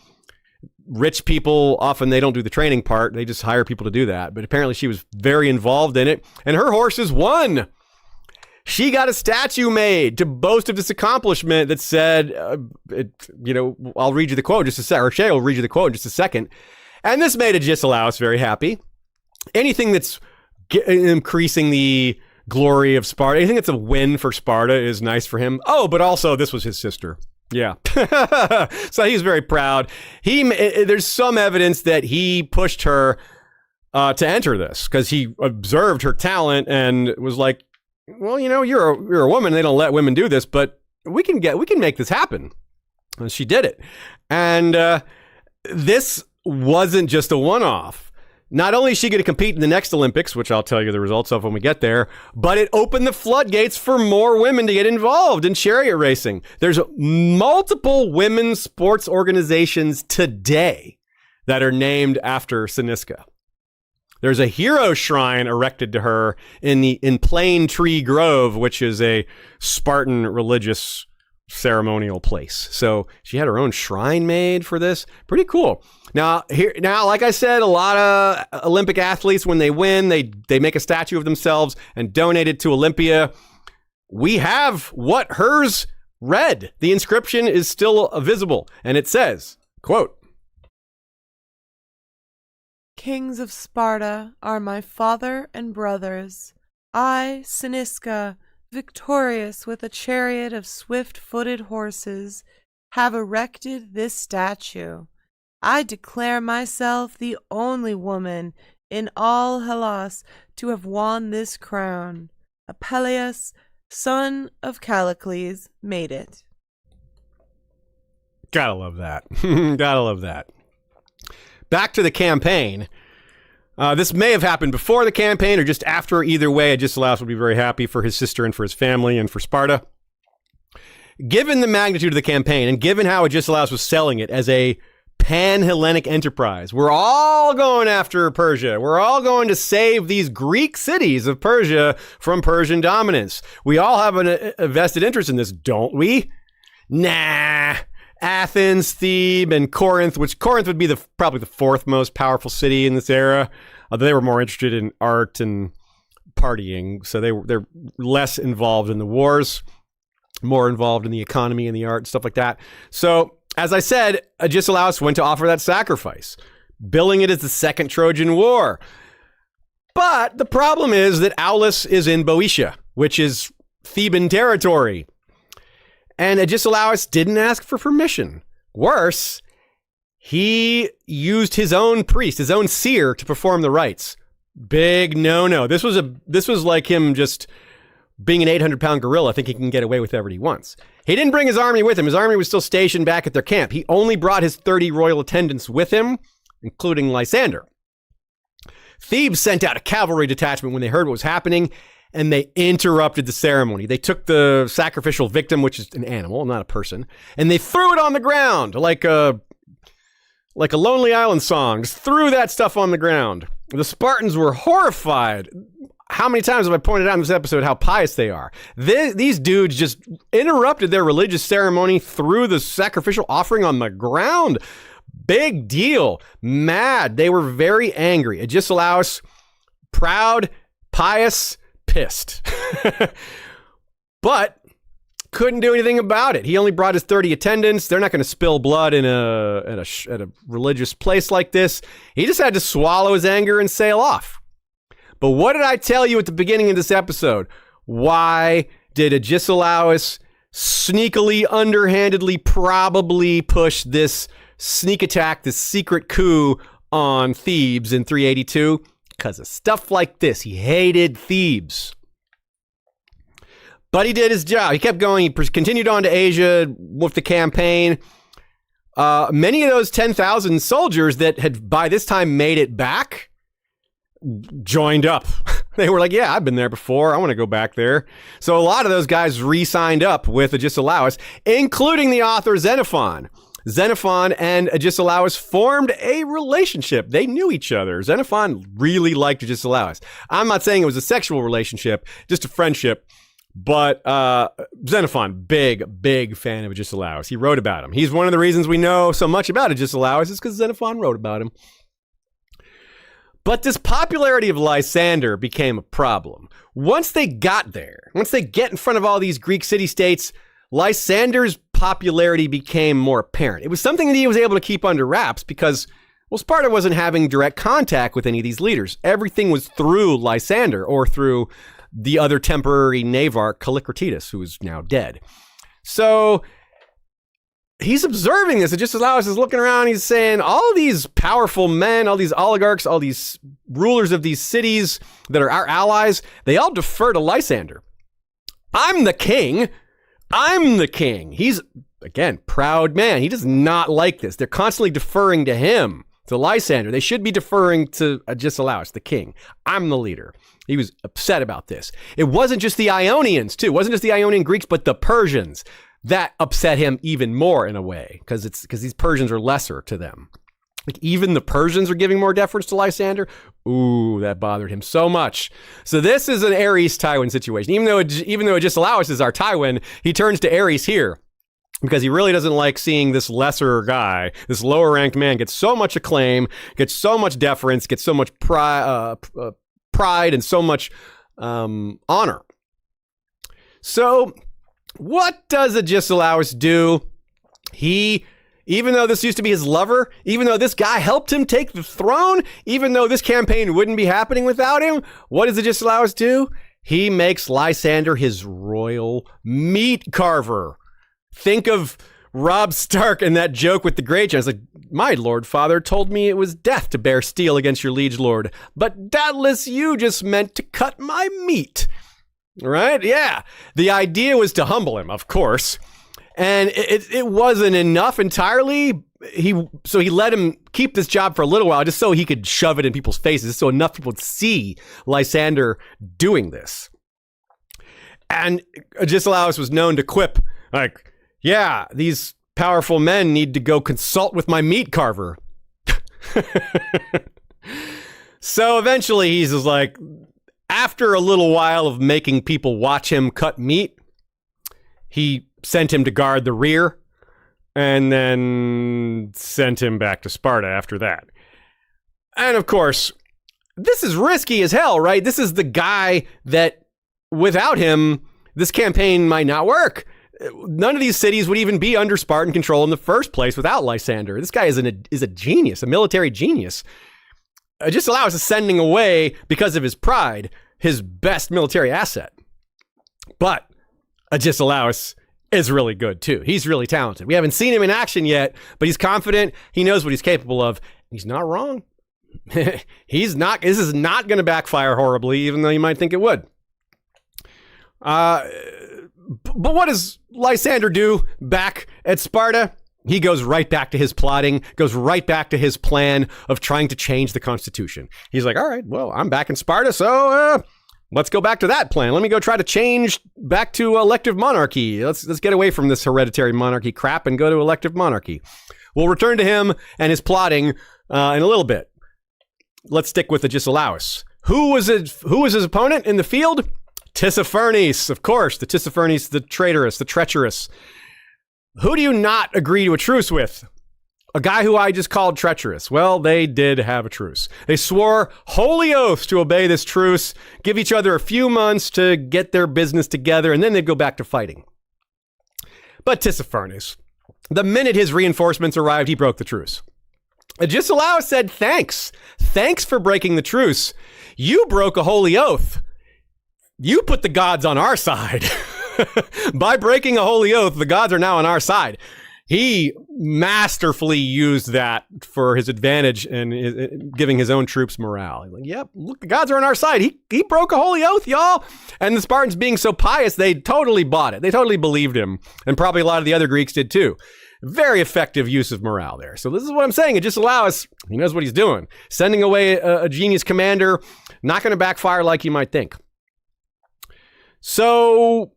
Rich people, often they don't do the training part. They just hire people to do that. But apparently she was very involved in it. And her horses won. She got a statue made to boast of this accomplishment that said, I'll read you the quote in just a second. Or Shay will read you the quote in just a second. And this made Agesilaus very happy. Anything that's increasing the glory of Sparta, anything that's a win for Sparta is nice for him. Oh, but also this was his sister. Yeah. So he's very proud. There's some evidence that he pushed her to enter this because he observed her talent and was like, well, you're a woman. They don't let women do this, but we can make this happen. And she did it. And this wasn't just a one-off. Not only is she going to compete in the next Olympics, which I'll tell you the results of when we get there, but it opened the floodgates for more women to get involved in chariot racing. There's multiple women's sports organizations today that are named after Caniska. There's a hero shrine erected to her in Plane Tree Grove, which is a Spartan religious ceremonial place. So she had her own shrine made for this. Pretty cool. Now, like I said, a lot of Olympic athletes, when they win, they make a statue of themselves and donate it to Olympia. We have what hers read. The inscription is still visible, and it says, quote, "Kings of Sparta are my father and brothers. I, Caniska, victorious with a chariot of swift-footed horses, have erected this statue. I declare myself the only woman in all Hellas to have won this crown. Apelles, son of Callicles, made it." Gotta love that. Gotta love that. Back to the campaign. This may have happened before the campaign or just after. Either way, Agesilaus would be very happy for his sister and for his family and for Sparta. Given the magnitude of the campaign and given how Agesilaus was selling it as a pan-Hellenic enterprise, we're all going after Persia. We're all going to save these Greek cities of Persia from Persian dominance. We all have a vested interest in this, don't we? Nah. Athens, Thebes, and Corinth, which Corinth would be probably the fourth most powerful city in this era. They were more interested in art and partying, so they're less involved in the wars, more involved in the economy and the art and stuff like that. So, as I said, Agesilaus went to offer that sacrifice, billing it as the Second Trojan War. But the problem is that Aulis is in Boeotia, which is Theban territory. And Agesilaus didn't ask for permission. Worse, he used his own priest, his own seer, to perform the rites. Big no-no. This was like him just being an 800-pound gorilla, thinking he can get away with whatever he wants. He didn't bring his army with him. His army was still stationed back at their camp. He only brought his 30 royal attendants with him, including Lysander. Thebes sent out a cavalry detachment when they heard what was happening, and they interrupted the ceremony. They took the sacrificial victim, which is an animal, not a person, and they threw it on the ground like a Lonely Island song. Just threw that stuff on the ground. The Spartans were horrified. How many times have I pointed out in this episode how pious they are? These dudes just interrupted their religious ceremony, threw the sacrificial offering on the ground. Big deal. Mad. They were very angry. Agesilaus, proud, pious, pissed. But couldn't do anything about it. He only brought his 30 attendants. They're not going to spill blood at a religious place like this. He just had to swallow his anger and sail off. But what did I tell you at the beginning of this episode? Why did Agesilaus sneakily, underhandedly, probably push this sneak attack, this secret coup on Thebes in 382? Because of stuff like this. He hated Thebes. But he did his job. He kept going. He continued on to Asia with the campaign. Many of those 10,000 soldiers that had by this time made it back joined up. They were like, yeah, I've been there before. I want to go back there. So a lot of those guys re-signed up with Agesilaus, including the author Xenophon. Xenophon and Agesilaus formed a relationship. They knew each other. Xenophon really liked Agesilaus. I'm not saying it was a sexual relationship, just a friendship. But Xenophon, big fan of Agesilaus. He wrote about him. He's one of the reasons we know so much about Agesilaus is because Xenophon wrote about him. But this popularity of Lysander became a problem. Once they got there, once they get in front of all these Greek city-states, Lysander's popularity became more apparent. It was something that he was able to keep under wraps because, well, Sparta wasn't having direct contact with any of these leaders. Everything was through Lysander or through the other temporary navarch, Callicratidas, who is now dead. So he's observing this. Agesilaus is looking around. He's saying, all these powerful men, all these oligarchs, all these rulers of these cities that are our allies, they all defer to Lysander. I'm the king. He's, again, proud man. He does not like this. They're constantly deferring to him, to Lysander. They should be deferring to Agesilaus, the king. I'm the leader. He was upset about this. It wasn't just the Ionians, too. It wasn't just the Ionian Greeks, but the Persians. That upset him even more in a way, because these Persians are lesser to them. Like, even the Persians are giving more deference to Lysander. Ooh, that bothered him so much. So this is an Ares-Tywin situation. Even though Agesilaus is our Tywin, he turns to Ares here because he really doesn't like seeing this lesser guy, this lower-ranked man, get so much acclaim, get so much deference, get so much pride and so much honor. So what does Agesilaus do? Even though this used to be his lover, even though this guy helped him take the throne, even though this campaign wouldn't be happening without him, what does Agesilaus do? He makes Lysander his royal meat carver. Think of Robb Stark and that joke with the Greyjoy. It's like, my lord father told me it was death to bear steel against your liege lord, but doubtless you just meant to cut my meat. Right? Yeah. The idea was to humble him, of course. And it wasn't enough entirely. So he let him keep this job for a little while just so he could shove it in people's faces, so enough people would see Lysander doing this. And Agesilaus was known to quip, like, yeah, these powerful men need to go consult with my meat carver. So eventually he's just like, after a little while of making people watch him cut meat, he sent him to guard the rear and then sent him back to Sparta after that. And of course, this is risky as hell, right? This is the guy that without him, this campaign might not work. None of these cities would even be under Spartan control in the first place without Lysander. This guy is a genius, a military genius. Agesilaus is sending away, because of his pride, his best military asset. But Agesilaus is really good too. He's really talented. We haven't seen him in action yet, but he's confident. He knows what he's capable of. He's not wrong. This is not going to backfire horribly, even though you might think it would. But what does Lysander do back at Sparta? He goes right back to his plotting, goes right back to his plan of trying to change the constitution. He's like, all right, well, I'm back in Sparta, so let's go back to that plan. Let me go try to change back to elective monarchy. Let's get away from this hereditary monarchy crap and go to elective monarchy. We'll return to him and his plotting in a little bit. Let's stick with Agesilaus. Who was his opponent in the field? Tissaphernes, of course. The Tissaphernes, the traitorous, the treacherous. Who do you not agree to a truce with? a guy who I just called treacherous. Well, they did have a truce. They swore holy oaths to obey this truce, give each other a few months to get their business together, and then they'd go back to fighting. But Tissaphernes, the minute his reinforcements arrived, he broke the truce. Agesilaus said, thanks. Thanks for breaking the truce. You broke a holy oath. You put the gods on our side. By breaking a holy oath, the gods are now on our side. He masterfully used that for his advantage and giving his own troops morale. He's like, yep, look, the gods are on our side. He broke a holy oath, y'all. And the Spartans being so pious, they totally bought it. They totally believed him. And probably a lot of the other Greeks did too. Very effective use of morale there. So this is what I'm saying. Agesilaus, he knows what he's doing. Sending away a genius commander, not going to backfire like you might think. So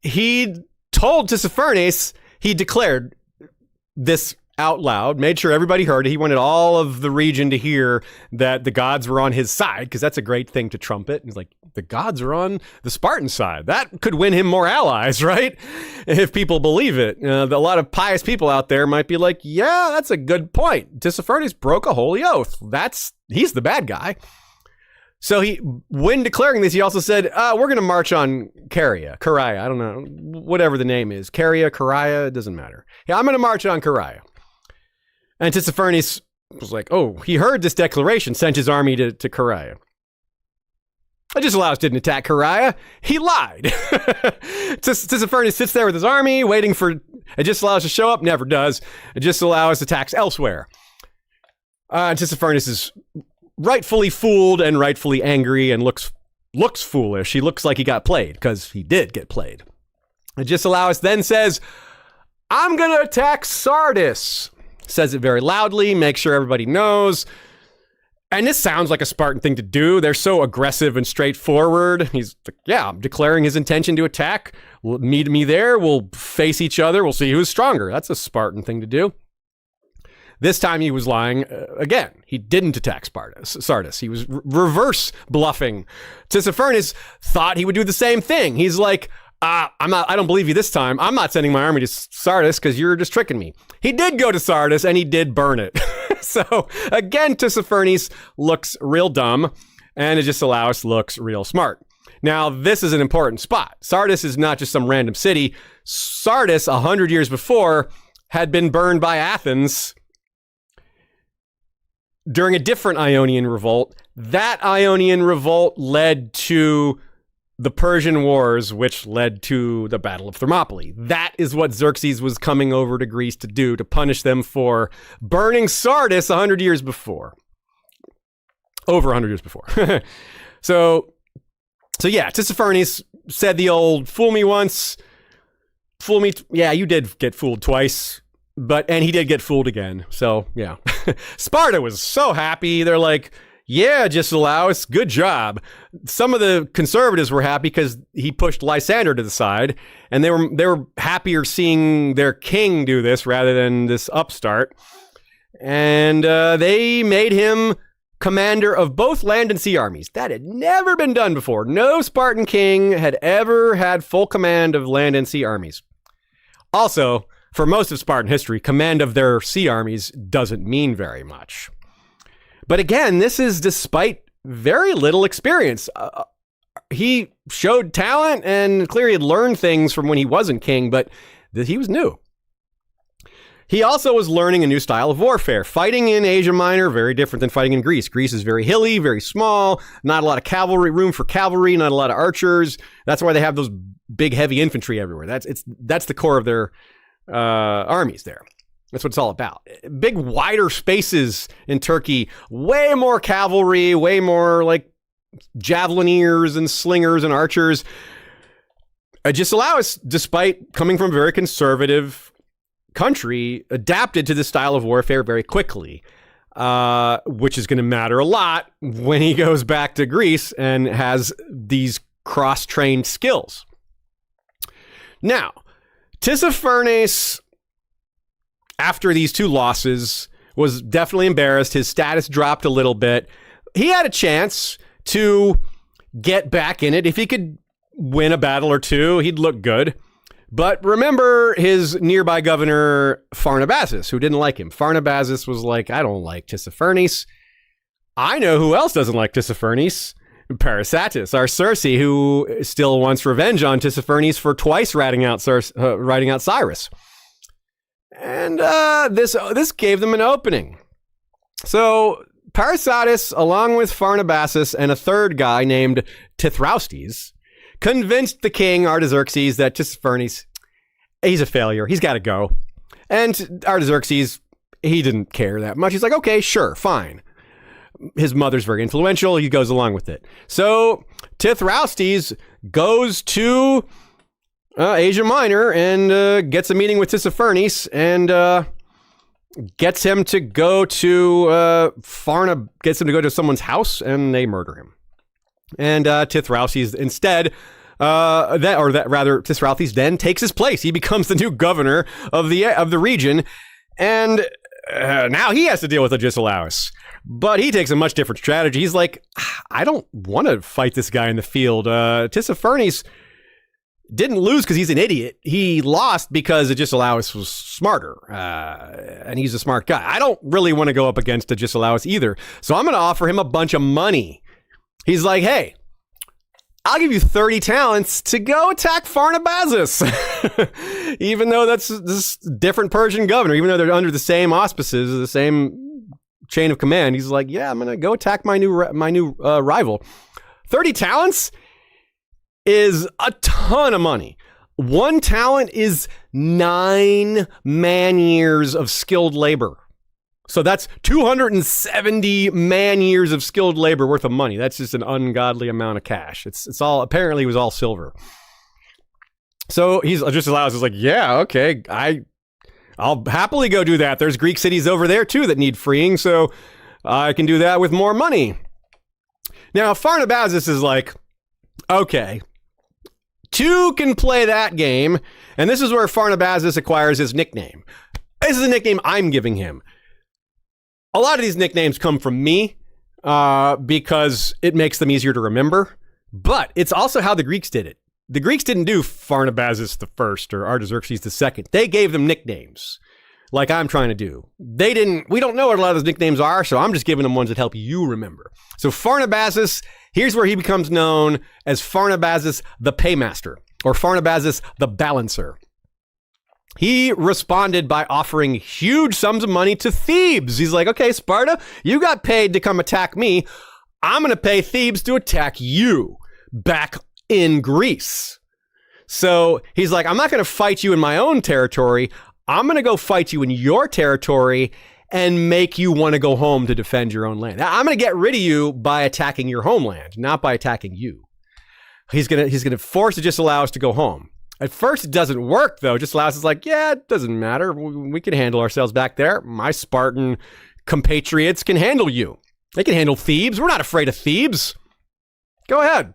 he told Tissaphernes, he declared this out loud, made sure everybody heard it. He wanted all of the region to hear that the gods were on his side, because that's a great thing to trumpet. He's like, the gods are on the Spartan side. That could win him more allies, right? If people believe it. A lot of pious people out there might be like, yeah, that's a good point. Tissaphernes broke a holy oath. He's the bad guy. So when declaring this, he also said, we're going to march on Caria, I don't know, whatever the name is. Caria, it doesn't matter. Yeah, I'm going to march on Caria. And Tissaphernes was like, oh, he heard this declaration, sent his army to Caria. Agesilaus didn't attack Caria. He lied. Tissaphernes sits there with his army, waiting for Agesilaus to show up, never does. Agesilaus attacks elsewhere. Tissaphernes is rightfully fooled and rightfully angry and looks foolish. He looks like he got played, because he did get played. Agesilaus then says, I'm going to attack Sardis. Says it very loudly, make sure everybody knows. And this sounds like a Spartan thing to do. They're so aggressive and straightforward. He's like, yeah, I'm declaring his intention to attack. Meet me there. We'll face each other. We'll see who's stronger. That's a Spartan thing to do. This time he was lying again. He didn't attack Sardis. He was reverse bluffing. Tissaphernes thought he would do the same thing. He's like, I don't believe you this time. I'm not sending my army to Sardis because you're just tricking me. He did go to Sardis and he did burn it. So again, Tissaphernes looks real dumb and Agesilaus looks real smart. Now, this is an important spot. Sardis is not just some random city. Sardis, 100 years before, had been burned by Athens during a different Ionian revolt. That Ionian revolt led to the Persian Wars, which led to the Battle of Thermopylae. That is what Xerxes was coming over to Greece to do, to punish them for burning Sardis 100 years before. Over 100 years before. So yeah, Tissaphernes said the old, fool me once, fool me. Yeah, you did get fooled twice. And he did get fooled again. So, yeah. Sparta was so happy. They're like, yeah, Agesilaus, good job. Some of the conservatives were happy because he pushed Lysander to the side, and they were happier seeing their king do this rather than this upstart. And they made him commander of both land and sea armies. That had never been done before. No Spartan king had ever had full command of land and sea armies. Also, for most of Spartan history, command of their sea armies doesn't mean very much. But again, this is despite very little experience. He showed talent and clearly had learned things from when he wasn't king, but he was new. He also was learning a new style of warfare. Fighting in Asia Minor, very different than fighting in Greece. Greece is very hilly, very small, not a lot of cavalry, room for cavalry, not a lot of archers. That's why they have those big, heavy infantry everywhere. That's the core of their armies there. That's what it's all about. Big, wider spaces in Turkey, way more cavalry, way more like javelineers and slingers and archers. Agesilaus, despite coming from a very conservative country, adapted to this style of warfare very quickly, which is going to matter a lot when he goes back to Greece and has these cross-trained skills. Now, Tissaphernes, after these two losses, was definitely embarrassed. His status dropped a little bit. He had a chance to get back in it. If he could win a battle or two, he'd look good. But remember his nearby governor, Pharnabazus, who didn't like him. Pharnabazus was like, I don't like Tissaphernes. I know who else doesn't like Tissaphernes. Parysatis, our Circe, who still wants revenge on Tissaphernes for twice ratting out Cyrus. And this gave them an opening. So Parysatis, along with Pharnabazus and a third guy named Tithraustes, convinced the king, Artaxerxes, that Tissaphernes, he's a failure. He's got to go. And Artaxerxes, he didn't care that much. He's like, okay, sure, fine. His mother's very influential. He goes along with it. So Tithraustes goes to Asia Minor and gets a meeting with Tissaphernes and gets him to go to someone's house, and they murder him. And Tithraustes instead, Tithraustes then takes his place. He becomes the new governor of the region, and now he has to deal with Agesilaus. But he takes a much different strategy. He's like, I don't want to fight this guy in the field. Tissaphernes didn't lose because he's an idiot. He lost because Agesilaus was smarter, and he's a smart guy. I don't really want to go up against Agesilaus either, so I'm going to offer him a bunch of money. He's like, hey, I'll give you 30 talents to go attack Pharnabazus. Even though that's this different Persian governor, even though they're under the same auspices, the same chain of command, he's like, yeah, I'm going to go attack my new rival. 30 talents is a ton of money. One talent is 9 man-years of skilled labor. So that's 270 man-years of skilled labor worth of money. That's just an ungodly amount of cash. It's all, apparently it was all silver. So Agesilaus is like, yeah, okay, I'll happily go do that. There's Greek cities over there too that need freeing, so I can do that with more money. Now, Pharnabazus is like, okay, 2 can play that game, and this is where Pharnabazus acquires his nickname. This is a nickname I'm giving him. A lot of these nicknames come from me because it makes them easier to remember, but it's also how the Greeks did it. The Greeks didn't do Pharnabazus the first or Artaxerxes the second. They gave them nicknames, like I'm trying to do. We don't know what a lot of those nicknames are, so I'm just giving them ones that help you remember. So Pharnabazus, here's where he becomes known as Pharnabazus the Paymaster, or Pharnabazus the Balancer. He responded by offering huge sums of money to Thebes. He's like, okay, Sparta, you got paid to come attack me. I'm going to pay Thebes to attack you back in Greece. So he's like, I'm not going to fight you in my own territory. I'm going to go fight you in your territory and make you want to go home to defend your own land. I'm going to get rid of you by attacking your homeland, not by attacking you. He's going to force Agesilaus to go home. At first, it doesn't work, though. Agesilaus is like, yeah, it doesn't matter. We can handle ourselves back there. My Spartan compatriots can handle you. They can handle Thebes. We're not afraid of Thebes. Go ahead.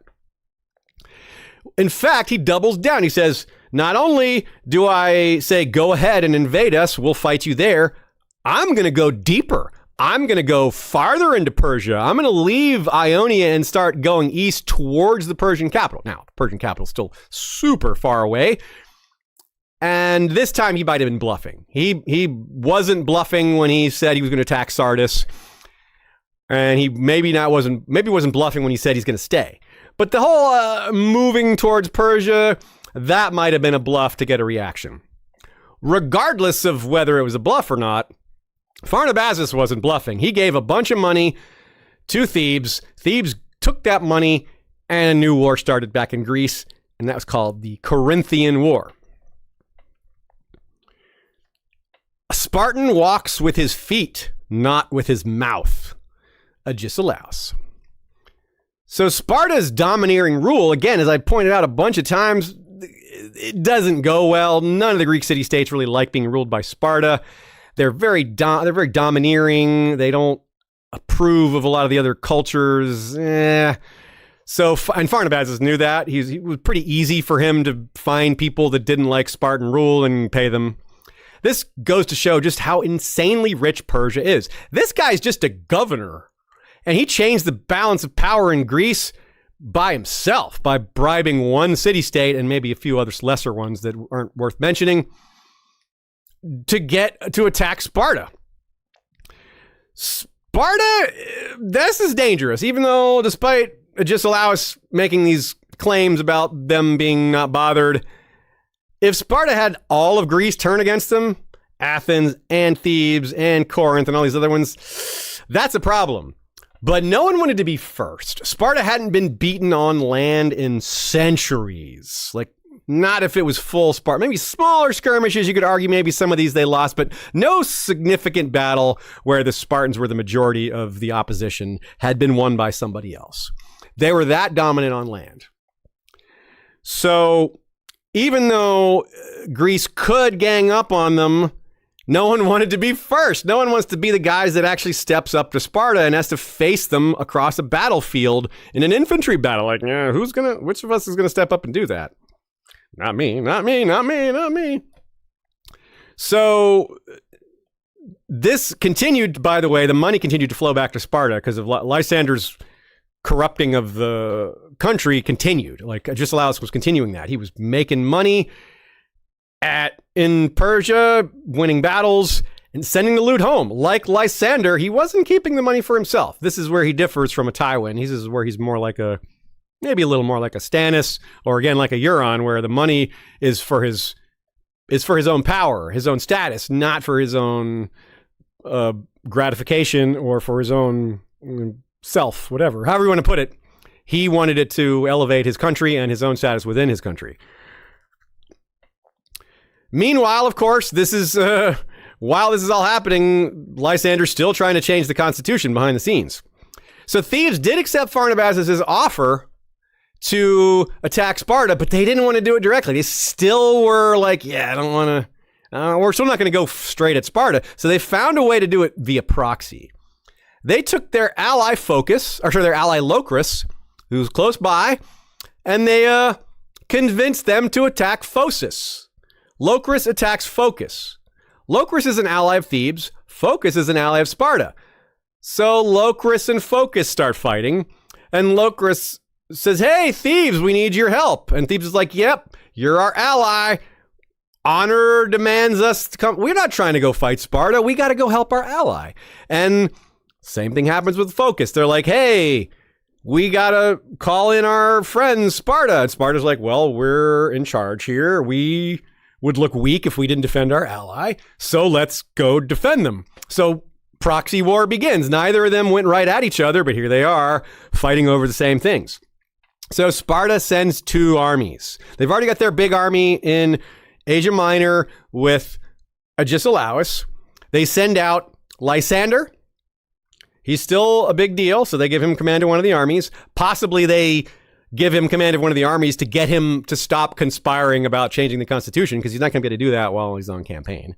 In fact, he doubles down. He says, not only do I say, go ahead and invade us, we'll fight you there, I'm going to go deeper. I'm going to go farther into Persia. I'm going to leave Ionia and start going east towards the Persian capital. Now, the Persian capital is still super far away. And this time he might have been bluffing. He wasn't bluffing when he said he was going to attack Sardis. And he maybe wasn't bluffing when he said he's going to stay. But the whole moving towards Persia, that might have been a bluff to get a reaction. Regardless of whether it was a bluff or not, Pharnabazus wasn't bluffing. He gave a bunch of money to Thebes. Thebes took that money, and a new war started back in Greece, and that was called the Corinthian War. A Spartan walks with his feet, not with his mouth. Agesilaus. So Sparta's domineering rule, again, as I pointed out a bunch of times, it doesn't go well. None of the Greek city-states really like being ruled by Sparta. They're very domineering. They don't approve of a lot of the other cultures. So, and Pharnabazus knew that. It was pretty easy for him to find people that didn't like Spartan rule and pay them. This goes to show just how insanely rich Persia is. This guy's just a governor, and he changed the balance of power in Greece by himself, by bribing one city-state and maybe a few other lesser ones that aren't worth mentioning, to attack Sparta. Sparta, this is dangerous, even though despite Agesilaus making these claims about them being not bothered, if Sparta had all of Greece turn against them, Athens and Thebes and Corinth and all these other ones, that's a problem. But no one wanted to be first. Sparta hadn't been beaten on land in centuries. Like, not if it was full Sparta. Maybe smaller skirmishes, you could argue maybe some of these they lost, but no significant battle where the Spartans were the majority of the opposition had been won by somebody else. They were that dominant on land. So even though Greece could gang up on them, no one wanted to be first. No one wants to be the guys that actually steps up to Sparta and has to face them across a battlefield in an infantry battle. Like, yeah, which of us is gonna step up and do that? Not me, not me, not me, not me. So this continued, by the way, the money continued to flow back to Sparta because of Lysander's corrupting of the country continued. Like, Agesilaus was continuing that. He was making money in Persia, winning battles, and sending the loot home. Like Lysander, he wasn't keeping the money for himself. This is where he differs from a Tywin. This is where he's more like maybe a little more like a Stannis, or again like a Euron, where the money is for his own power, his own status, not for his own gratification or for his own self, whatever, however you want to put it. He wanted it to elevate his country and his own status within his country. Meanwhile, of course, while this is all happening, Lysander's still trying to change the constitution behind the scenes. So Thebes did accept Pharnabaz's offer to attack Sparta, but they didn't want to do it directly. They still were like, yeah, I don't want to, we're still not going to go straight at Sparta. So they found a way to do it via proxy. They took their ally their ally Locris, who's close by, and they convinced them to attack Phocis. Locris attacks Phocus. Locris is an ally of Thebes. Phocus is an ally of Sparta. So Locris and Phocus start fighting, and Locris says, hey, Thebes, we need your help. And Thebes is like, yep, you're our ally. Honor demands us to come. We're not trying to go fight Sparta. We got to go help our ally. And same thing happens with Phocus. They're like, hey, we got to call in our friends, Sparta. And Sparta's like, well, we're in charge here. We would look weak if we didn't defend our ally. So let's go defend them. So proxy war begins. Neither of them went right at each other, but here they are fighting over the same things. So Sparta sends 2 armies. They've already got their big army in Asia Minor with Agesilaus. They send out Lysander. He's still a big deal, so they give him command of one of the armies. Possibly they give him command of one of the armies to get him to stop conspiring about changing the constitution, because he's not going to be able to do that while he's on campaign.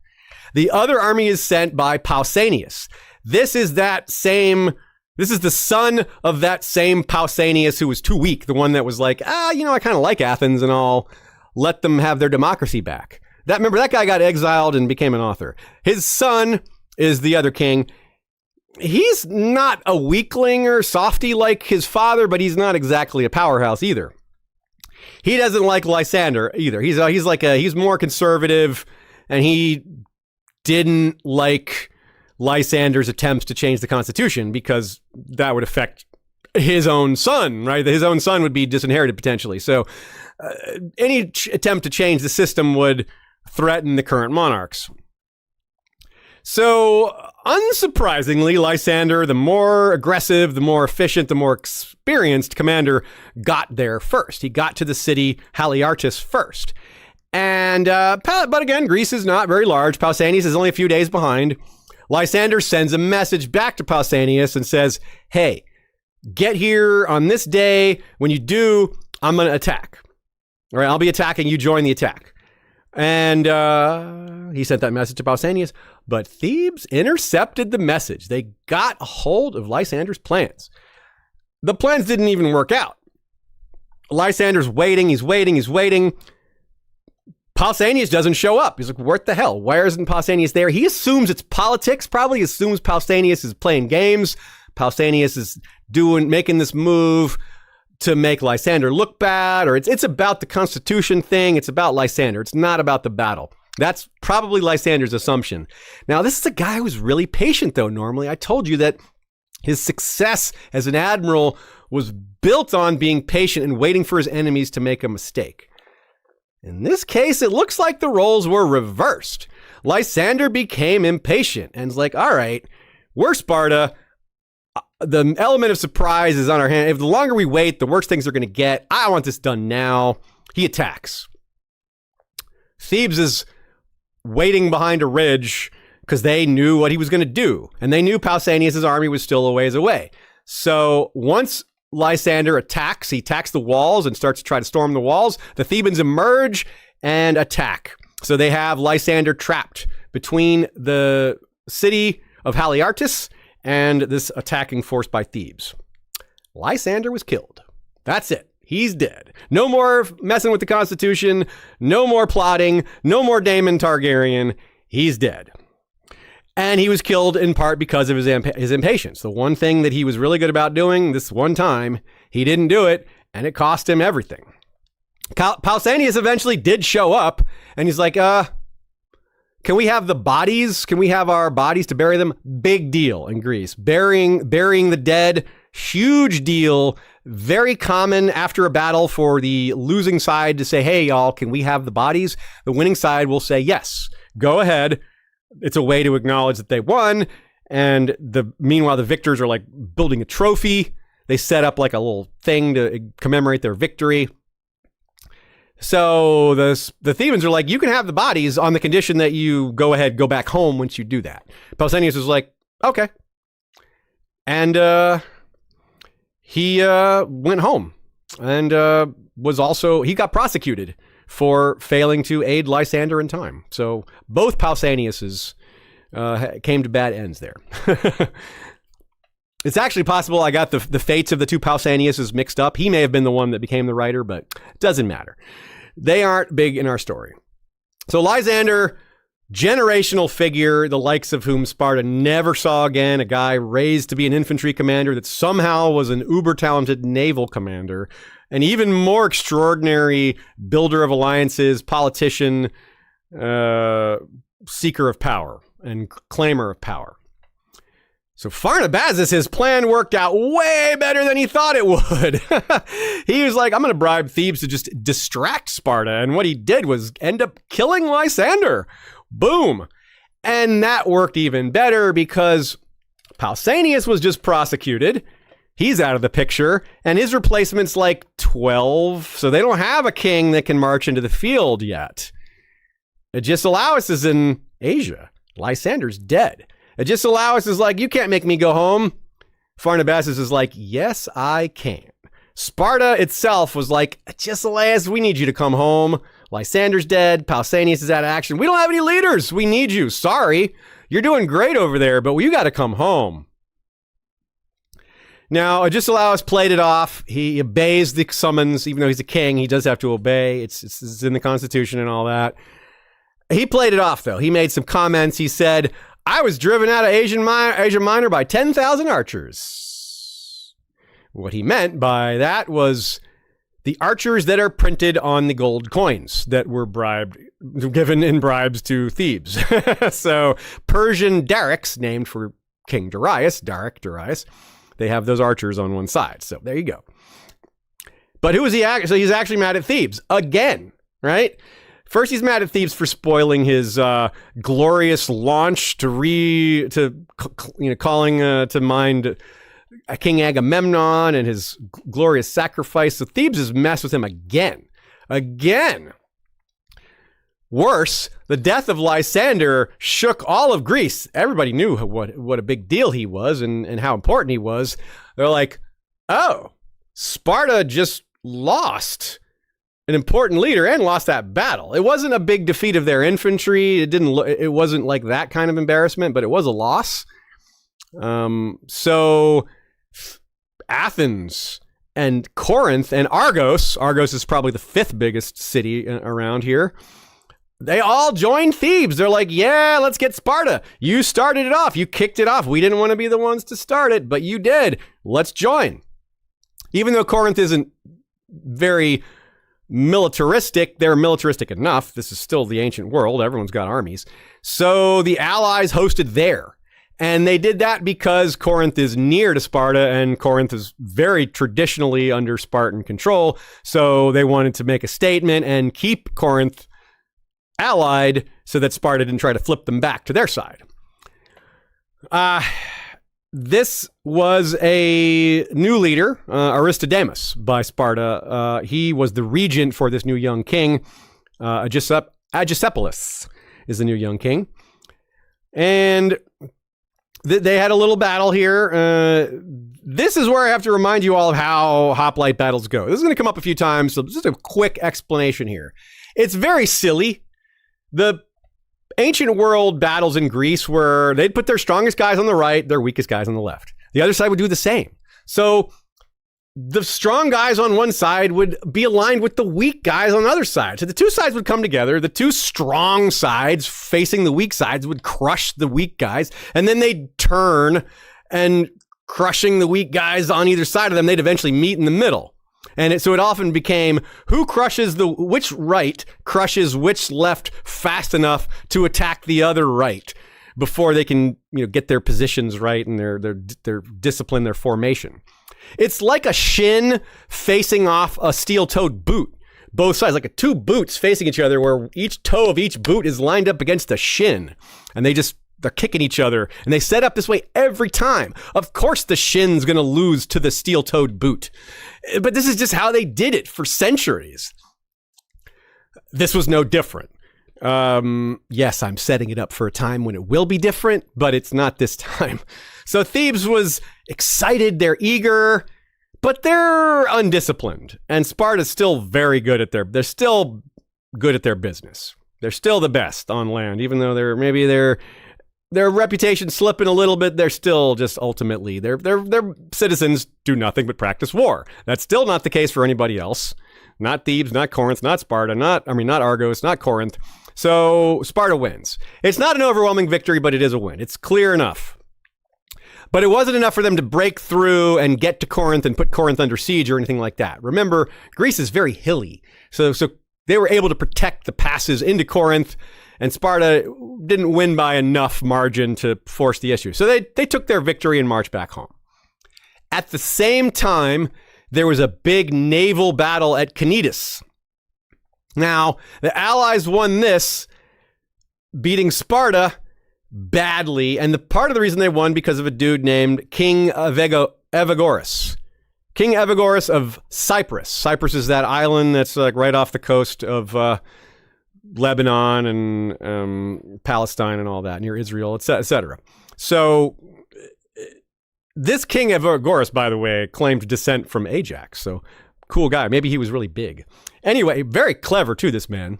The other army is sent by Pausanias. This is the son of that same Pausanias who was too weak, the one that was like, I kind of like Athens and I'll let them have their democracy back. Remember, that guy got exiled and became an author. His son is the other king. He's not a weakling or softy like his father, but he's not exactly a powerhouse either. He doesn't like Lysander either. He's more conservative, and he didn't like Lysander's attempts to change the constitution because that would affect his own son, right? His own son would be disinherited potentially. So any attempt to change the system would threaten the current monarchs. So unsurprisingly, Lysander, the more aggressive, the more efficient, the more experienced commander, got there first. He got to the city Haliartus first. And, but again, Greece is not very large. Pausanias is only a few days behind. Lysander sends a message back to Pausanias and says, hey, get here on this day. When you do, I'm going to attack. All right, I'll be attacking. You join the attack. And he sent that message to Pausanias, but Thebes intercepted the message. They got a hold of Lysander's plans. The plans didn't even work out. Lysander's waiting. He's waiting. Pausanias doesn't show up. He's like, what the hell? Why isn't Pausanias there? He assumes it's politics, probably assumes Pausanias is playing games. Pausanias is making this move to make Lysander look bad, or it's about the Constitution thing. It's about Lysander. It's not about the battle. That's probably Lysander's assumption. Now, this is a guy who's really patient, though, normally. I told you that his success as an admiral was built on being patient and waiting for his enemies to make a mistake. In this case, it looks like the roles were reversed. Lysander became impatient and is like, all right, we're Sparta. The element of surprise is on our hand. If the longer we wait, the worse things are going to get. I want this done now. He attacks. Thebes is waiting behind a ridge because they knew what he was going to do. And they knew Pausanias' army was still a ways away. So once Lysander attacks, he attacks the walls and starts to try to storm the walls. The Thebans emerge and attack. So they have Lysander trapped between the city of Haliartus and this attacking force by Thebes. Lysander was killed. That's it. He's dead. No more messing with the Constitution. No more plotting. No more Daemon Targaryen. He's dead. And he was killed in part because of his impatience. The one thing that he was really good about doing this one time, he didn't do it, and it cost him everything. Pausanias eventually did show up, and he's like, can we have the bodies? Can we have our bodies to bury them? Big deal in Greece. Burying the dead, huge deal. Very common after a battle for the losing side to say, hey, y'all, can we have the bodies? The winning side will say, yes, go ahead. It's a way to acknowledge that they won. And meanwhile, the victors are like building a trophy. They set up like a little thing to commemorate their victory. So the Thebans are like, you can have the bodies on the condition that you go back home once you do that. Pausanias was like, okay. And he went home and he got prosecuted for failing to aid Lysander in time. So both Pausaniases came to bad ends there. It's actually possible I got the fates of the two Pausaniases mixed up. He may have been the one that became the writer, but it doesn't matter. They aren't big in our story. So Lysander, generational figure, the likes of whom Sparta never saw again, a guy raised to be an infantry commander that somehow was an uber-talented naval commander, an even more extraordinary builder of alliances, politician, seeker of power, and claimer of power. So Pharnabazus, his plan worked out way better than he thought it would. He was like, I'm going to bribe Thebes to just distract Sparta. And what he did was end up killing Lysander. Boom. And that worked even better because Pausanias was just prosecuted. He's out of the picture. And his replacement's like 12. So they don't have a king that can march into the field yet. Agesilaus is in Asia. Lysander's dead. Agesilaus is like, you can't make me go home. Pharnabazus is like, yes, I can. Sparta itself was like, Agesilaus, we need you to come home. Lysander's dead. Pausanias is out of action. We don't have any leaders. We need you. Sorry. You're doing great over there, but you got to come home. Now, Agesilaus played it off. He obeys the summons, even though he's a king. He does have to obey. It's in the Constitution and all that. He played it off, though. He made some comments. He said, I was driven out of Asia Minor by 10,000 archers. What he meant by that was the archers that are printed on the gold coins that were given in bribes to Thebes. So Persian derricks, named for King Darius, Darius, they have those archers on one side. So there you go. But who is he? So he's actually mad at Thebes again, right? First, he's mad at Thebes for spoiling his glorious launch calling to mind King Agamemnon and his glorious sacrifice. So Thebes has messed with him again. Worse, the death of Lysander shook all of Greece. Everybody knew what a big deal he was and how important he was. They're like, oh, Sparta just lost an important leader and lost that battle. It wasn't a big defeat of their infantry. It wasn't like that kind of embarrassment, but it was a loss. So Athens and Corinth and Argos is probably the fifth biggest city around here. They all joined Thebes. They're like, yeah, let's get Sparta. You started it off. You kicked it off. We didn't want to be the ones to start it, but you did. Let's join. Even though Corinth isn't very militaristic, they're militaristic enough. This is still the ancient world. Everyone's got armies. So the allies hosted there. And they did that because Corinth is near to Sparta, and Corinth is very traditionally under Spartan control. So they wanted to make a statement and keep Corinth allied so that Sparta didn't try to flip them back to their side. This was a new leader, Aristodemus, by Sparta. He was the regent for this new young king. Agisepolis is the new young king. And they had a little battle here. This is where I have to remind you all of how hoplite battles go. This is going to come up a few times, so just a quick explanation here. It's very silly. The ancient world battles in Greece where they'd put their strongest guys on the right, their weakest guys on the left. The other side would do the same. So the strong guys on one side would be aligned with the weak guys on the other side. So the two sides would come together. The two strong sides facing the weak sides would crush the weak guys. And then they'd turn, and crushing the weak guys on either side of them, they'd eventually meet in the middle. And so it often became which right crushes which left fast enough to attack the other right before they can, get their positions right and their discipline, their formation. It's like a shin facing off a steel-toed boot. Both sides, like two boots facing each other, where each toe of each boot is lined up against the shin. And they're kicking each other. And they set up this way every time. Of course the shin's going to lose to the steel-toed boot. But this is just how they did it for centuries. This was no different. Yes, I'm setting it up for a time when it will be different, but it's not this time. So Thebes was excited, they're eager, but they're undisciplined. And Sparta's still very good at they're still good at their business. They're still the best on land, even though their reputation's slipping a little bit. They're still just ultimately, their citizens do nothing but practice war. That's still not the case for anybody else. Not Thebes, not Corinth, not Sparta, not Argos, not Corinth. So Sparta wins. It's not an overwhelming victory, but it is a win. It's clear enough. But it wasn't enough for them to break through and get to Corinth and put Corinth under siege or anything like that. Remember, Greece is very hilly. So they were able to protect the passes into Corinth, and Sparta didn't win by enough margin to force the issue. So they took their victory and marched back home. At the same time, there was a big naval battle at Cnidus. Now, the Allies won this, beating Sparta badly, and the part of the reason they won because of a dude named King Evagorus. King Evagorus of Cyprus. Cyprus is that island that's like right off the coast of Lebanon and Palestine and all that, near Israel, etc. So this King Evagorus, by the way, claimed descent from Ajax. So cool guy. Maybe he was really big. Anyway, very clever too, this man.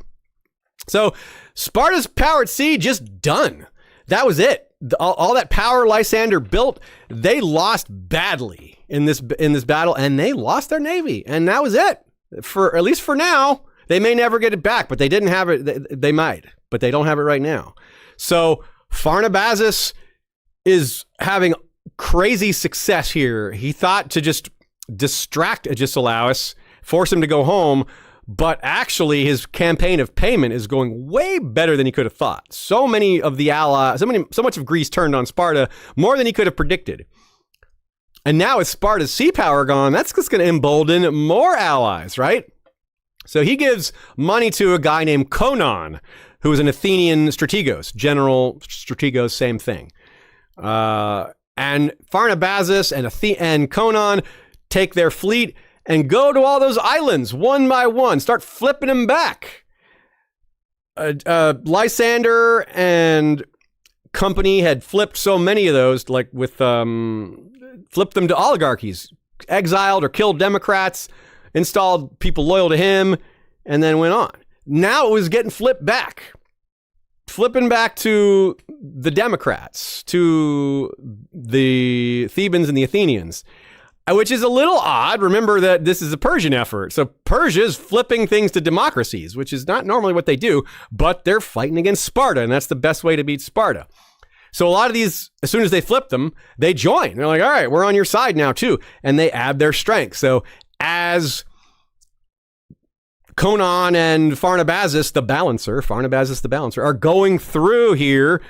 So Sparta's power at sea just done. That was it. All that power Lysander built, they lost badly in this battle, and they lost their navy, and that was it. For at least for now, they may never get it back, but they didn't have it. They might, but they don't have it right now. So Pharnabazus is having crazy success here. He thought to just distract Agesilaus, force him to go home, but actually his campaign of payment is going way better than he could have thought. So many of the allies, so much of Greece turned on Sparta, more than he could have predicted. And now with Sparta's sea power gone, that's just going to embolden more allies, right? So he gives money to a guy named Conon, who was an Athenian strategos, general strategos, same thing. And Pharnabazus and Conon take their fleet and go to all those islands one by one, start flipping them back. Lysander and company had flipped so many of those, like with flipped them to oligarchies, exiled or killed Democrats, installed people loyal to him, and then went on. Now it was getting flipping back to the Democrats, to the Thebans and the Athenians, which is a little odd. Remember that this is a Persian effort. So Persia's flipping things to democracies, which is not normally what they do, but they're fighting against Sparta, and that's the best way to beat Sparta. So a lot of these, as soon as they flip them, they join. They're like, all right, we're on your side now too. And they add their strength. So as Conon and Pharnabazus the balancer, are going through here,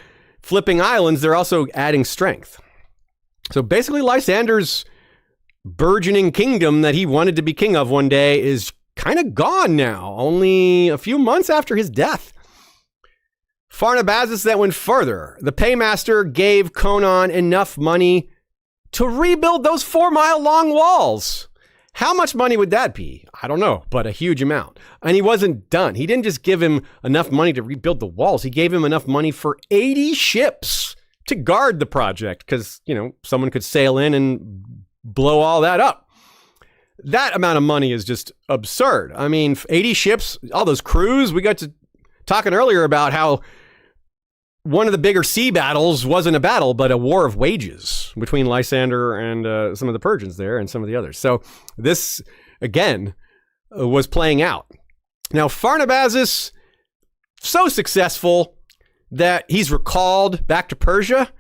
flipping islands, they're also adding strength. So basically Lysander's burgeoning kingdom that he wanted to be king of one day is kind of gone now, only a few months after his death. Pharnabazus then went further. The paymaster gave Conon enough money to rebuild those 4-mile-long walls. How much money would that be? I don't know, but a huge amount. And he wasn't done. He didn't just give him enough money to rebuild the walls. He gave him enough money for 80 ships to guard the project because, someone could sail in and blow all that up. That amount of money is just absurd. I mean, 80 ships, all those crews. We got to talking earlier about how one of the bigger sea battles wasn't a battle, but a war of wages between Lysander and some of the Persians there and some of the others. So this, again, was playing out. Now, Pharnabazus, so successful that he's recalled back to Persia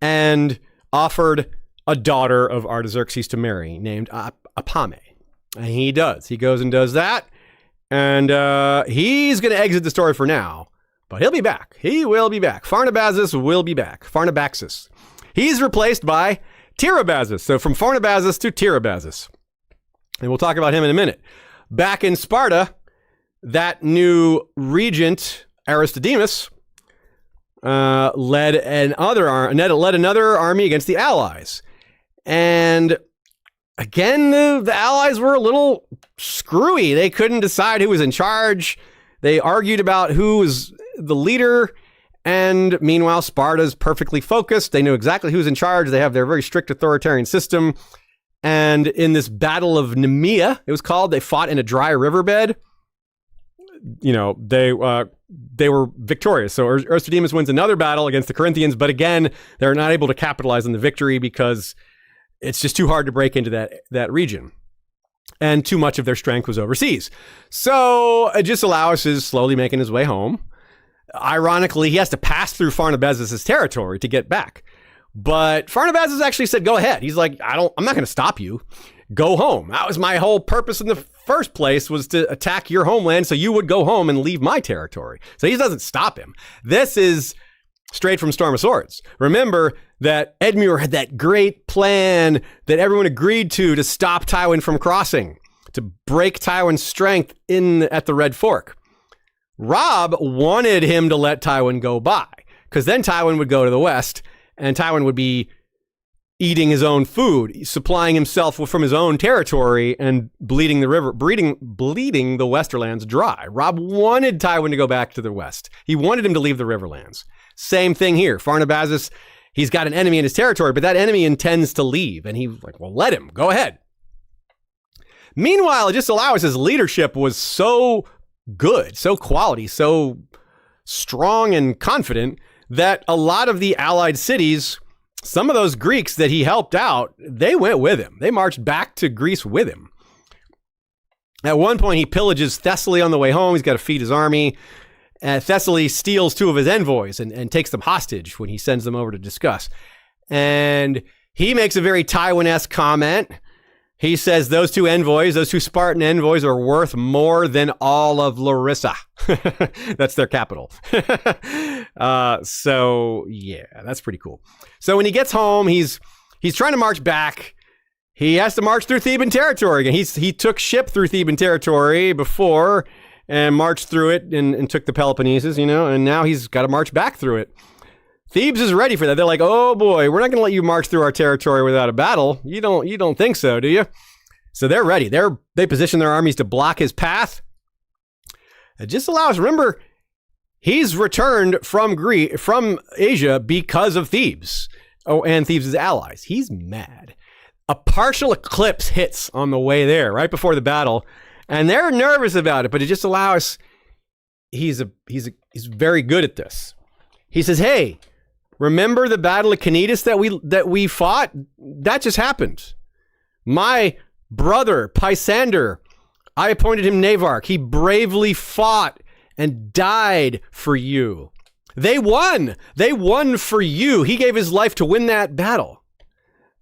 and offered a daughter of Artaxerxes to marry named Apame. And he does. He goes and does that. And he's going to exit the story for now. But he'll be back. He will be back. Pharnabazus will be back. Pharnabaxus. He's replaced by Tiribazus. So from Pharnabazus to Tiribazus. And we'll talk about him in a minute. Back in Sparta, that new regent, Aristodemus, led another army against the allies. And again, the allies were a little screwy. They couldn't decide who was in charge. They argued about who was the leader. And meanwhile, Sparta's perfectly focused. They knew exactly who's in charge. They have their very strict authoritarian system. And in this battle of Nemea, it was called, they fought in a dry riverbed. They were victorious. So Aristodemus wins another battle against the Corinthians. But again, they're not able to capitalize on the victory because it's just too hard to break into that region. And too much of their strength was overseas. So Agesilaus is slowly making his way home. Ironically, he has to pass through Pharnabazus' territory to get back. But Pharnabazus actually said, go ahead. He's like, I'm not going to stop you. Go home. That was my whole purpose in the first place, was to attack your homeland so you would go home and leave my territory. So he doesn't stop him. This is straight from Storm of Swords. Remember that Edmure had that great plan that everyone agreed to stop Tywin from crossing, to break Tywin's strength at the Red Fork. Robb wanted him to let Tywin go by, because then Tywin would go to the west, and Tywin would be eating his own food, supplying himself from his own territory, and bleeding the Westerlands dry. Robb wanted Tywin to go back to the west. He wanted him to leave the Riverlands. Same thing here. Pharnabazus, he's got an enemy in his territory, but that enemy intends to leave. And he's like, well, let him. Go ahead. Meanwhile, Agesilaus' leadership was so good, so quality, so strong and confident that a lot of the allied cities, some of those Greeks that he helped out, they went with him. They marched back to Greece with him. At one point, he pillages Thessaly on the way home. He's got to feed his army. Thessaly steals 2 of his envoys and takes them hostage when he sends them over to discuss. And he makes a very Tywin-esque comment. He says those 2 Spartan envoys are worth more than all of Larissa. That's their capital. So yeah, that's pretty cool. So when he gets home, he's trying to march back. He has to march through Theban territory again. He took ship through Theban territory before and marched through it and took the Peloponnesus, and now he's got to march back through it. Thebes is ready for that. They're like, oh boy, we're not going to let you march through our territory without a battle. You don't think so, do you? So they're ready. They position their armies to block his path. Agesilaus, remember, he's returned from Asia because of Thebes. Oh, and Thebes' allies. He's mad. A partial eclipse hits on the way there, right before the battle, and they're nervous about it. But Agesilaus, he's very good at this. He says, "Hey, remember the Battle of Cnidus that we fought? That just happened. My brother Pysander, I appointed him Navarch. He bravely fought and died for you. They won. They won for you. He gave his life to win that battle.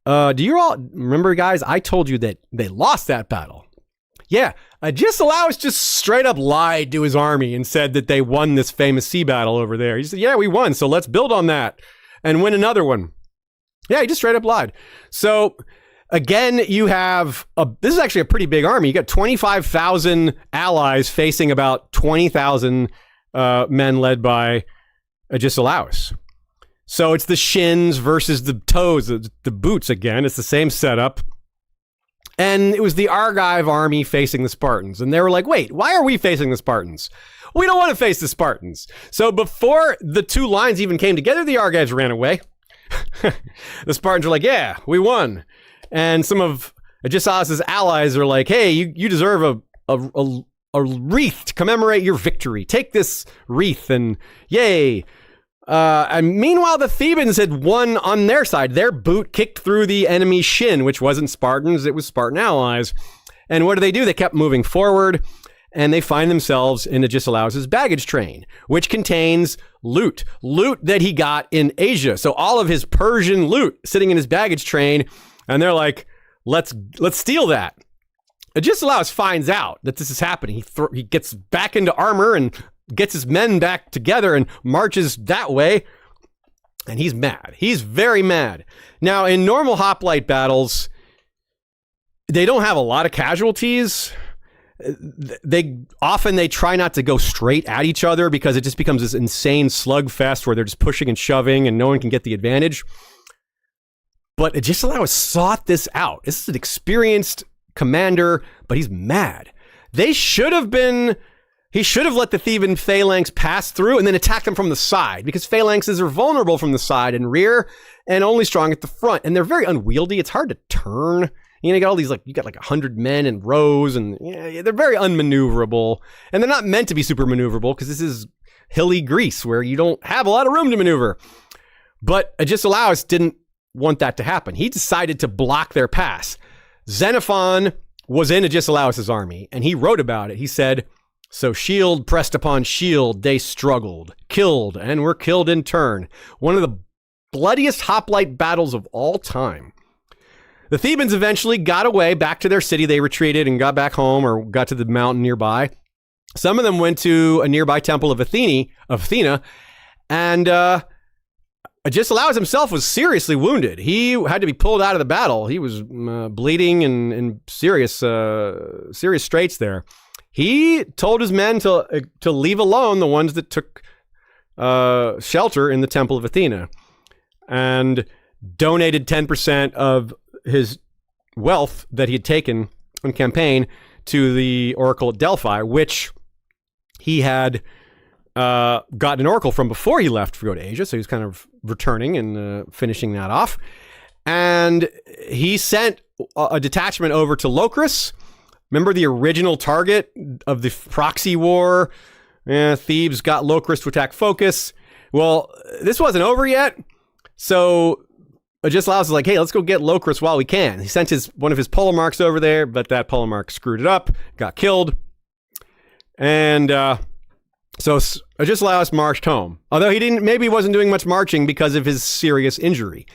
Do you all remember, guys? I told you that they lost that battle. Yeah, Agesilaus just straight up lied to his army and said that they won this famous sea battle over there. He said, yeah, we won, so let's build on that and win another one. Yeah, he just straight up lied. So again, you have this is actually a pretty big army. You got 25,000 allies facing about 20,000 men led by Agesilaus. So it's the shins versus the toes, the boots again. It's the same setup. And it was the Argive army facing the Spartans. And they were like, wait, why are we facing the Spartans? We don't want to face the Spartans. So before the two lines even came together, the Argives ran away. The Spartans were like, yeah, we won. And some of Agesilaus' allies are like, hey, you deserve a wreath to commemorate your victory. Take this wreath and yay. And meanwhile, the Thebans had won on their side. Their boot kicked through the enemy's shin, which wasn't Spartans, it was Spartan allies. And what do? They kept moving forward, and they find themselves in Agesilaus' baggage train, which contains loot that he got in Asia. So all of his Persian loot sitting in his baggage train, and they're like, let's steal that. Agesilaus finds out that this is happening. He gets back into armor and gets his men back together and marches that way. And he's mad. He's very mad. Now, in normal hoplite battles, they don't have a lot of casualties. They try not to go straight at each other because it just becomes this insane slugfest where they're just pushing and shoving and no one can get the advantage. But Agesilaus sought this out. This is an experienced commander, but he's mad. He should have let the Theban phalanx pass through and then attack them from the side, because phalanxes are vulnerable from the side and rear and only strong at the front. And they're very unwieldy. It's hard to turn. You got all these, you got 100 men in rows, and they're very unmaneuverable. And they're not meant to be super maneuverable because this is hilly Greece where you don't have a lot of room to maneuver. But Agesilaus didn't want that to happen. He decided to block their pass. Xenophon was in Agesilaus' army, and he wrote about it. He said, so shield pressed upon shield, they struggled, killed, and were killed in turn. One of the bloodiest hoplite battles of all time. The Thebans eventually got away back to their city. They retreated and got back home or got to the mountain nearby. Some of them went to a nearby temple of Athena, and Agesilaus himself was seriously wounded. He had to be pulled out of the battle. He was bleeding and in serious straits there. He told his men to leave alone the ones that took shelter in the temple of Athena, and donated 10% of his wealth that he had taken on campaign to the oracle at Delphi, which he had gotten an oracle from before he left to go to Asia. So he was kind of returning and finishing that off. And he sent a detachment over to Locris. Remember the original target of the proxy war? Thebes got Locris to attack Phocis. Well, this wasn't over yet. So Agesilaus is like, hey, let's go get Locris while we can. He sent one of his polemarchs over there, but that polemarch screwed it up, got killed. And so Agesilaus marched home. Although he wasn't doing much marching because of his serious injury.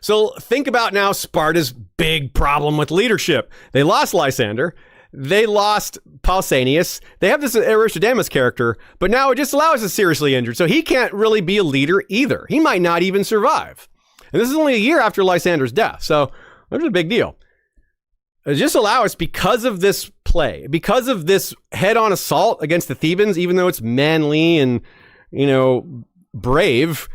So think about now Sparta's big problem with leadership. They lost Lysander. They lost Pausanias. They have this Aristodemus character, but now Agesilaus is seriously injured, so he can't really be a leader either. He might not even survive. And this is only a year after Lysander's death, so that's a big deal. Agesilaus, because of this play, because of this head-on assault against the Thebans, even though it's manly and, brave,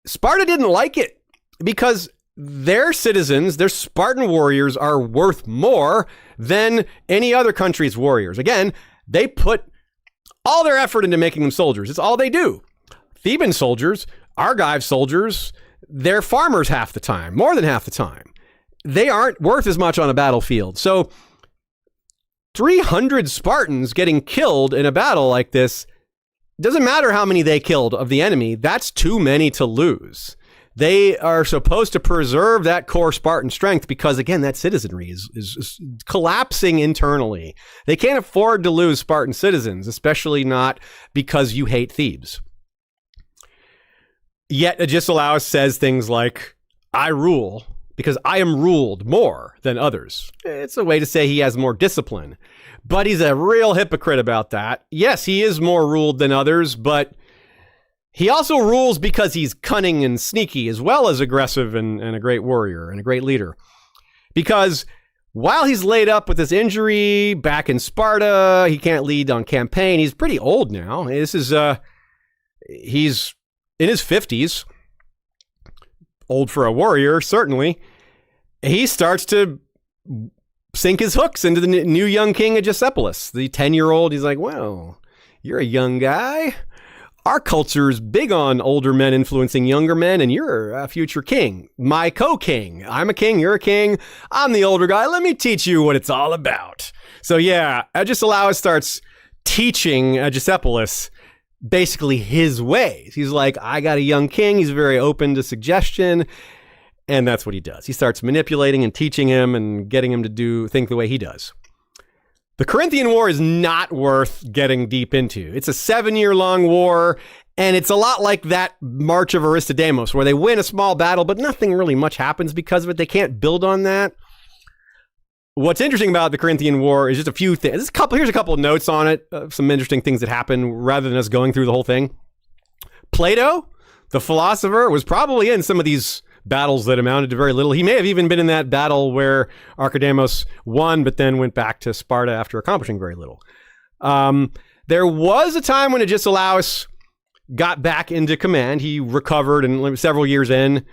Sparta didn't like it because their citizens, their Spartan warriors, are worth more than any other country's warriors. Again, they put all their effort into making them soldiers. It's all they do. Theban soldiers, Argive soldiers, they're farmers half the time, more than half the time. They aren't worth as much on a battlefield. So 300 Spartans getting killed in a battle like this, doesn't matter how many they killed of the enemy, that's too many to lose. They are supposed to preserve that core Spartan strength because, again, that citizenry is collapsing internally. They can't afford to lose Spartan citizens, especially not because you hate Thebes. Yet Agesilaus says things like, I rule because I am ruled more than others. It's a way to say he has more discipline. But he's a real hypocrite about that. Yes, he is more ruled than others, but he also rules because he's cunning and sneaky, as well as aggressive and a great warrior and a great leader. Because while he's laid up with this injury back in Sparta, he can't lead on campaign. He's pretty old now. He's in his 50s. Old for a warrior, certainly. He starts to sink his hooks into the new young king Agesilaus, the 10-year-old. He's like, well, you're a young guy. Our culture is big on older men influencing younger men, and you're a future king. My co-king. I'm a king, you're a king. I'm the older guy. Let me teach you what it's all about. So yeah, Agesilaus starts teaching Agesilaus basically his ways. He's like, I got a young king. He's very open to suggestion. And that's what he does. He starts manipulating and teaching him and getting him to think the way he does. The Corinthian War is not worth getting deep into. It's a 7-year-long war, and it's a lot like that March of Aristodemos, where they win a small battle, but nothing really much happens because of it. They can't build on that. What's interesting about the Corinthian War is just a few things. Here's a couple of notes on it, some interesting things that happen rather than us going through the whole thing. Plato, the philosopher, was probably in some of these battles that amounted to very little. He may have even been in that battle where Archidamos won, but then went back to Sparta after accomplishing very little. There was a time when Agesilaus got back into command. He recovered, and several years in,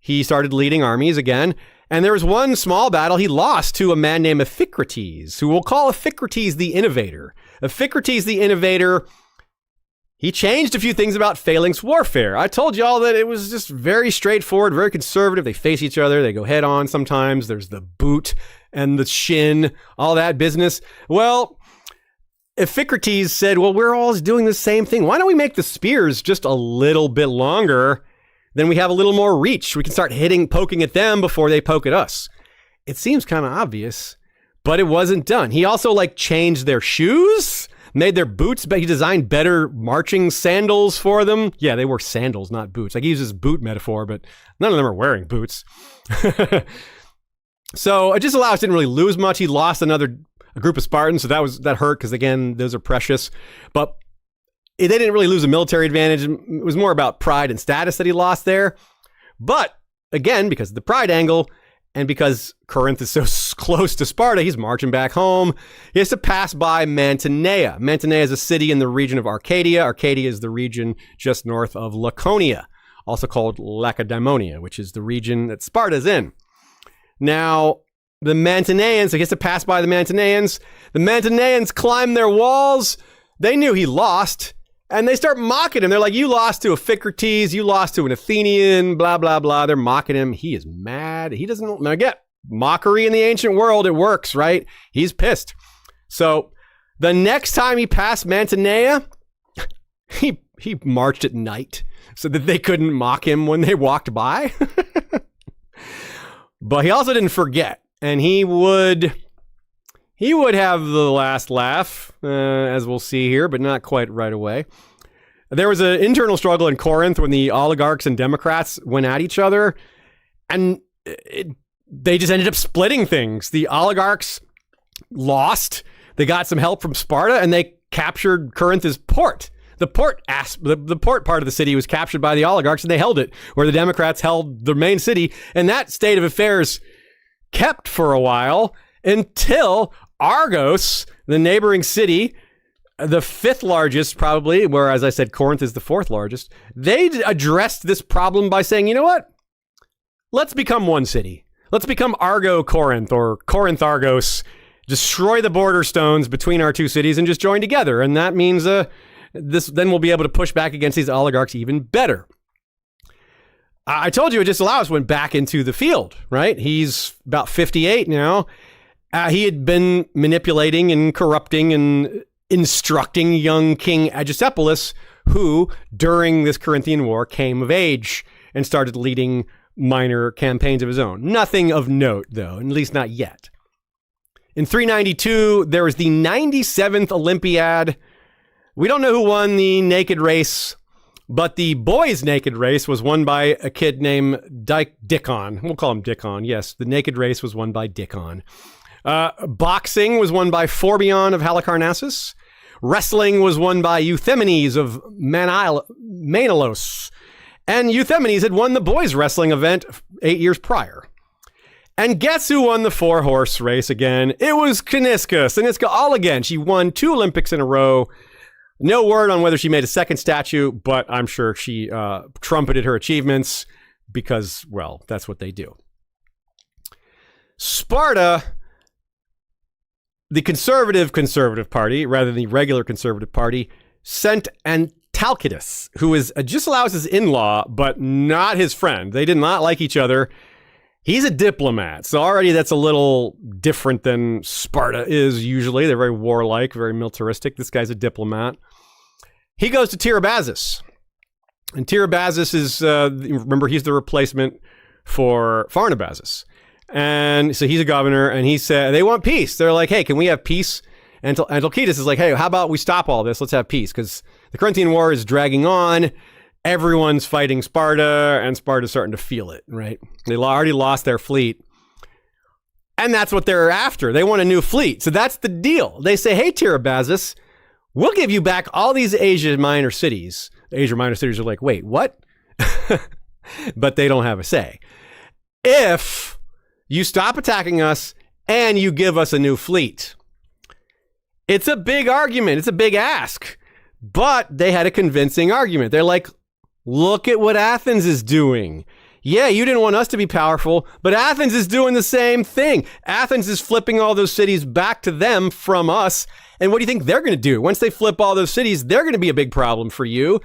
he started leading armies again. And there was one small battle he lost to a man named Iphicrates, who we'll call Iphicrates the Innovator. Iphicrates the Innovator, he changed a few things about phalanx warfare. I told y'all that it was just very straightforward, very conservative. They face each other. They go head on sometimes. There's the boot and the shin, all that business. Well, Iphicrates said, well, we're all doing the same thing. Why don't we make the spears just a little bit longer? Then we have a little more reach. We can start poking at them before they poke at us. It seems kind of obvious, but it wasn't done. He also changed their shoes, made their boots, but he designed better marching sandals for them. Yeah, they wore sandals, not boots. He uses boot metaphor, but none of them are wearing boots. So Agesilaus didn't really lose much. He lost a group of Spartans, so that hurt because, again, those are precious. But they didn't really lose a military advantage. It was more about pride and status that he lost there. But again, because of the pride angle and because Corinth is so close to Sparta, he's marching back home. He has to pass by Mantinea. Mantinea is a city in the region of Arcadia. Arcadia is the region just north of Laconia, also called Lacedaemonia, which is the region that Sparta's in. Now, the Mantineans, he has to pass by the Mantineans. The Mantineans climb their walls. They knew he lost. And they start mocking him. They're like, you lost to Iphicrates, you lost to an Athenian, blah, blah, blah. They're mocking him. He is mad. He doesn't, again, mockery in the ancient world, it works, right? He's pissed. So the next time he passed Mantinea, he marched at night so that they couldn't mock him when they walked by. But he also didn't forget. And he would have the last laugh, as we'll see here, but not quite right away. There was an internal struggle in Corinth when the oligarchs and Democrats went at each other, and they just ended up splitting things. The oligarchs lost. They got some help from Sparta, and they captured Corinth's port. The port part of the city was captured by the oligarchs, and they held it, where the Democrats held the main city. And that state of affairs kept for a while until Argos, the neighboring city, the 5th largest probably, whereas I said Corinth is the 4th largest, they addressed this problem by saying, you know what? Let's become one city. Let's become Argo-Corinth or Corinth-Argos, destroy the border stones between our two cities and just join together. And that means then we'll be able to push back against these oligarchs even better. I told you Agesilaus went back into the field, right? He's about 58 now. He had been manipulating and corrupting and instructing young King Agesilaus, who, during this Corinthian War, came of age and started leading minor campaigns of his own. Nothing of note, though, at least not yet. In 392, there was the 97th Olympiad. We don't know who won the naked race But the boys' naked race was won by a kid named Dickon. We'll call him Dickon. Yes, the naked race was won by Dickon. Boxing was won by Phorbion of Halicarnassus. Wrestling was won by Euthymenes of Manilos. And Euthymenes had won the boys' wrestling event 8 years prior. And guess who won the 4-horse race again? It was Cunaxa all again. She won 2 Olympics in a row. No word on whether she made a second statue, but I'm sure she trumpeted her achievements because, well, that's what they do. Sparta, the conservative party, rather than the regular conservative party, sent Antalcidas, who is Agesilaus' in-law, but not his friend. They did not like each other. He's a diplomat, so already that's a little different than Sparta is usually. They're very warlike, very militaristic. This guy's a diplomat. He goes to Tiribazus. And Tiribazus is, remember, he's the replacement for Pharnabazus. And so he's a governor, and he said, they want peace. They're like, hey, can we have peace? And Antalcidas is like, hey, how about we stop all this? Let's have peace, because the Corinthian War is dragging on. Everyone's fighting Sparta, and Sparta's starting to feel it, right? They already lost their fleet. And that's what they're after. They want a new fleet. So that's the deal. They say, hey, Tiribazus, we'll give you back all these Asia Minor cities. The Asia Minor cities are like, wait, what? But they don't have a say. If you stop attacking us and you give us a new fleet. It's a big argument. It's a big ask. But they had a convincing argument. They're like, look at what Athens is doing. Yeah, you didn't want us to be powerful, but Athens is doing the same thing. Athens is flipping all those cities back to them from us. And what do you think they're going to do? Once they flip all those cities, they're going to be a big problem for you.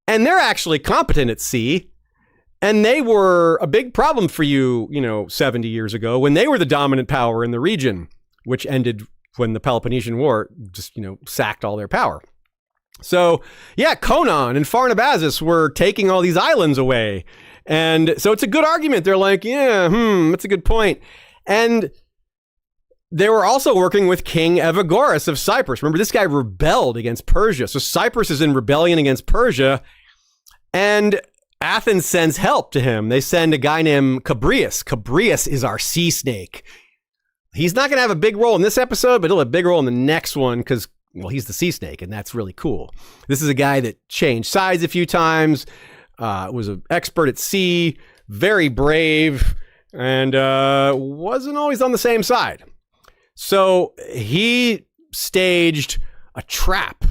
And they're actually competent at sea. And they were a big problem for you, 70 years ago when they were the dominant power in the region, which ended when the Peloponnesian War just, sacked all their power. So, yeah, Conon and Pharnabazus were taking all these islands away. And so it's a good argument. They're like, that's a good point. And they were also working with King Evagoras of Cyprus. Remember, this guy rebelled against Persia. So Cyprus is in rebellion against Persia. And Athens sends help to him. They send a guy named Chabrias. Chabrias is our sea snake. He's not going to have a big role in this episode, but he'll have a big role in the next one because, well, he's the sea snake, and that's really cool. This is a guy that changed sides a few times, was an expert at sea, very brave, and wasn't always on the same side. So he staged a trap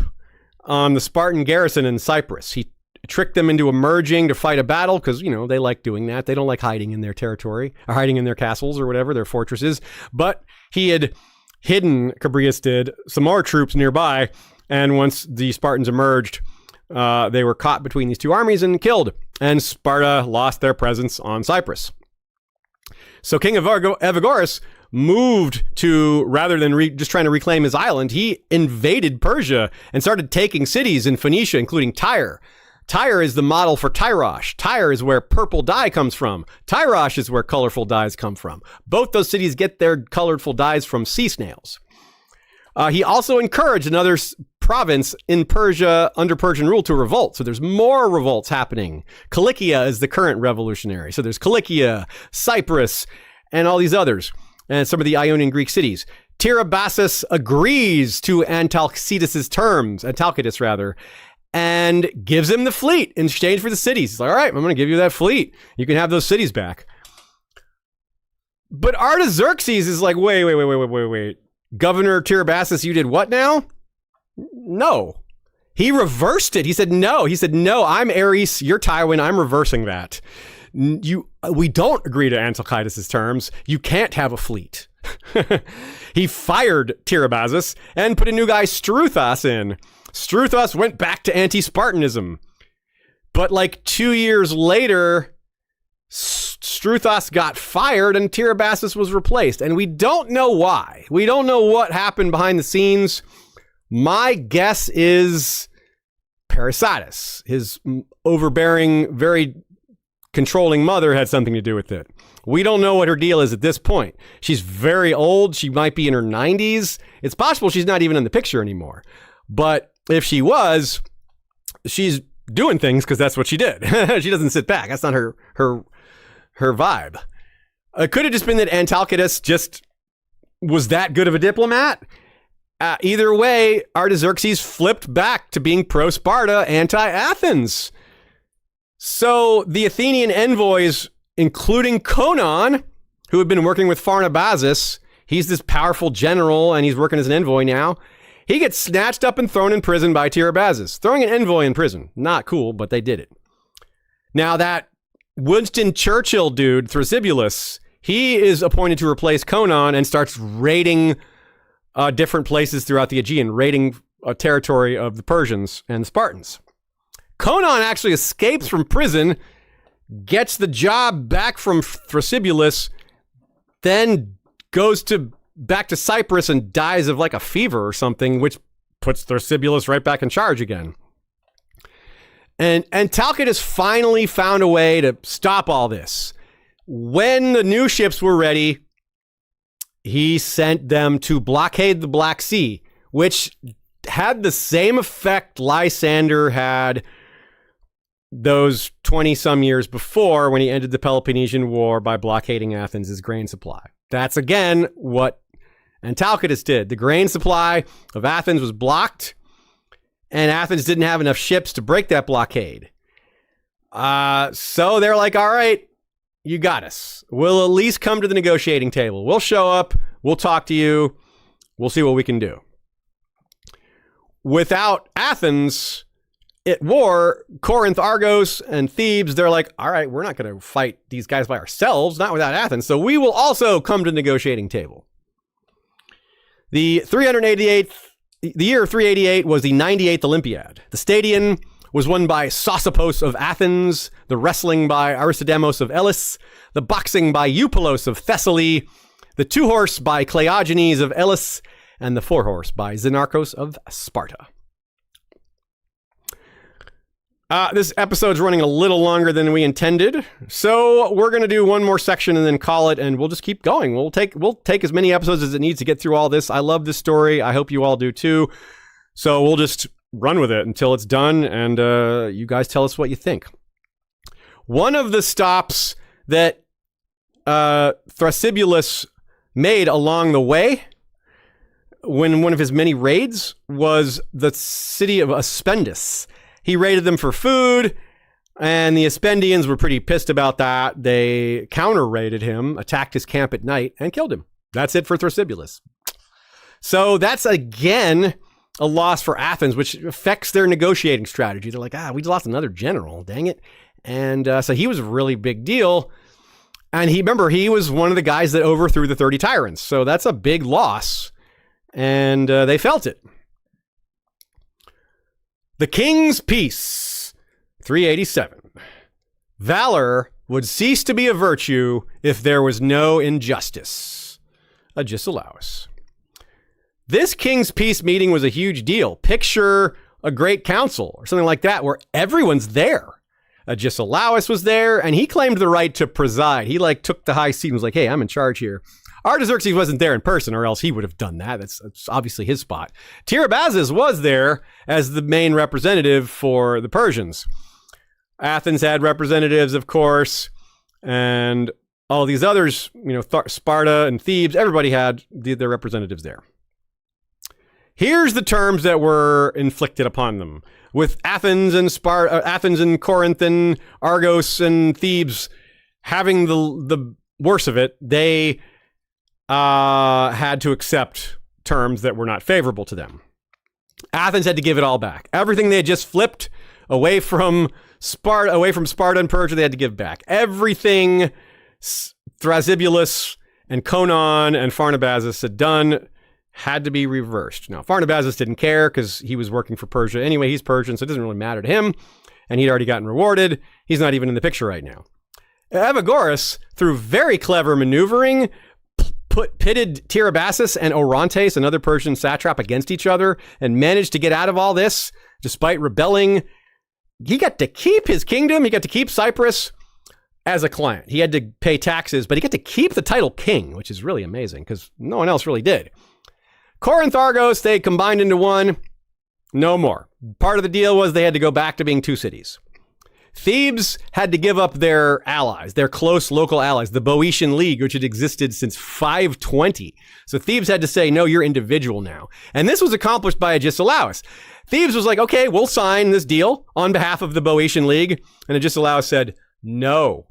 on the Spartan garrison in Cyprus. He tricked them into emerging to fight a battle because, they like doing that. They don't like hiding in their territory or hiding in their castles or whatever, their fortresses. But he had hidden, Chabrias did, some more troops nearby. And once the Spartans emerged, they were caught between these two armies and killed. And Sparta lost their presence on Cyprus. So King Evagoras moved to, rather than just trying to reclaim his island, he invaded Persia and started taking cities in Phoenicia, including Tyre. Tyre is the model for Tyrosh. Tyre is where purple dye comes from. Tyrosh is where colorful dyes come from. Both those cities get their colorful dyes from sea snails. He also encouraged another province in Persia under Persian rule to revolt. So there's more revolts happening. Cilicia is the current revolutionary. So there's Cilicia, Cyprus, and all these others, and some of the Ionian Greek cities. Tiribazus agrees to Antalcidas' terms, and gives him the fleet in exchange for the cities. He's like, all right, I'm going to give you that fleet. You can have those cities back. But Artaxerxes is like, wait. Governor Tiribazus, you did what now? No. He reversed it. He said, no, I'm Ares, you're Tywin, I'm reversing that. We don't agree to Antalcidas' terms. You can't have a fleet. He fired Tiribazus and put a new guy, Struthos, in. Struthos went back to anti-Spartanism. But like 2 years later, Struthos got fired and Tiribazus was replaced. And we don't know why. We don't know what happened behind the scenes. My guess is Parasitus. His overbearing, very controlling mother had something to do with it. We don't know what her deal is at this point. She's very old. She might be in her 90s. It's possible she's not even in the picture anymore. But if she was, she's doing things because that's what she did. She doesn't sit back. That's not her vibe. It could have just been that Antalcidas just was that good of a diplomat. Either way, Artaxerxes flipped back to being pro-Sparta, anti-Athens. So the Athenian envoys, including Conon, who had been working with Pharnabazus, he's this powerful general and he's working as an envoy now. He gets snatched up and thrown in prison by Tiribazus. Throwing an envoy in prison. Not cool, but they did it. Now that Winston Churchill dude, Thrasybulus, he is appointed to replace Conon and starts raiding different places throughout the Aegean, raiding a territory of the Persians and the Spartans. Conon actually escapes from prison, gets the job back from Thrasybulus, then goes back to Cyprus and dies of like a fever or something, which puts Thrasybulus right back in charge again. And Antalcidas finally found a way to stop all this. When the new ships were ready, he sent them to blockade the Black Sea, which had the same effect Lysander had those 20-some years before when he ended the Peloponnesian War by blockading Athens' grain supply. That's, again, what Antalcidas did. The grain supply of Athens was blocked, and Athens didn't have enough ships to break that blockade. So they're like, all right, you got us. We'll at least come to the negotiating table. We'll show up. We'll talk to you. We'll see what we can do. Without Athens at war, Corinth, Argos, and Thebes, they're like, all right, we're not going to fight these guys by ourselves, not without Athens. So we will also come to the negotiating table. The year 388 was the 98th Olympiad. The stadion was won by Sosippos of Athens, the wrestling by Aristodemos of Elis, the boxing by Eupolos of Thessaly, the two-horse by Cleogenes of Elis, and the four-horse by Xenarchos of Sparta. This episode's running a little longer than we intended, so we're going to do one more section and then call it, and we'll just keep going. We'll take as many episodes as it needs to get through all this. I love this story. I hope you all do too. So we'll just run with it until it's done, and you guys tell us what you think. One of the stops that Thrasybulus made along the way, when one of his many raids, was the city of Aspendus. He raided them for food, and the Aspendians were pretty pissed about that. They counter-raided him, attacked his camp at night, and killed him. That's it for Thrasybulus. So that's, again, a loss for Athens, which affects their negotiating strategy. They're like, we lost another general, dang it. And so he was a really big deal. And he was one of the guys that overthrew the 30 tyrants. So that's a big loss. And they felt it. The King's Peace, 387. Valor would cease to be a virtue if there was no injustice. Agesilaus. This King's Peace meeting was a huge deal. Picture a great council or something like that where everyone's there. Agesilaus was there, and he claimed the right to preside. He took the high seat and was like, hey, I'm in charge here. Artaxerxes wasn't there in person, or else he would have done that. That's obviously his spot. Tiribazus was there as the main representative for the Persians. Athens had representatives, of course, and all these others, Sparta and Thebes, everybody had their representatives there. Here's the terms that were inflicted upon them. With Athens and Athens and Corinth and Argos and Thebes having the worst of it, they had to accept terms that were not favorable to them. Athens had to give it all back. Everything they had just flipped away from Sparta and Persia, they had to give back. Everything Thrasybulus and Conon and Pharnabazus had done had to be reversed. Now, Pharnabazus didn't care because he was working for Persia. Anyway, he's Persian, so it doesn't really matter to him. And he'd already gotten rewarded. He's not even in the picture right now. Evagoras, through very clever maneuvering, pitted Tiribazus and Orontes, another Persian satrap, against each other and managed to get out of all this despite rebelling. He got to keep his kingdom. He got to keep Cyprus as a client. He had to pay taxes, but he got to keep the title king, which is really amazing because no one else really did. Corinth, Argos, they combined into one. No more. Part of the deal was they had to go back to being 2 cities. Thebes had to give up their allies, their close local allies, the Boeotian League, which had existed since 520. So Thebes had to say, no, you're individual now. And this was accomplished by Agesilaus. Thebes was like, okay, we'll sign this deal on behalf of the Boeotian League. And Agesilaus said, no.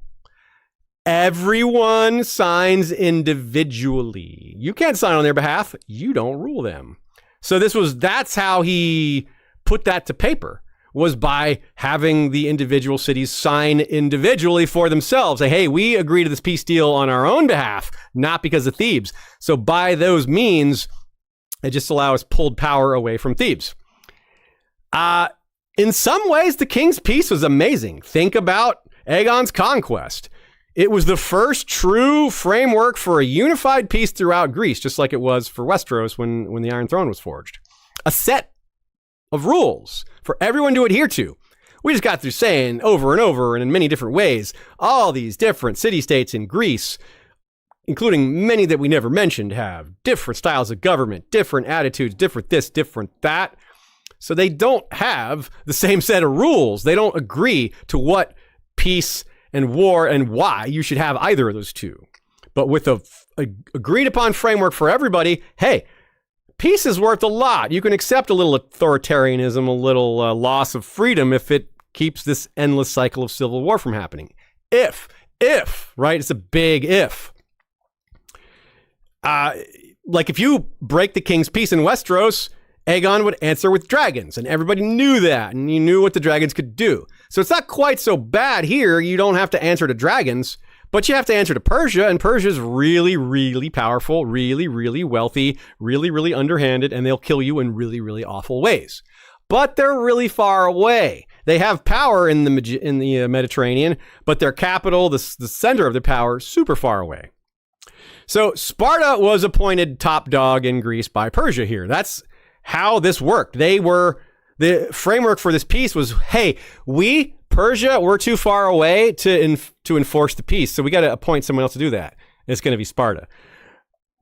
Everyone signs individually. You can't sign on their behalf. You don't rule them. So that's how he put that to paper, was by having the individual cities sign individually for themselves. Say, hey, we agree to this peace deal on our own behalf, not because of Thebes. So by those means, Agesilaus pulled power away from Thebes. In some ways, the king's peace was amazing. Think about Aegon's conquest. It was the first true framework for a unified peace throughout Greece, just like it was for Westeros when the Iron Throne was forged. A set of rules for everyone to adhere to. We just got through saying over and over and in many different ways, all these different city-states in Greece, including many that we never mentioned, have different styles of government, different attitudes, different this, different that. So they don't have the same set of rules. They don't agree to what peace and war and why you should have either of those two. But with a agreed upon framework for everybody, hey, peace is worth a lot. You can accept a little authoritarianism, a little loss of freedom if it keeps this endless cycle of civil war from happening. If, right? It's a big if. Like if you break the king's peace in Westeros, Aegon would answer with dragons, and everybody knew that, and you knew what the dragons could do. So it's not quite so bad here. You don't have to answer to dragons, but you have to answer to Persia, and Persia's really, really powerful, really, really wealthy, really, really underhanded, and they'll kill you in really, really awful ways. But they're really far away. They have power in the Mediterranean, but their capital, the center of the power, super far away. So Sparta was appointed top dog in Greece by Persia here. That's how this worked. The framework for this peace was, hey, Persia, we're too far away to enforce the peace, so we got to appoint someone else to do that. It's going to be Sparta.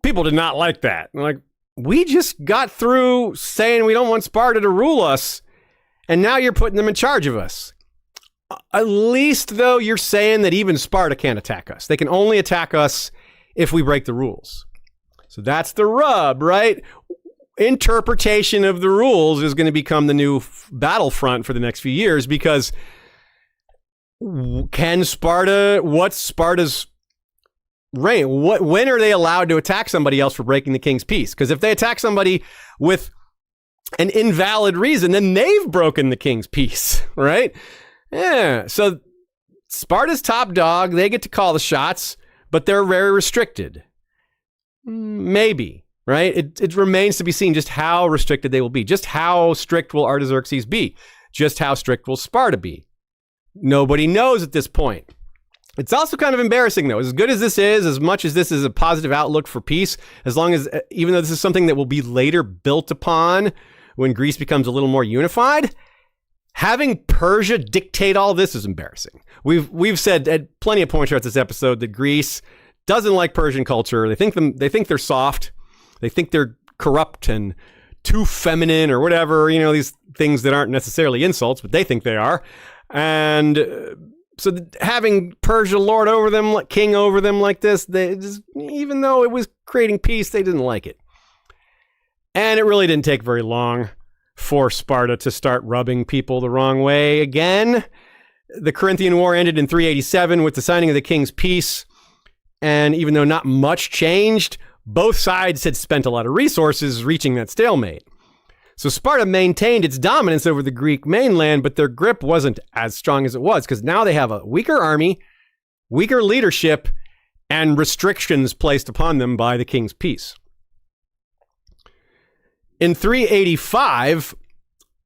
People did not like that. They're like, we just got through saying we don't want Sparta to rule us, and now you're putting them in charge of us. At least, though, you're saying that even Sparta can't attack us. They can only attack us if we break the rules. So that's the rub, right? Interpretation of the rules is going to become the new battlefront for the next few years, because what's Sparta's reign? When are they allowed to attack somebody else for breaking the king's peace? Because if they attack somebody with an invalid reason, then they've broken the king's peace, right? Yeah. So Sparta's top dog. They get to call the shots, but they're very restricted. Maybe. Right? It remains to be seen just how restricted they will be. Just how strict will Artaxerxes be? Just how strict will Sparta be? Nobody knows at this point. It's also kind of embarrassing, though. As good as this is, as much as this is a positive outlook for peace, even though this is something that will be later built upon when Greece becomes a little more unified, having Persia dictate all this is embarrassing. We've said at plenty of points throughout this episode that Greece doesn't like Persian culture. They think they're soft. They think they're corrupt and too feminine or whatever, these things that aren't necessarily insults, but they think they are. And so having Persia lord over them, king over them like this, even though it was creating peace, they didn't like it. And it really didn't take very long for Sparta to start rubbing people the wrong way again. The Corinthian War ended in 387 with the signing of the king's peace. And even though not much changed, both sides had spent a lot of resources reaching that stalemate. So Sparta maintained its dominance over the Greek mainland, but their grip wasn't as strong as it was, because now they have a weaker army, weaker leadership, and restrictions placed upon them by the king's peace. In 385,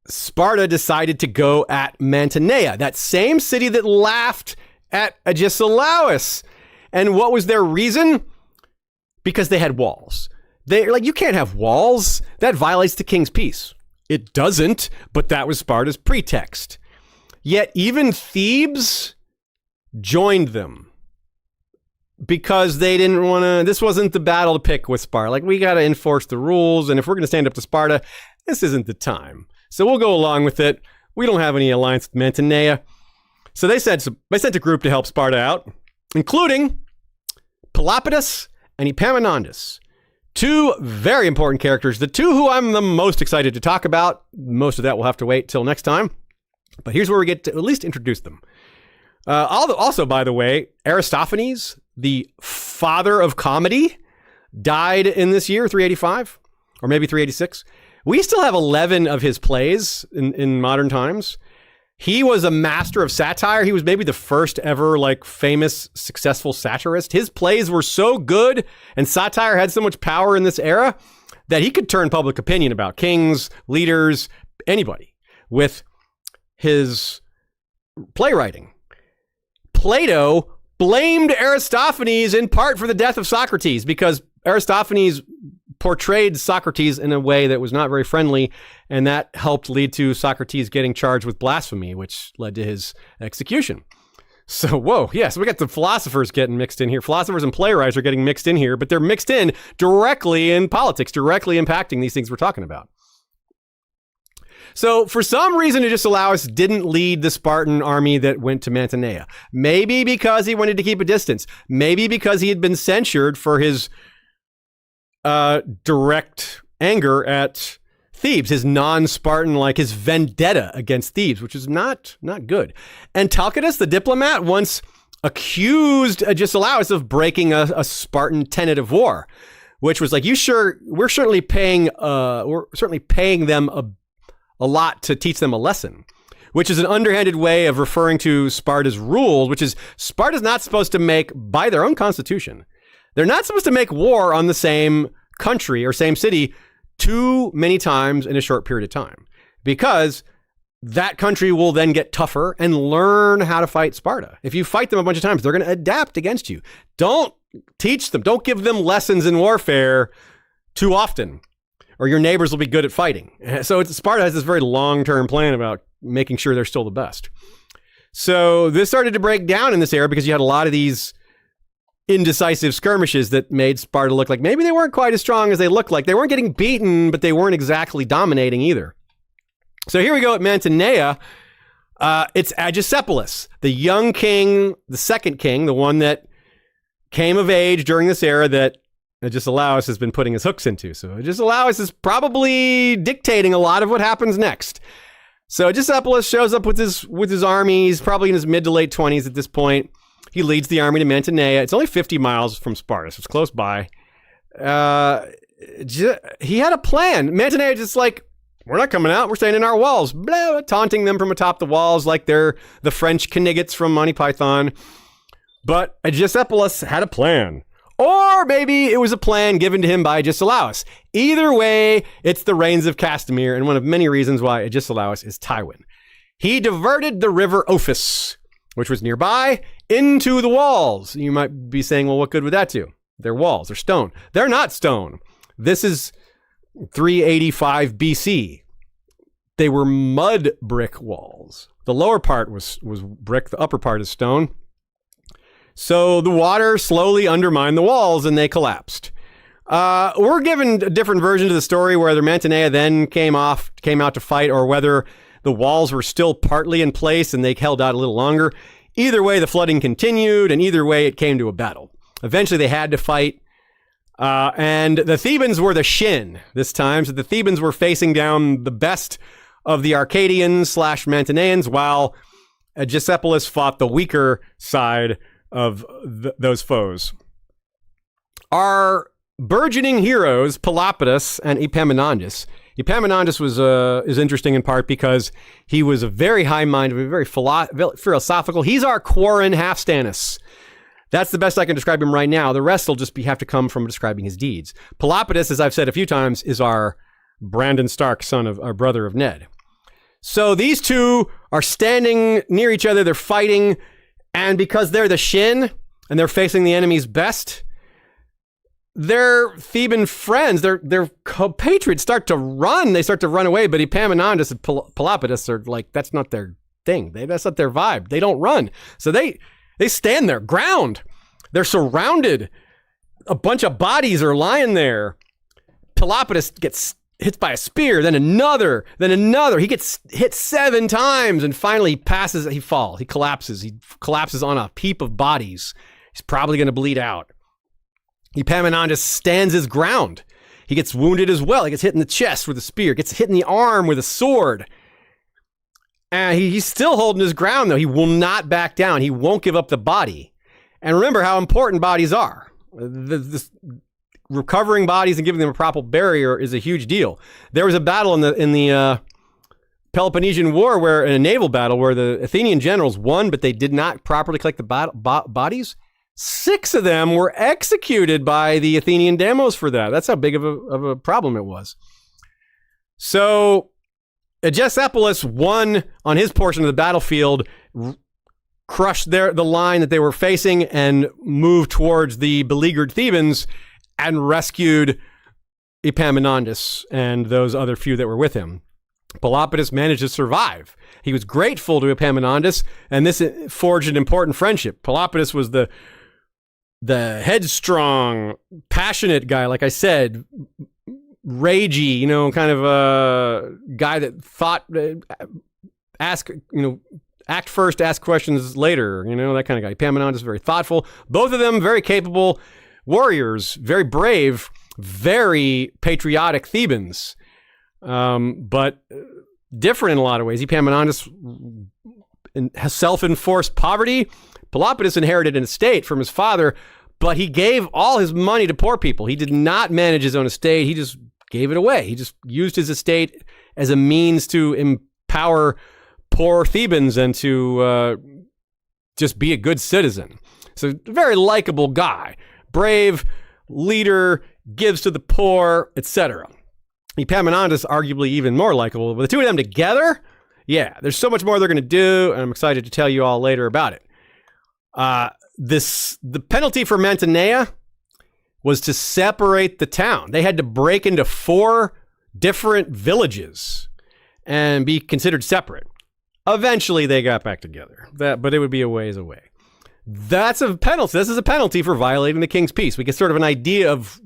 Sparta decided to go at Mantinea, that same city that laughed at Agesilaus. And what was their reason? Because they had walls. They're like, you can't have walls. That violates the king's peace. It doesn't, but that was Sparta's pretext. Yet even Thebes joined them because they didn't want to, this wasn't the battle to pick with Sparta. Like, we got to enforce the rules, and if we're going to stand up to Sparta, this isn't the time. So we'll go along with it. We don't have any alliance with Mantinea. So they sent a group to help Sparta out, including Pelopidas and Epaminondas. Two very important characters, the two who I'm the most excited to talk about. Most of that will have to wait till next time. But here's where we get to at least introduce them. Also, by the way, Aristophanes, the father of comedy, died in this year, 385, or maybe 386. We still have 11 of his plays in modern times. He was a master of satire. He was maybe the first ever famous, successful satirist. His plays were so good and satire had so much power in this era that he could turn public opinion about kings, leaders, anybody with his playwriting. Plato blamed Aristophanes in part for the death of Socrates because Aristophanes portrayed Socrates in a way that was not very friendly, and that helped lead to Socrates getting charged with blasphemy, which led to his execution. So, whoa, yes, we got the philosophers getting mixed in here. Philosophers and playwrights are getting mixed in here, but they're mixed in directly in politics, directly impacting these things we're talking about. So, for some reason, Agesilaus didn't lead the Spartan army that went to Mantinea. Maybe because he wanted to keep a distance. Maybe because he had been censured for his direct anger at Thebes, his non-Spartan, his vendetta against Thebes, which is not good. And Talcatus, the diplomat, once accused Agesilaus of breaking a Spartan tenet of war, which was we're certainly paying them a lot to teach them a lesson, which is an underhanded way of referring to Sparta's rules, which is Sparta's not supposed to make, by their own constitution, they're not supposed to make war on the same country or same city too many times in a short period of time, because that country will then get tougher and learn how to fight Sparta. If you fight them a bunch of times, they're going to adapt against you. Don't teach them. Don't give them lessons in warfare too often, or your neighbors will be good at fighting. So Sparta has this very long-term plan about making sure they're still the best. So this started to break down in this era because you had a lot of these indecisive skirmishes that made Sparta look like maybe they weren't quite as strong as they looked like. They weren't getting beaten, but they weren't exactly dominating either. So here we go at Mantinea. It's Agesipulus, the young king, the second king, the one that came of age during this era that Agesilaus has been putting his hooks into. So Agesilaus is probably dictating a lot of what happens next. So Agesipulus shows up with his army. He's probably in his mid to late 20s at this point. He leads the army to Mantinea. It's only 50 miles from Sparta, so it's close by. He had a plan. Mantinea just we're not coming out. We're staying in our walls. Blah, taunting them from atop the walls like they're the French Kniggets from Monty Python. But Agesipulus had a plan. Or maybe it was a plan given to him by Agesilaus. Either way, it's the Rains of Castamere, and one of many reasons why Agesilaus is Tywin. He diverted the river Ophis, which was nearby, into the walls. You might be saying, well, what good would that do? They're walls. They're stone. They're not stone. This is 385 BC. They were mud brick walls. The lower part was brick. The upper part is stone. So the water slowly undermined the walls and they collapsed. We're given a different version to the story, whether Mantinea then came out to fight or whether the walls were still partly in place and they held out a little longer. Either way, the flooding continued, and either way, it came to a battle. Eventually, they had to fight, and the Thebans were the shin this time. So the Thebans were facing down the best of the Arcadians / Mantineans, while Agesippulus fought the weaker side of those foes. Our burgeoning heroes, Pelopidas and Epaminondas. Epaminondas is interesting in part because he was a very high-minded, very philosophical. He's our Quarren Halfstanus. That's the best I can describe him right now. The rest will just have to come from describing his deeds. Pelopidas, as I've said a few times, is our Brandon Stark, son of our brother of Ned. So these two are standing near each other. They're fighting, and because they're the shin and they're facing the enemy's best, their Theban friends, their compatriots start to run. They start to run away, but Epaminondas and Pelopidas are like, that's not their thing. That's not their vibe. They don't run. So they stand their ground. They're surrounded. A bunch of bodies are lying there. Pelopidas gets hit by a spear, then another. He gets hit 7 times, and finally he falls. He collapses on a heap of bodies. He's probably going to bleed out. Epaminondas stands his ground. He gets wounded as well. He gets hit in the chest with a spear, gets hit in the arm with a sword. And he's still holding his ground, though. He will not back down. He won't give up the body. And remember how important bodies are. Recovering bodies and giving them a proper burial is a huge deal. There was a battle in the Peloponnesian War, where in a naval battle, where the Athenian generals won, but they did not properly collect the bodies. 6 of them were executed by the Athenian demos for that. That's how big of a problem it was. So Aegisepolis won on his portion of the battlefield, crushed the line that they were facing, and moved towards the beleaguered Thebans and rescued Epaminondas and those other few that were with him. Pelopidas managed to survive. He was grateful to Epaminondas, and this forged an important friendship. Pelopidas was the headstrong, passionate guy, like I said, ragey, kind of a guy that thought, act first, ask questions later, that kind of guy. Epaminondas, very thoughtful. Both of them very capable warriors, very brave, very patriotic Thebans, but different in a lot of ways. Epaminondas has self-enforced poverty. Pelopidas inherited an estate from his father, but he gave all his money to poor people. He did not manage his own estate. He just gave it away. He just used his estate as a means to empower poor Thebans and to just be a good citizen. So a very likable guy. Brave, leader, gives to the poor, etc. Epaminondas, arguably even more likable. But the two of them together, there's so much more they're going to do, and I'm excited to tell you all later about it. The penalty for Mantinea was to separate the town. They had to break into 4 different villages and be considered separate. Eventually, they got back together, but it would be a ways away. That's a penalty. This is a penalty for violating the king's peace. We get sort of an idea of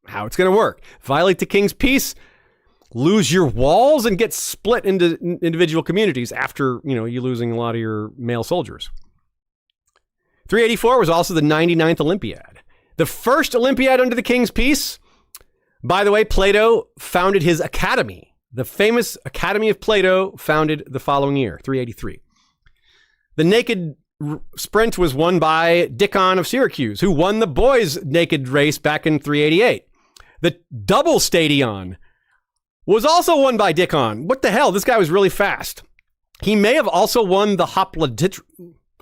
how it's going to work. Violate the king's peace, lose your walls, and get split into individual communities after, you losing a lot of your male soldiers. 384 was also the 99th Olympiad. The first Olympiad under the king's peace. By the way, Plato founded his academy. The famous Academy of Plato, founded the following year, 383. The naked sprint was won by Diccon of Syracuse, who won the boys' naked race back in 388. The double stadion was also won by Diccon. What the hell? This guy was really fast. He may have also won the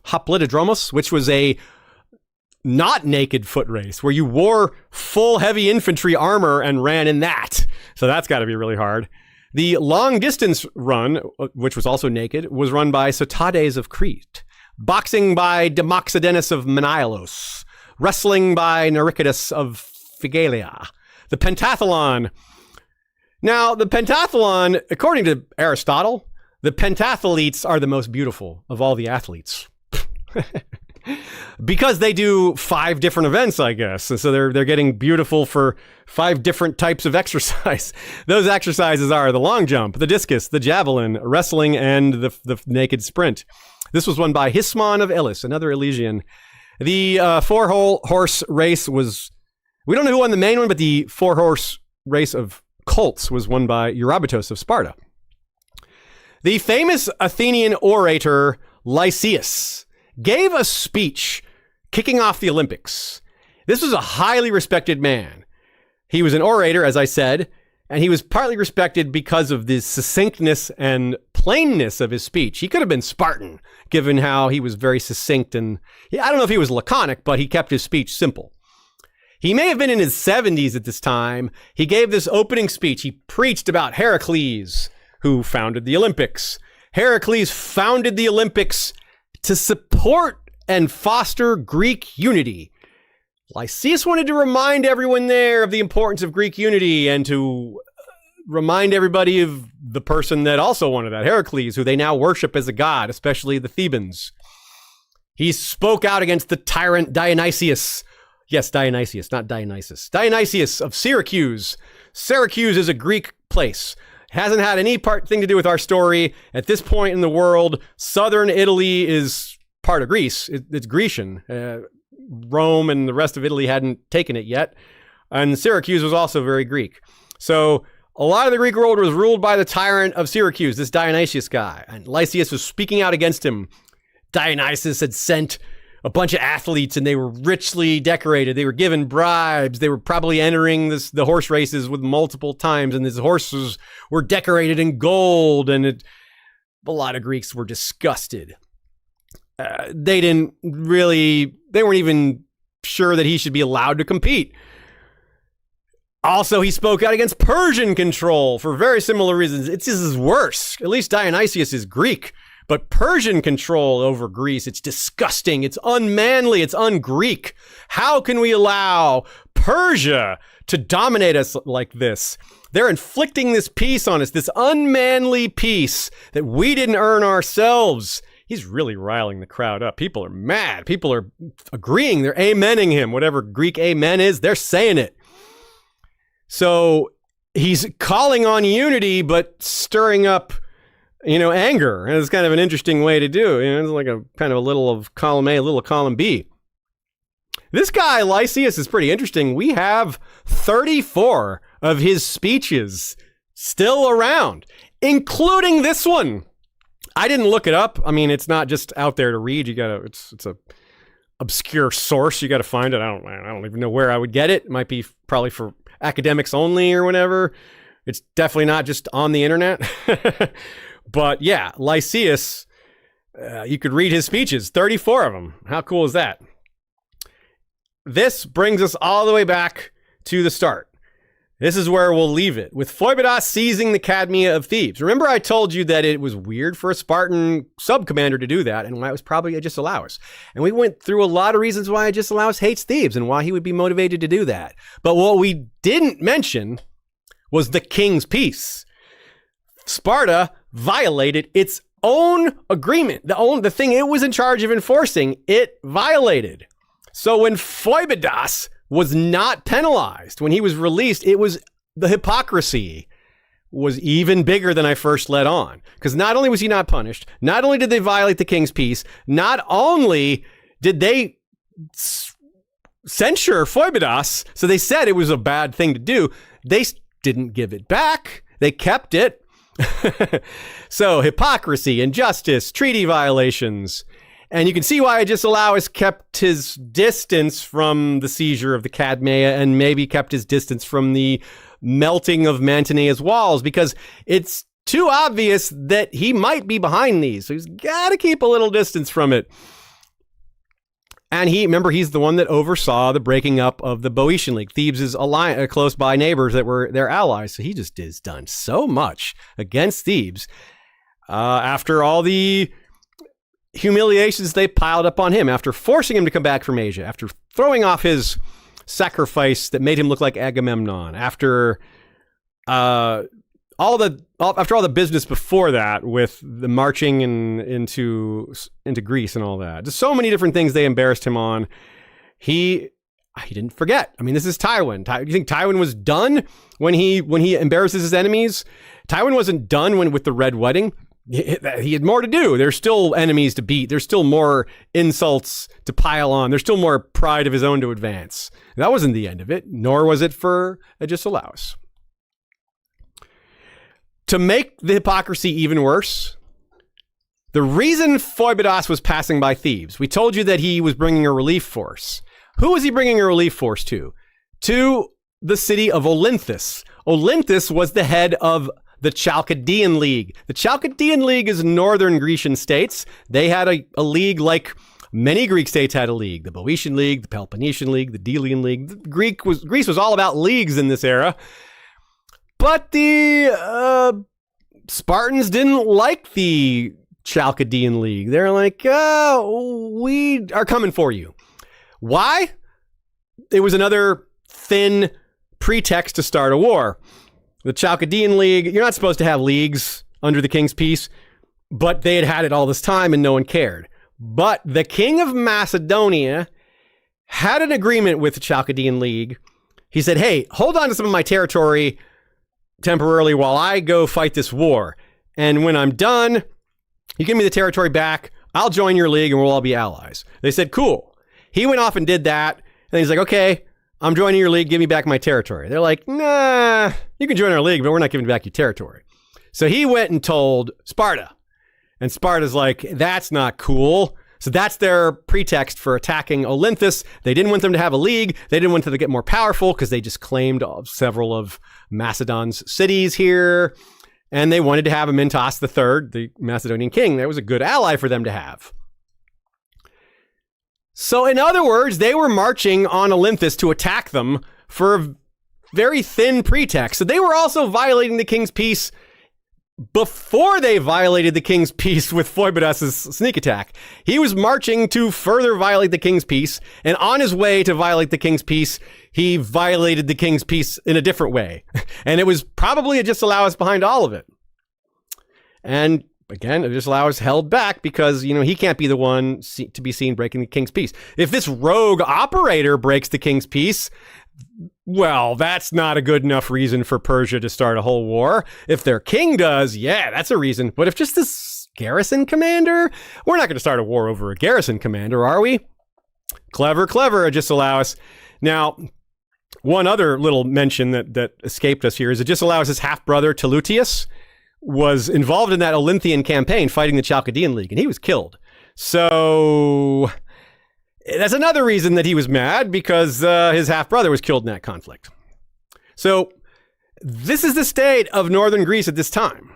Hoplitodromos, which was a not naked foot race where you wore full heavy infantry armor and ran in that. So that's got to be really hard. The long distance run, which was also naked, was run by Sotades of Crete. Boxing by Demoxidenes of Menailos. Wrestling by Nericidus of Phigalia. The pentathlon. Now, the pentathlon, according to Aristotle, the pentathletes are the most beautiful of all the athletes. Because they do 5 different events, I guess. So they're getting beautiful for 5 different types of exercise. Those exercises are the long jump, the discus, the javelin, wrestling, and the naked sprint. This was won by Hismon of Elis, another Elysian. The 4-horse race was, we don't know who won the main one, but the 4-horse race of colts was won by Eurybatos of Sparta. The famous Athenian orator Lysias gave a speech kicking off the Olympics. This was a highly respected man. He was an orator, as I said, and he was partly respected because of the succinctness and plainness of his speech. He could have been Spartan, given how he was very succinct, and I don't know if he was laconic, but he kept his speech simple. He may have been in his 70s at this time. He gave this opening speech. He preached about Heracles, who founded the Olympics. Heracles founded the Olympics to support and foster Greek unity. Lysias wanted to remind everyone there of the importance of Greek unity and to remind everybody of the person that also wanted that, Heracles, who they now worship as a god, especially the Thebans. He spoke out against the tyrant Dionysius. Yes, Dionysius, not Dionysus. Dionysius of Syracuse. Syracuse is a Greek place. Hasn't had any thing to do with our story. At this point in the world, southern Italy is part of Greece. It's Grecian. Rome and the rest of Italy hadn't taken it yet. And Syracuse was also very Greek. So a lot of the Greek world was ruled by the tyrant of Syracuse, this Dionysius guy. And Lysias was speaking out against him. Dionysius had sent a bunch of athletes and they were richly decorated. They were given bribes. They were probably entering the horse races with multiple times. And these horses were decorated in gold. And a lot of Greeks were disgusted. They weren't even sure that he should be allowed to compete. Also, he spoke out against Persian control for very similar reasons. This is worse. At least Dionysius is Greek. But Persian control over Greece, it's disgusting. It's unmanly. It's un-Greek. How can we allow Persia to dominate us like this? They're inflicting this peace on us, this unmanly peace that we didn't earn ourselves. He's really riling the crowd up. People are mad. People are agreeing. They're amening him. Whatever Greek amen is, they're saying it. So he's calling on unity, but stirring up, anger. And it's kind of an interesting way to do. It's like a kind of a little of column A, a little of column B. This guy, Lysias, is pretty interesting. We have 34 of his speeches still around, including this one. I didn't look it up. I mean, it's not just out there to read. It's a obscure source. You got to find it. I don't even know where I would get it. It might be probably for academics only or whatever. It's definitely not just on the internet. But yeah, Lysias, you could read his speeches, 34 of them. How cool is that? This brings us all the way back to the start. This is where we'll leave it, with Phoibedas seizing the Cadmea of Thebes. Remember I told you that it was weird for a Spartan sub-commander to do that, and why it was probably Agesilaus. And we went through a lot of reasons why Agesilaus hates Thebes and why he would be motivated to do that. But what we didn't mention was the king's peace. Sparta violated its own agreement, the thing it was in charge of enforcing, it violated. So when Phoibedas was not penalized, when he was released, the hypocrisy was even bigger than I first let on. Because not only was he not punished, not only did they violate the king's peace, not only did they censure Phoibedas, so they said it was a bad thing to do, they didn't give it back. They kept it. So hypocrisy, injustice, treaty violations. And you can see why Agesilaus kept his distance from the seizure of the Cadmea and maybe kept his distance from the melting of Mantinea's walls, because it's too obvious that he might be behind these. So he's got to keep a little distance from it. And he's the one that oversaw the breaking up of the Boeotian League, Thebes' close by neighbors that were their allies. So he just has done so much against Thebes after all the humiliations they piled up on him, after forcing him to come back from Asia, after throwing off his sacrifice that made him look like Agamemnon, after all the business before that with the marching into Greece and all that. Just so many different things they embarrassed him on. He didn't forget. I mean, this is Tywin. You think Tywin was done when he embarrasses his enemies? Tywin wasn't done with the Red Wedding. He had more to do. There's still enemies to beat. There's still more insults to pile on. There's still more pride of his own to advance. That wasn't the end of it, nor was it for Agesilaus. To make the hypocrisy even worse, the reason Phoibedas was passing by Thebes, we told you that he was bringing a relief force. Who was he bringing a relief force to? To the city of Olynthus. Olynthus was the head of the Chalcidian League. The Chalcidian League is northern Grecian states. They had a league like many Greek states had a league. The Boeotian League, the Peloponnesian League, the Delian League. Greece was all about leagues in this era. But the Spartans didn't like the Chalcidian League. They're like, we are coming for you. Why? It was another thin pretext to start a war. The Chalcidian League, you're not supposed to have leagues under the king's peace, but they had it all this time and no one cared. But the king of Macedonia had an agreement with the Chalcidian League. He said, hey, hold on to some of my territory, temporarily while I go fight this war. And when I'm done, you give me the territory back, I'll join your league and we'll all be allies. They said, cool. He went off and did that. And he's like, okay, I'm joining your league. Give me back my territory. They're like, nah, you can join our league, but we're not giving back your territory. So he went and told Sparta. And Sparta's like, that's not cool. So that's their pretext for attacking Olympus. They didn't want them to have a league. They didn't want them to get more powerful because they just claimed several of Macedon's cities here. And they wanted to have Amyntas III, the Macedonian king. That was a good ally for them to have. So in other words, they were marching on Olympus to attack them for a very thin pretext. So they were also violating the king's peace before they violated the king's peace with Phoebodas's sneak attack. He was marching to further violate the king's peace, and on his way to violate the king's peace, he violated the king's peace in a different way. And it was probably a Agesilaus behind all of it. And again, Agesilaus held back because, you know, he can't be the one to be seen breaking the king's peace. If this rogue operator breaks the king's peace, well, that's not a good enough reason for Persia to start a whole war. If their king does, yeah, that's a reason. But if just this garrison commander, we're not going to start a war over a garrison commander, are we? Clever, Agesilaus. Now, one other little mention that escaped us here is Agesilaus' half-brother, Telutius, was involved in that Olympian campaign fighting the Chalcidian League, and he was killed. So that's another reason that he was mad, because his half-brother was killed in that conflict. So this is the state of northern Greece at this time.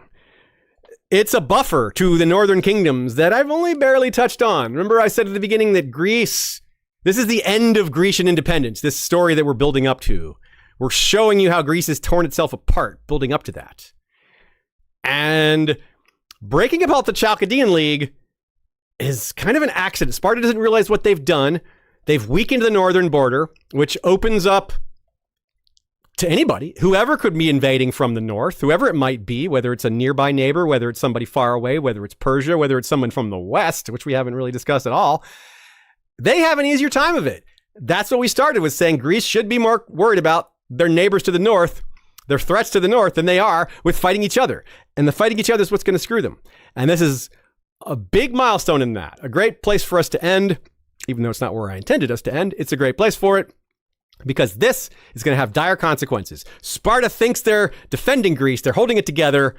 It's a buffer to the northern kingdoms that I've only barely touched on. Remember I said at the beginning that Greece, this is the end of Grecian independence, this story that we're building up to. We're showing you how Greece has torn itself apart, building up to that. And breaking apart the Chalcidian League is kind of an accident. Sparta doesn't realize what they've done. They've weakened the northern border, which opens up to anybody, whoever could be invading from the north, whoever it might be, whether it's a nearby neighbor, whether it's somebody far away, whether it's Persia, whether it's someone from the west, which we haven't really discussed at all. They have an easier time of it. That's what we started with, saying Greece should be more worried about their neighbors to the north, their threats to the north, than they are with fighting each other. And the fighting each other is what's going to screw them. And this is a big milestone in that. A great place for us to end, even though it's not where I intended us to end. It's a great place for it, because this is going to have dire consequences. Sparta thinks they're defending Greece, they're holding it together,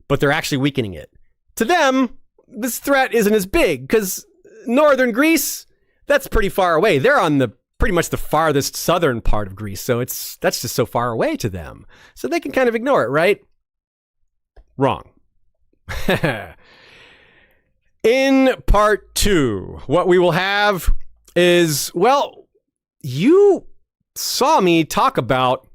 but they're actually weakening it. To them, this threat isn't as big, because northern Greece, that's pretty far away. They're on the pretty much the farthest southern part of Greece, so that's just so far away to them. So they can kind of ignore it, right? Wrong. In part 2, what we will have is, well, you saw me talk about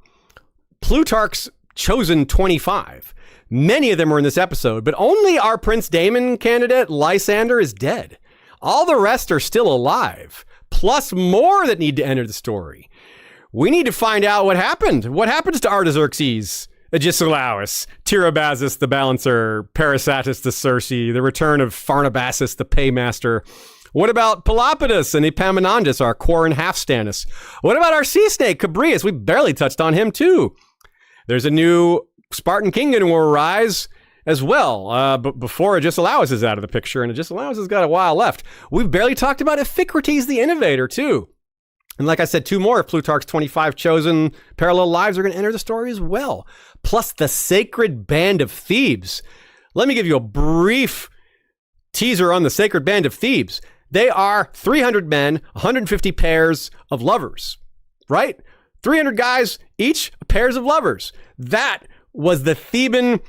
Plutarch's chosen 25. Many of them are in this episode, but only our Prince Damon candidate, Lysander, is dead. All the rest are still alive, plus more that need to enter the story. We need to find out what happened. What happens to Artaxerxes, Agesilaus, Tiribazus the Balancer, Parysatis the Circe, the return of Pharnabazus the Paymaster? What about Pelopidas and Epaminondas, our Quarren half-Stannis? What about our sea snake, Cabrius? We barely touched on him too. There's a new Spartan king going to arise as well, but before Agesilaus is out of the picture, and Agesilaus has got a while left. We've barely talked about Iphicrates the Innovator too. And like I said, 2 more of Plutarch's 25 chosen parallel lives are going to enter the story as well. Plus the Sacred Band of Thebes. Let me give you a brief teaser on the Sacred Band of Thebes. They are 300 men, 150 pairs of lovers, right? 300 guys, each pairs of lovers. That was the Theban,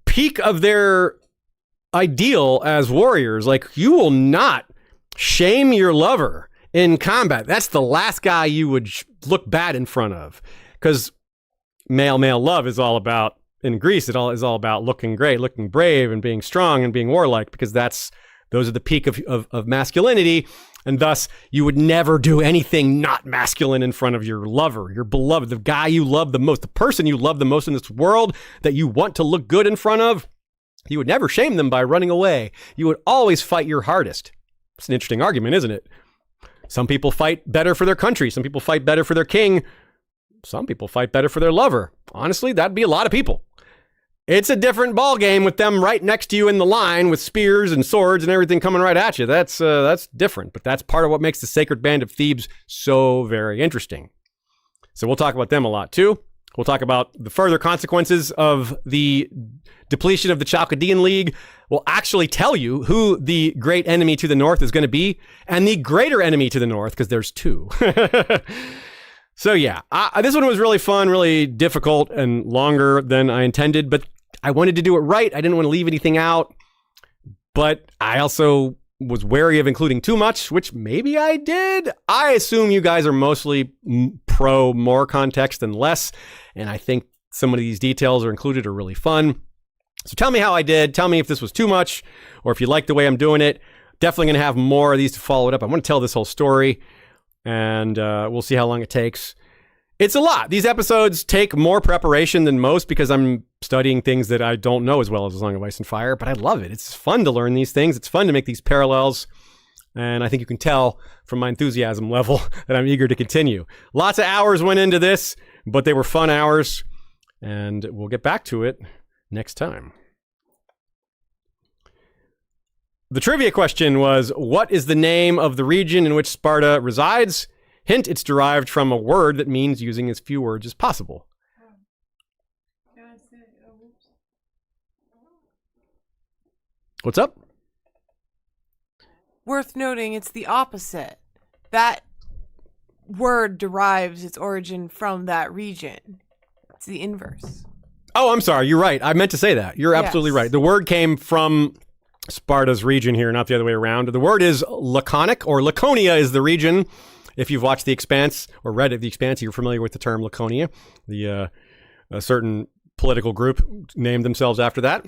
peak of their ideal as warriors. You will not shame your lover in combat. That's the last guy you would look bad in front of, because male love is all about, in Greece, it all is all about looking great, looking brave, and being strong and being warlike, because those are the peak of masculinity, and thus you would never do anything not masculine in front of your lover, your beloved, the guy you love the most, the person you love the most in this world that you want to look good in front of. You would never shame them by running away. You would always fight your hardest. It's an interesting argument, isn't it? Some people fight better for their country. Some people fight better for their king. some people fight better for their lover. Honestly, that'd be a lot of people. It's a different ball game with them right next to you in the line with spears and swords and everything coming right at you. That's different, but that's part of what makes the Sacred Band of Thebes so very interesting. So we'll talk about them a lot too. We'll talk about the further consequences of the depletion of the Chalcidian League. We'll actually tell you who the great enemy to the north is going to be and the greater enemy to the north, because there's two. So yeah, this one was really fun, really difficult and longer than I intended, but I wanted to do it right. I didn't want to leave anything out, but I also was wary of including too much, which maybe I did. I assume you guys are mostly pro more context than less, and I think some of these details are included are really fun. So tell me how I did. Tell me if this was too much or if you like the way I'm doing it. Definitely going to have more of these to follow it up. I want to tell this whole story, and we'll see how long it takes. It's a lot. These episodes take more preparation than most because I'm studying things that I don't know as well as A Song of Ice and Fire, but I love it. It's fun to learn these things. It's fun to make these parallels, and I think you can tell from my enthusiasm level that I'm eager to continue. Lots of hours went into this, but they were fun hours, and we'll get back to it next time. The trivia question was, what is the name of the region in which Sparta resides? Hint, it's derived from a word that means using as few words as possible. What's up? Worth noting, it's the opposite. That word derives its origin from that region. It's the inverse. Oh, I'm sorry. You're right. I meant to say that. You're absolutely right. The word came from Sparta's region here, not the other way around. The word is Laconic, or Laconia is the region. If you've watched The Expanse or read The Expanse, you're familiar with the term Laconia. A certain political group named themselves after that.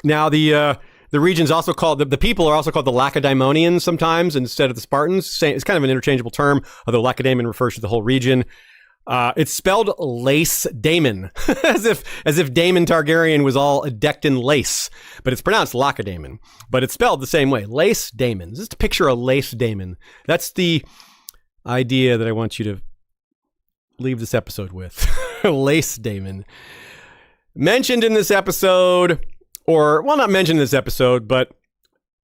Now, the region's also called, the people are also called the Lacedaemonians sometimes instead of the Spartans. It's kind of an interchangeable term, although Lacedaemon refers to the whole region. It's spelled lace daemon, as if Daemon Targaryen was all decked in lace, but it's pronounced Lacedaemon, but it's spelled the same way, lace daemon. Just to picture a lace daemon. That's the idea that I want you to leave this episode with. Lace daemon. Mentioned in this episode, or, well, not mentioned in this episode, but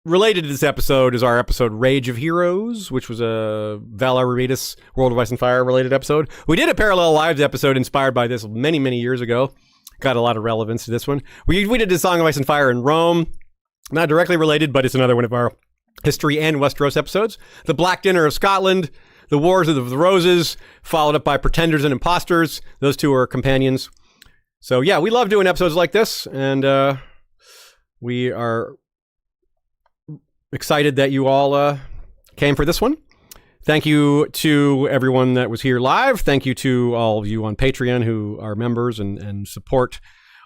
related to this episode is our episode Rage of Heroes, which was a Valar Reretus World of Ice and Fire related episode. We did a Parallel Lives episode inspired by this many, many years ago. Got a lot of relevance to this one. We did a Song of Ice and Fire in Rome. Not directly related, but it's another one of our history and Westeros episodes. The Black Dinner of Scotland, the Wars of the Roses, followed up by Pretenders and Imposters. Those two are companions. So yeah, we love doing episodes like this, and we are excited that you all came for this one. Thank you to everyone that was here live. Thank you to all of you on Patreon who are members and support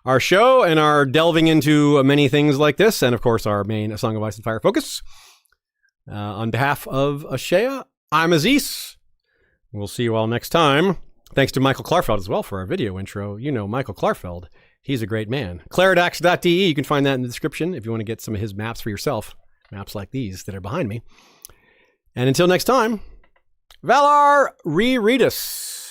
our show and are delving into many things like this. And of course, our main A Song of Ice and Fire focus. On behalf of Ashea, I'm Aziz. We'll see you all next time. Thanks to Michael Klarfeld as well for our video intro. You know Michael Klarfeld. He's a great man. Claridax.de. You can find that in the description if you want to get some of his maps for yourself. Maps like these that are behind me. And until next time, Valar Reretus.